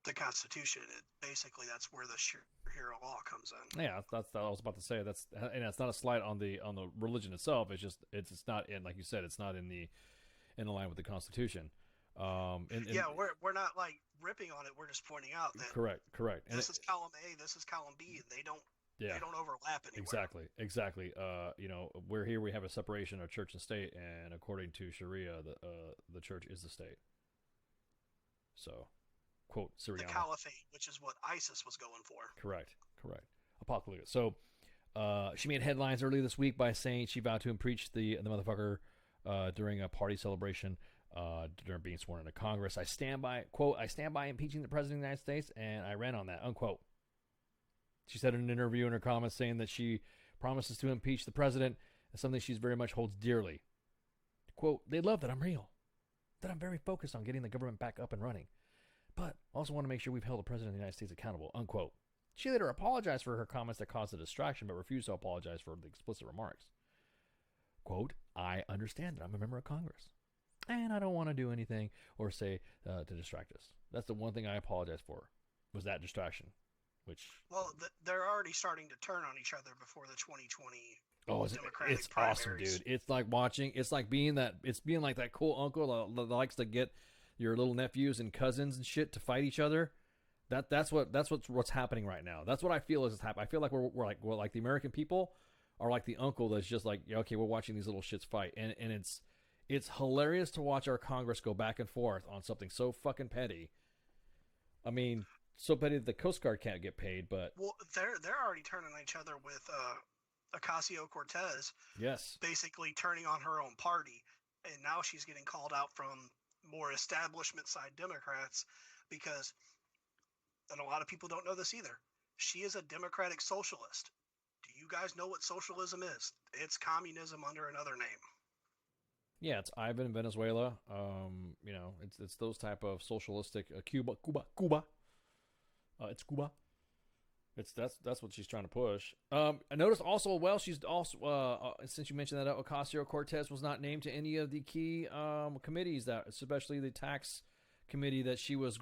the Constitution. Basically, that's where the Sharia law comes in.
Yeah, that's what I was about to say. And it's not a slight on the religion itself. It's just it's not in, like you said, it's not in line with the Constitution.
We're not like ripping on it. We're just pointing out that
correct.
This is column A, this is column B, and they don't overlap anywhere.
Exactly. We're here. We have a separation of church and state, and according to Sharia, the church is the state. So, quote, Syriana.
The caliphate, which is what ISIS was going for.
Correct. Apocalypse. So, she made headlines earlier this week by saying she vowed to impeach the motherfucker during a party celebration during being sworn into Congress. I stand by impeaching the president of the United States, and I ran on that, unquote. She said in an interview in her comments saying that she promises to impeach the president as something she very much holds dearly. Quote, they love that I'm real, that I'm very focused on getting the government back up and running, but also want to make sure we've held the president of the United States accountable, unquote. She later apologized for her comments that caused a distraction, but refused to apologize for the explicit remarks. Quote, I understand that I'm a member of Congress, and I don't want to do anything or say to distract us. That's the one thing I apologize for, was that distraction.
Well, they're already starting to turn on each other before the 2020 Democratic
it's
primaries.
awesome, dude. It's like being like that cool uncle that likes to get your little nephews and cousins and shit to fight each other. That's what's happening right now. That's what I feel is happening. I feel like we're like the American people are like the uncle that's just like, yeah, okay, we're watching these little shits fight, and it's hilarious to watch our Congress go back and forth on something so fucking petty. I mean, so petty that the Coast Guard can't get paid, but
they're already turning on each other with Ocasio-Cortez.
Yes,
basically turning on her own party, and now she's getting called out from more establishment side Democrats because, and a lot of people don't know this either, she is a democratic socialist. Do you guys know what socialism is? It's communism under another name.
Yeah, it's Ivan in Venezuela. It's those type of socialistic Cuba. It's Cuba. That's what she's trying to push. I noticed also, she's also since you mentioned that Ocasio-Cortez was not named to any of the key committees, that especially the tax committee that she was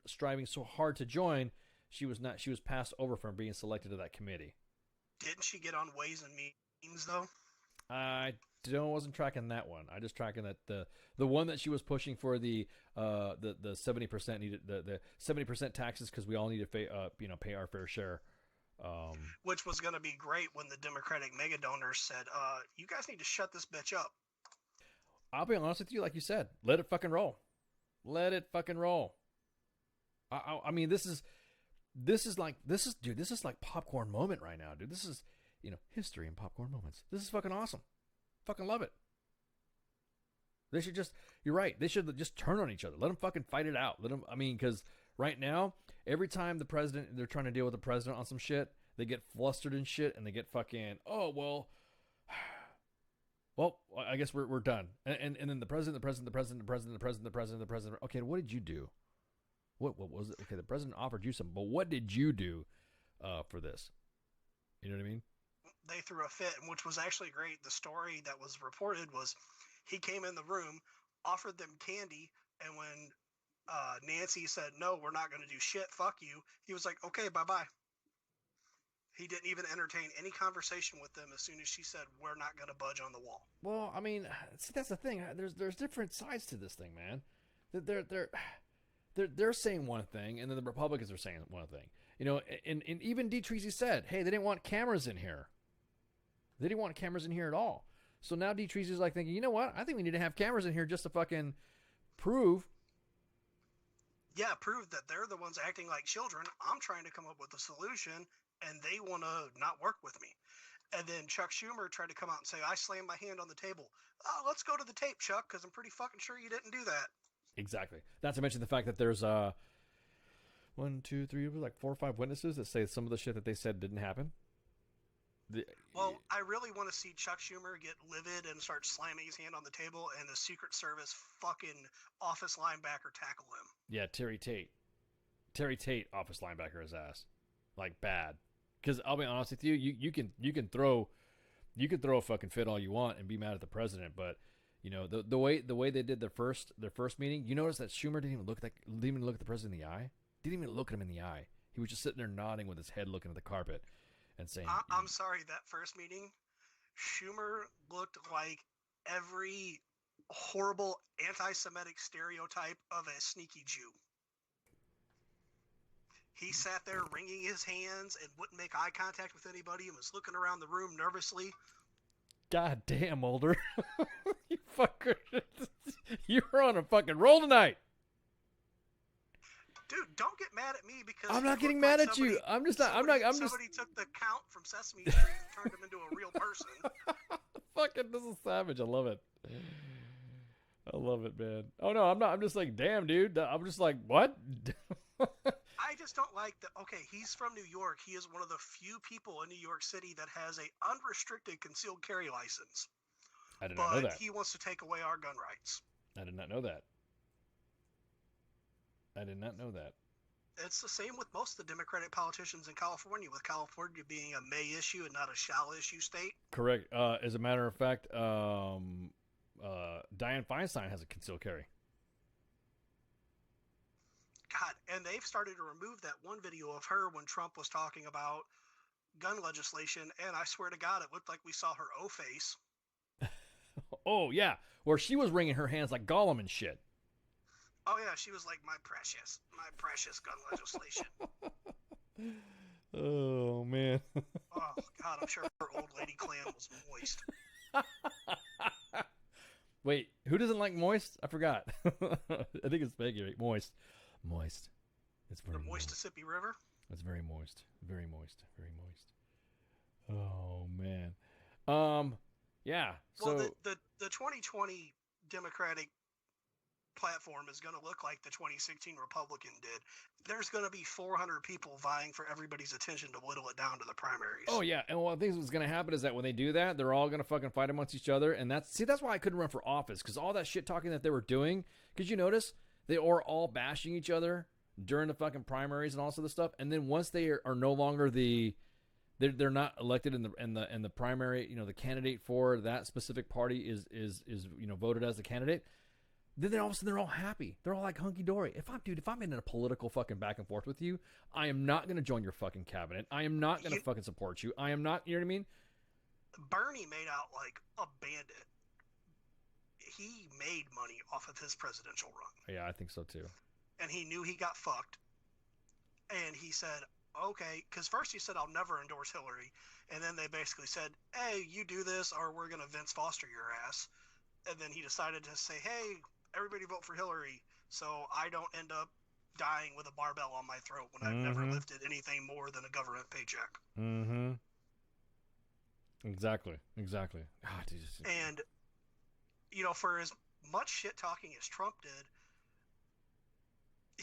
striving so hard to join. She was passed over from being selected to that committee.
Didn't she get on Ways and Means though?
I wasn't tracking that one. I just tracking that the one that she was pushing for the 70% needed the 70% taxes because we all need to pay our fair share.
Which was going to be great when the Democratic mega donors said, "You guys need to shut this bitch up."
I'll be honest with you, like you said, let it fucking roll. Let it fucking roll. I mean, this is like popcorn moment right now, dude. This is history and popcorn moments. This is fucking awesome. Fucking love it. They should you're right. They should just turn on each other. Let them fucking fight it out. Because right now, every time they're trying to deal with the president on some shit, they get flustered and shit, and they get fucking, I guess we're done. And then the president. Okay, what did you do? What was it? Okay, the president offered you something, but what did you do for this? You know what I mean?
They threw a fit, which was actually great. The story that was reported was he came in the room, offered them candy, and when Nancy said, "No, we're not going to do shit, fuck you," he was like, "Okay, bye-bye." He didn't even entertain any conversation with them as soon as she said, "We're not going to budge on the wall."
Well, I mean, see, that's the thing. There's different sides to this thing, man. They're saying one thing, and then the Republicans are saying one thing. You know, and even D. Treasy said, hey, they didn't want cameras in here. They didn't want cameras in here at all. So now D. Treasy's like thinking, you know what? I think we need to have cameras in here just to fucking prove.
Yeah, prove that they're the ones acting like children. I'm trying to come up with a solution, and they want to not work with me. And then Chuck Schumer tried to come out and say, I slammed my hand on the table. Oh, let's go to the tape, Chuck, because I'm pretty fucking sure you didn't do that.
Exactly. Not to mention the fact that there's 1, 2, 3, like 4 or 5 witnesses that say some of the shit that they said didn't happen.
Well, I really want to see Chuck Schumer get livid and start slamming his hand on the table, and the Secret Service fucking office linebacker tackle him.
Yeah, Terry Tate office linebacker his ass, like bad. Because I'll be honest with you, you can throw a fucking fit all you want and be mad at the president, but you know the way they did their first meeting, you notice that Schumer didn't even look at the president in the eye. Didn't even look at him in the eye. He was just sitting there nodding with his head looking at the carpet and saying,
I'm sorry, that first meeting, Schumer looked like every horrible anti-Semitic stereotype of a sneaky Jew. He sat there wringing his hands and wouldn't make eye contact with anybody and was looking around the room nervously.
God damn, Mulder. You fucker. You're on a fucking roll tonight.
Dude, don't get mad at me because
I'm not getting mad at you. I'm just not.
Somebody took the count from Sesame Street and turned him into a real person.
Fucking, this is savage. I love it. I love it, man. Oh no, I'm not. I'm just like, damn, dude. I'm just like, what?
I just don't like that. Okay, he's from New York. He is one of the few people in New York City that has a unrestricted concealed carry license.
I did not know that.
But he wants to take away our gun rights.
I did not know that. I did not know that.
It's the same with most of the Democratic politicians in California, with California being a may issue and not a shall issue state.
Correct. As a matter of fact, Dianne Feinstein has a concealed carry.
God, and they've started to remove that one video of her when Trump was talking about gun legislation, and I swear to God, it looked like we saw her O-face.
Oh, yeah, where she was wringing her hands like Gollum and shit.
Oh, yeah, she was like, my precious gun legislation.
Oh, man.
Oh, God, I'm sure her old lady clam was moist.
Wait, who doesn't like moist? I forgot. I think it's Peggy, right? Moist. It's very
moist. Mississippi River?
It's very moist. Very moist. Very moist. Oh, man. Yeah. So
Well, the 2020 Democratic platform is going to look like the 2016 Republican did. There's going to be 400 people vying for everybody's attention to whittle it down to the primaries.
Oh yeah, and what I think is going to happen is that when they do that, they're all going to fucking fight amongst each other, and that's why I couldn't run for office, because all that shit talking that they were doing. Because you notice they were all bashing each other during the fucking primaries and all this other stuff, and then once they are no longer they're not elected in the primary, you know, the candidate for that specific party is you know, voted as the candidate. Then all of a sudden they're all happy. They're all like hunky dory. If I'm in a political fucking back and forth with you, I am not going to join your fucking cabinet. I am not going to fucking support you. I am not. You know what I mean?
Bernie made out like a bandit. He made money off of his presidential run.
Yeah, I think so too.
And he knew he got fucked. And he said, okay, because first he said, I'll never endorse Hillary. And then they basically said, hey, you do this or we're going to Vince Foster your ass. And then he decided to say, hey, everybody vote for Hillary so I don't end up dying with a barbell on my throat when I've never lifted anything more than a government paycheck.
Mm-hmm. Exactly. God, Jesus.
And, you know, for as much shit talking as Trump did,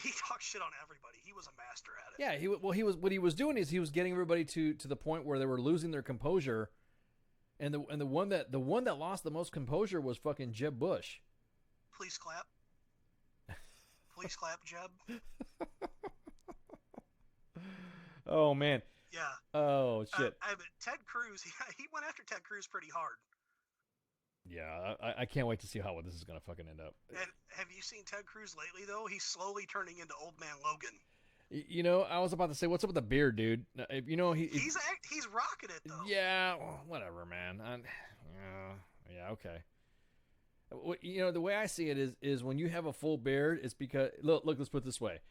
he talked shit on everybody. He was a master at it.
Yeah, what he was doing is he was getting everybody to the point where they were losing their composure. And the one that lost the most composure was fucking Jeb Bush.
Please clap. Please clap, Jeb.
Oh man.
Yeah.
Oh shit.
But Ted Cruz, he went after Ted Cruz pretty hard.
Yeah, I can't wait to see how this is gonna fucking end up.
And have you seen Ted Cruz lately though? He's slowly turning into Old Man Logan.
You know, I was about to say, what's up with the beard, dude? You know,
he's rocking it though.
Yeah, well, whatever, man. Yeah, okay. You know, the way I see it is when you have a full beard, it's because look. Let's put it this way: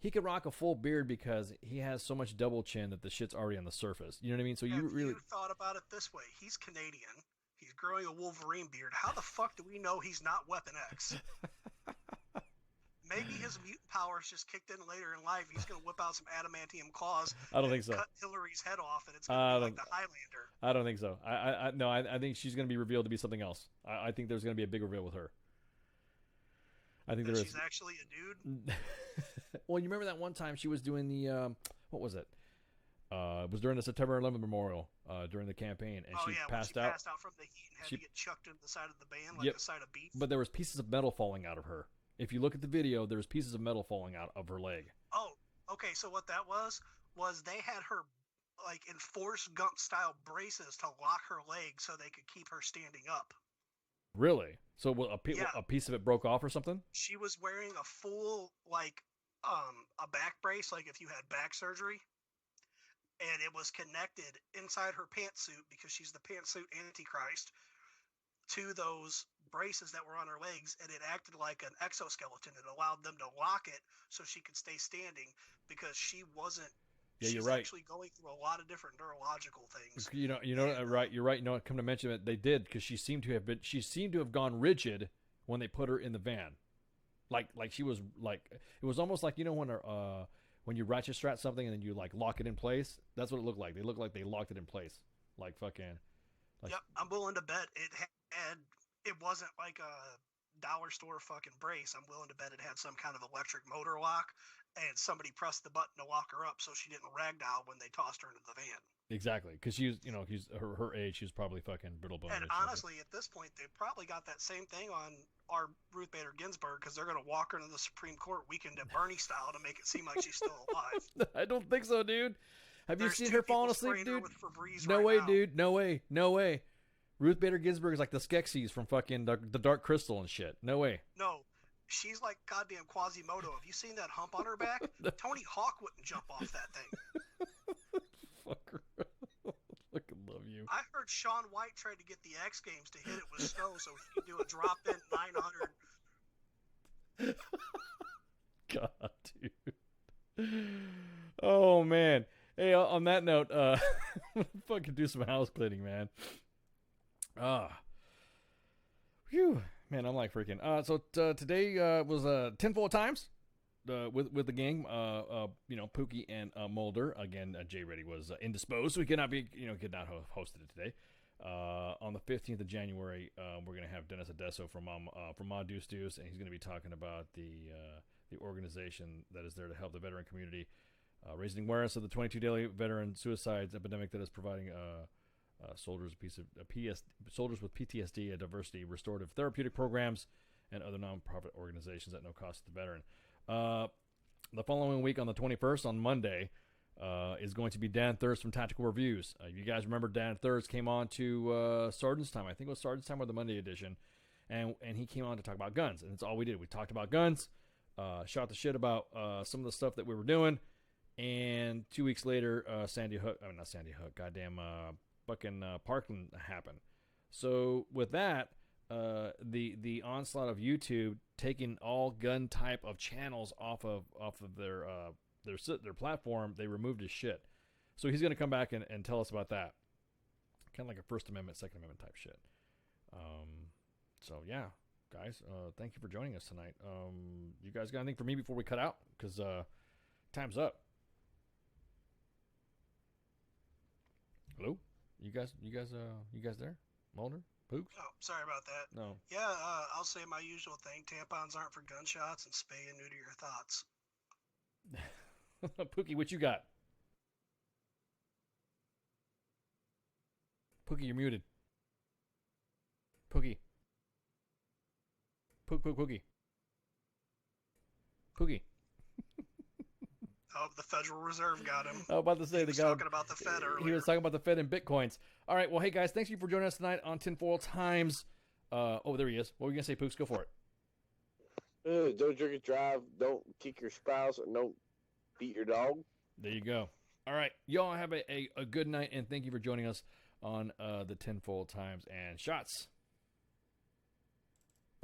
He could rock a full beard because he has so much double chin that the shit's already on the surface. You know what I mean? So you really
thought about it this way: he's Canadian. He's growing a Wolverine beard. How the fuck do we know he's not Weapon X? Maybe his mutant powers just kicked in later in life. He's going to whip out some adamantium claws.
I don't think so.
Cut Hillary's head off, and it's going to be like the Highlander.
I don't think so. I think she's going to be revealed to be something else. I think there's going to be a big reveal with her. I think
she's actually a dude.
Well, you remember that one time she was doing the what was it? It was during the September 11th memorial during the campaign, and she passed out.
Passed out from the heat and had to get chucked into the side of the band like a side of beef.
But there was pieces of metal falling out of her. If you look at the video, there's pieces of metal falling out of her leg.
Oh, okay. So what that was they had her like in Forrest Gump style braces to lock her leg so they could keep her standing up.
Really? So a piece of it broke off or something?
She was wearing a full like a back brace, like if you had back surgery, and it was connected inside her pantsuit because she's the pantsuit antichrist to those braces that were on her legs, and it acted like an exoskeleton. It allowed them to lock it so she could stay standing because she wasn't.
Yeah,
she's
you're right.
Actually going through a lot of different neurological things.
You know, right. You're right. You know, come to mention it, they did because she seemed to have gone rigid when they put her in the van, like she was like it was almost like when you ratchet strap something and then you like lock it in place. That's what it looked like. They looked like they locked it in place, like fucking. Like,
yep, I'm willing to bet it wasn't like a dollar store fucking brace. I'm willing to bet it had some kind of electric motor lock, and somebody pressed the button to lock her up so she didn't ragdoll when they tossed her into the van.
Exactly, because she's her age. She was probably fucking brittle bone.
And honestly, at this point, they probably got that same thing on our Ruth Bader Ginsburg because they're going to walk her into the Supreme Court weekend at Bernie style to make it seem like she's still alive.
I don't think so, dude. Have you seen her falling asleep, dude? No
right
way,
now.
dude. No way. No way. Ruth Bader Ginsburg is like the Skeksis from fucking the Dark Crystal and shit. No way.
No, she's like goddamn Quasimodo. Have you seen that hump on her back? Tony Hawk wouldn't jump off that thing.
Fucker. Fucking love you.
I heard Shaun White tried to get the X Games to hit it with snow so he could do a drop-in 900.
God, dude. Oh, man. Hey, on that note, fucking do some house cleaning, man. Whew. Man, I'm like freaking. So today was tenfold times with the gang. Pookie and Mulder. Again, Jay Reddy was indisposed, so he could not hosted it today. On the 15th of January, we're gonna have Dennis Adesso from Ma Deuce Deuce, and he's gonna be talking about the organization that is there to help the veteran community, raising awareness of the 22 daily veteran suicides epidemic that is providing soldiers with PTSD, diversity, restorative therapeutic programs, and other nonprofit organizations at no cost to the veteran. The following week on the 21st, on Monday, is going to be Dan Thurs from Tactical Reviews. You guys remember Dan Thurs came on to Sergeant's Time. I think it was Sergeant's Time or the Monday edition. And he came on to talk about guns. And that's all we did. We talked about guns, shot the shit about some of the stuff that we were doing. And 2 weeks later, fucking Parkland happened. So with that, the onslaught of YouTube taking all gun type of channels off of their platform, they removed his shit. So he's going to come back and tell us about that. Kind of like a First Amendment, Second Amendment type shit. So yeah, guys, thank you for joining us tonight. You guys got anything for me before we cut out? Because time's up. Hello? You guys there? Mulder? Pooks?
Oh, sorry about that.
No.
Yeah, I'll say my usual thing. Tampons aren't for gunshots, and spay and neuter your thoughts.
Pookie, what you got? Pookie, you're muted. Pookie. Pookie. Pookie.
Oh, the Federal Reserve got him.
I was about to say
he was talking about the Fed earlier.
He was talking about the Fed and Bitcoins. All right, well, hey, guys, thank you for joining us tonight on Tinfoil Times. There he is. What were you going to say, Pooks? Go for it.
Don't drink and drive. Don't kick your spouse. And don't beat your dog.
There you go. All right. Y'all have a good night, and thank you for joining us on the Tinfoil Times and Shots.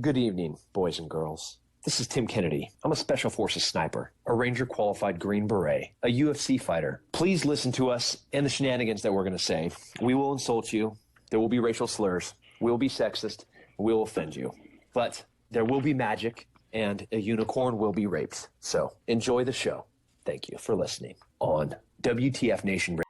Good evening, boys and girls. This is Tim Kennedy. I'm a Special Forces sniper, a Ranger qualified Green Beret, a UFC fighter. Please listen to us and the shenanigans that we're going to say. We will insult you. There will be racial slurs. We will be sexist. We will offend you. But there will be magic, and a unicorn will be raped. So enjoy the show. Thank you for listening on WTF Nation Radio.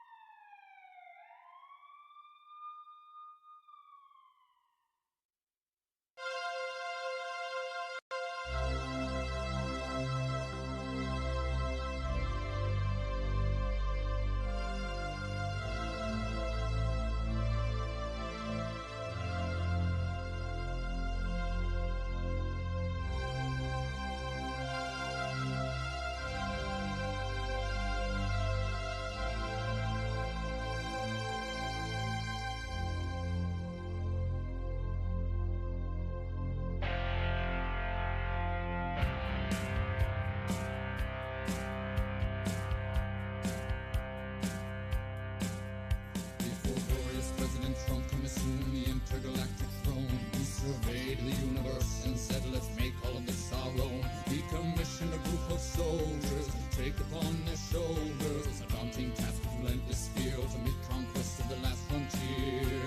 Before glorious President Trump can assume the intergalactic throne, he surveyed the universe and said, let's make all of this our own. He commissioned a group of soldiers to take upon their shoulders a daunting task of relentless fear to make conquest of the last frontier.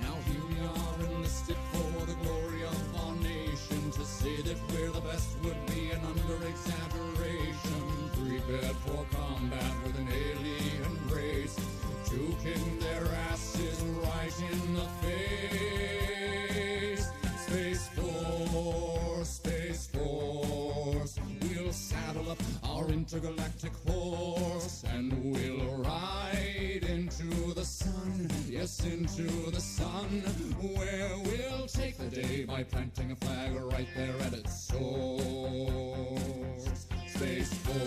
Now here we are enlisted for the glory of our nation. To say that we're the best would be an under-exaggeration. Prepared for combat with an alien race to kick their asses right in the face. Space Force, Space Force, we'll saddle up our intergalactic horse and we'll ride into the sun, yes, into the sun, where we'll take the day by planting a flag right there at its source. Space Force.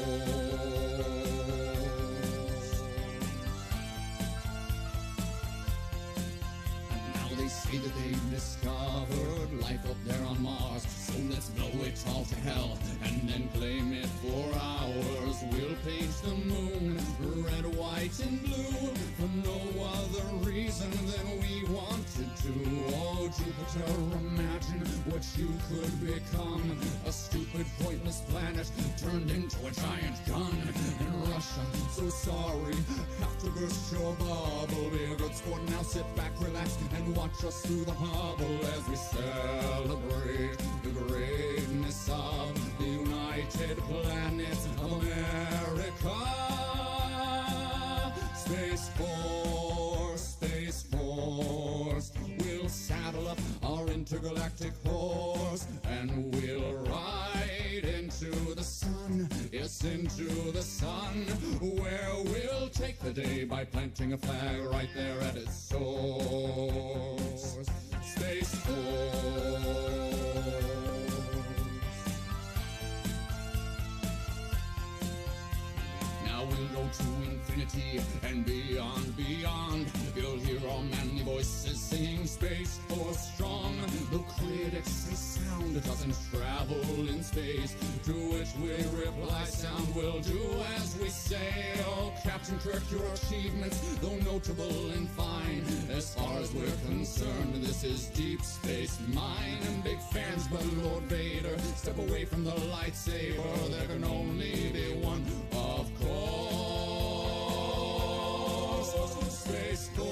They say that they've discovered life up there on Mars. So let's blow it all to hell and then claim it for ours. We'll page the moon, red, white, and blue, for no other reason than we wanted to. Oh, Jupiter, imagine what you could become. A stupid, pointless planet turned into a giant gun. And Russia, so sorry, have to burst your bubble. Be a good sport now, sit back, relax, and watch us through the hubble as we celebrate the greatness of the United Planets of America. Space Force, Space Force, we'll saddle up our intergalactic horse and we'll ride into the sun, yes, into the sun, where we'll take the day by planting a flag right there at its source. Space Force. Now we'll go to infinity and beyond, beyond. You'll hear our manly voices singing Space Force strong. The critics say sound doesn't travel in space, to which we reply sound will do as we say. Oh, Captain Kirk, your achievements, though notable and fine, as far as we're concerned, this is Deep Space Mine. And big fans, but Lord Vader, step away from the lightsaber. There can only be one, of course. Space Force.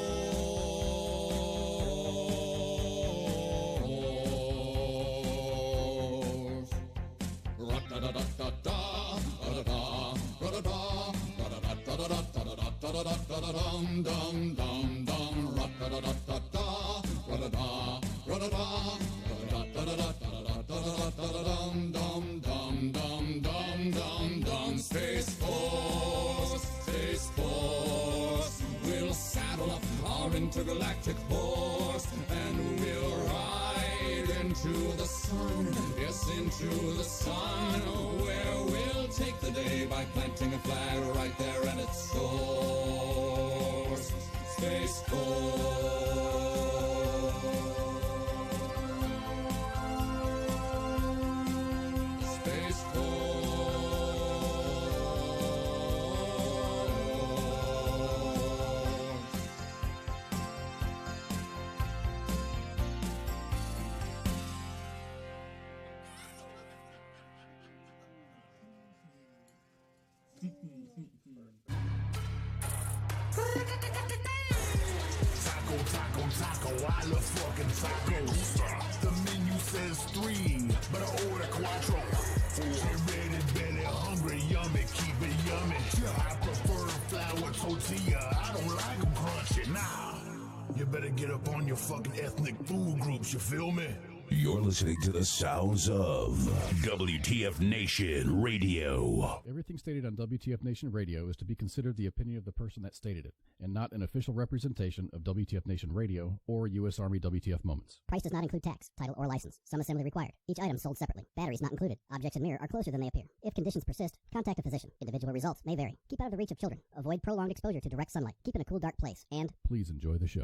Ra-da-da-da-da-da, ra-da-da, ra-da-da, ra-da-da-da-da-da-da-dum-dum-dum-dum, ra-da-da-da-da-da, ra-da-da, ra-da-da, ra-da-da-da-da-da-dum-dum-dum-dum-dum-dum. Space Force, Space Force, we'll saddle up our intergalactic horse and we'll ride into the sun, yes, into the sun, where we'll take the day by planting a flag right there at its source. Space Force. Space
I love fucking tacos. The menu says 3, but I order quattro. Get ready, belly hungry, yummy, keep it yummy. I prefer flour tortilla, I don't like them crunchy. Nah, you better get up on your fucking ethnic food groups, you feel me?
You're listening to the sounds of WTF Nation Radio.
Everything stated on WTF Nation Radio is to be considered the opinion of the person that stated it, and not an official representation of WTF Nation Radio or U.S. Army WTF Moments.
Price does not include tax, title, or license. Some assembly required. Each item sold separately. Batteries not included. Objects in mirror are closer than they appear. If conditions persist, contact a physician. Individual results may vary. Keep out of the reach of children. Avoid prolonged exposure to direct sunlight. Keep in a cool, dark place. And
please enjoy the show.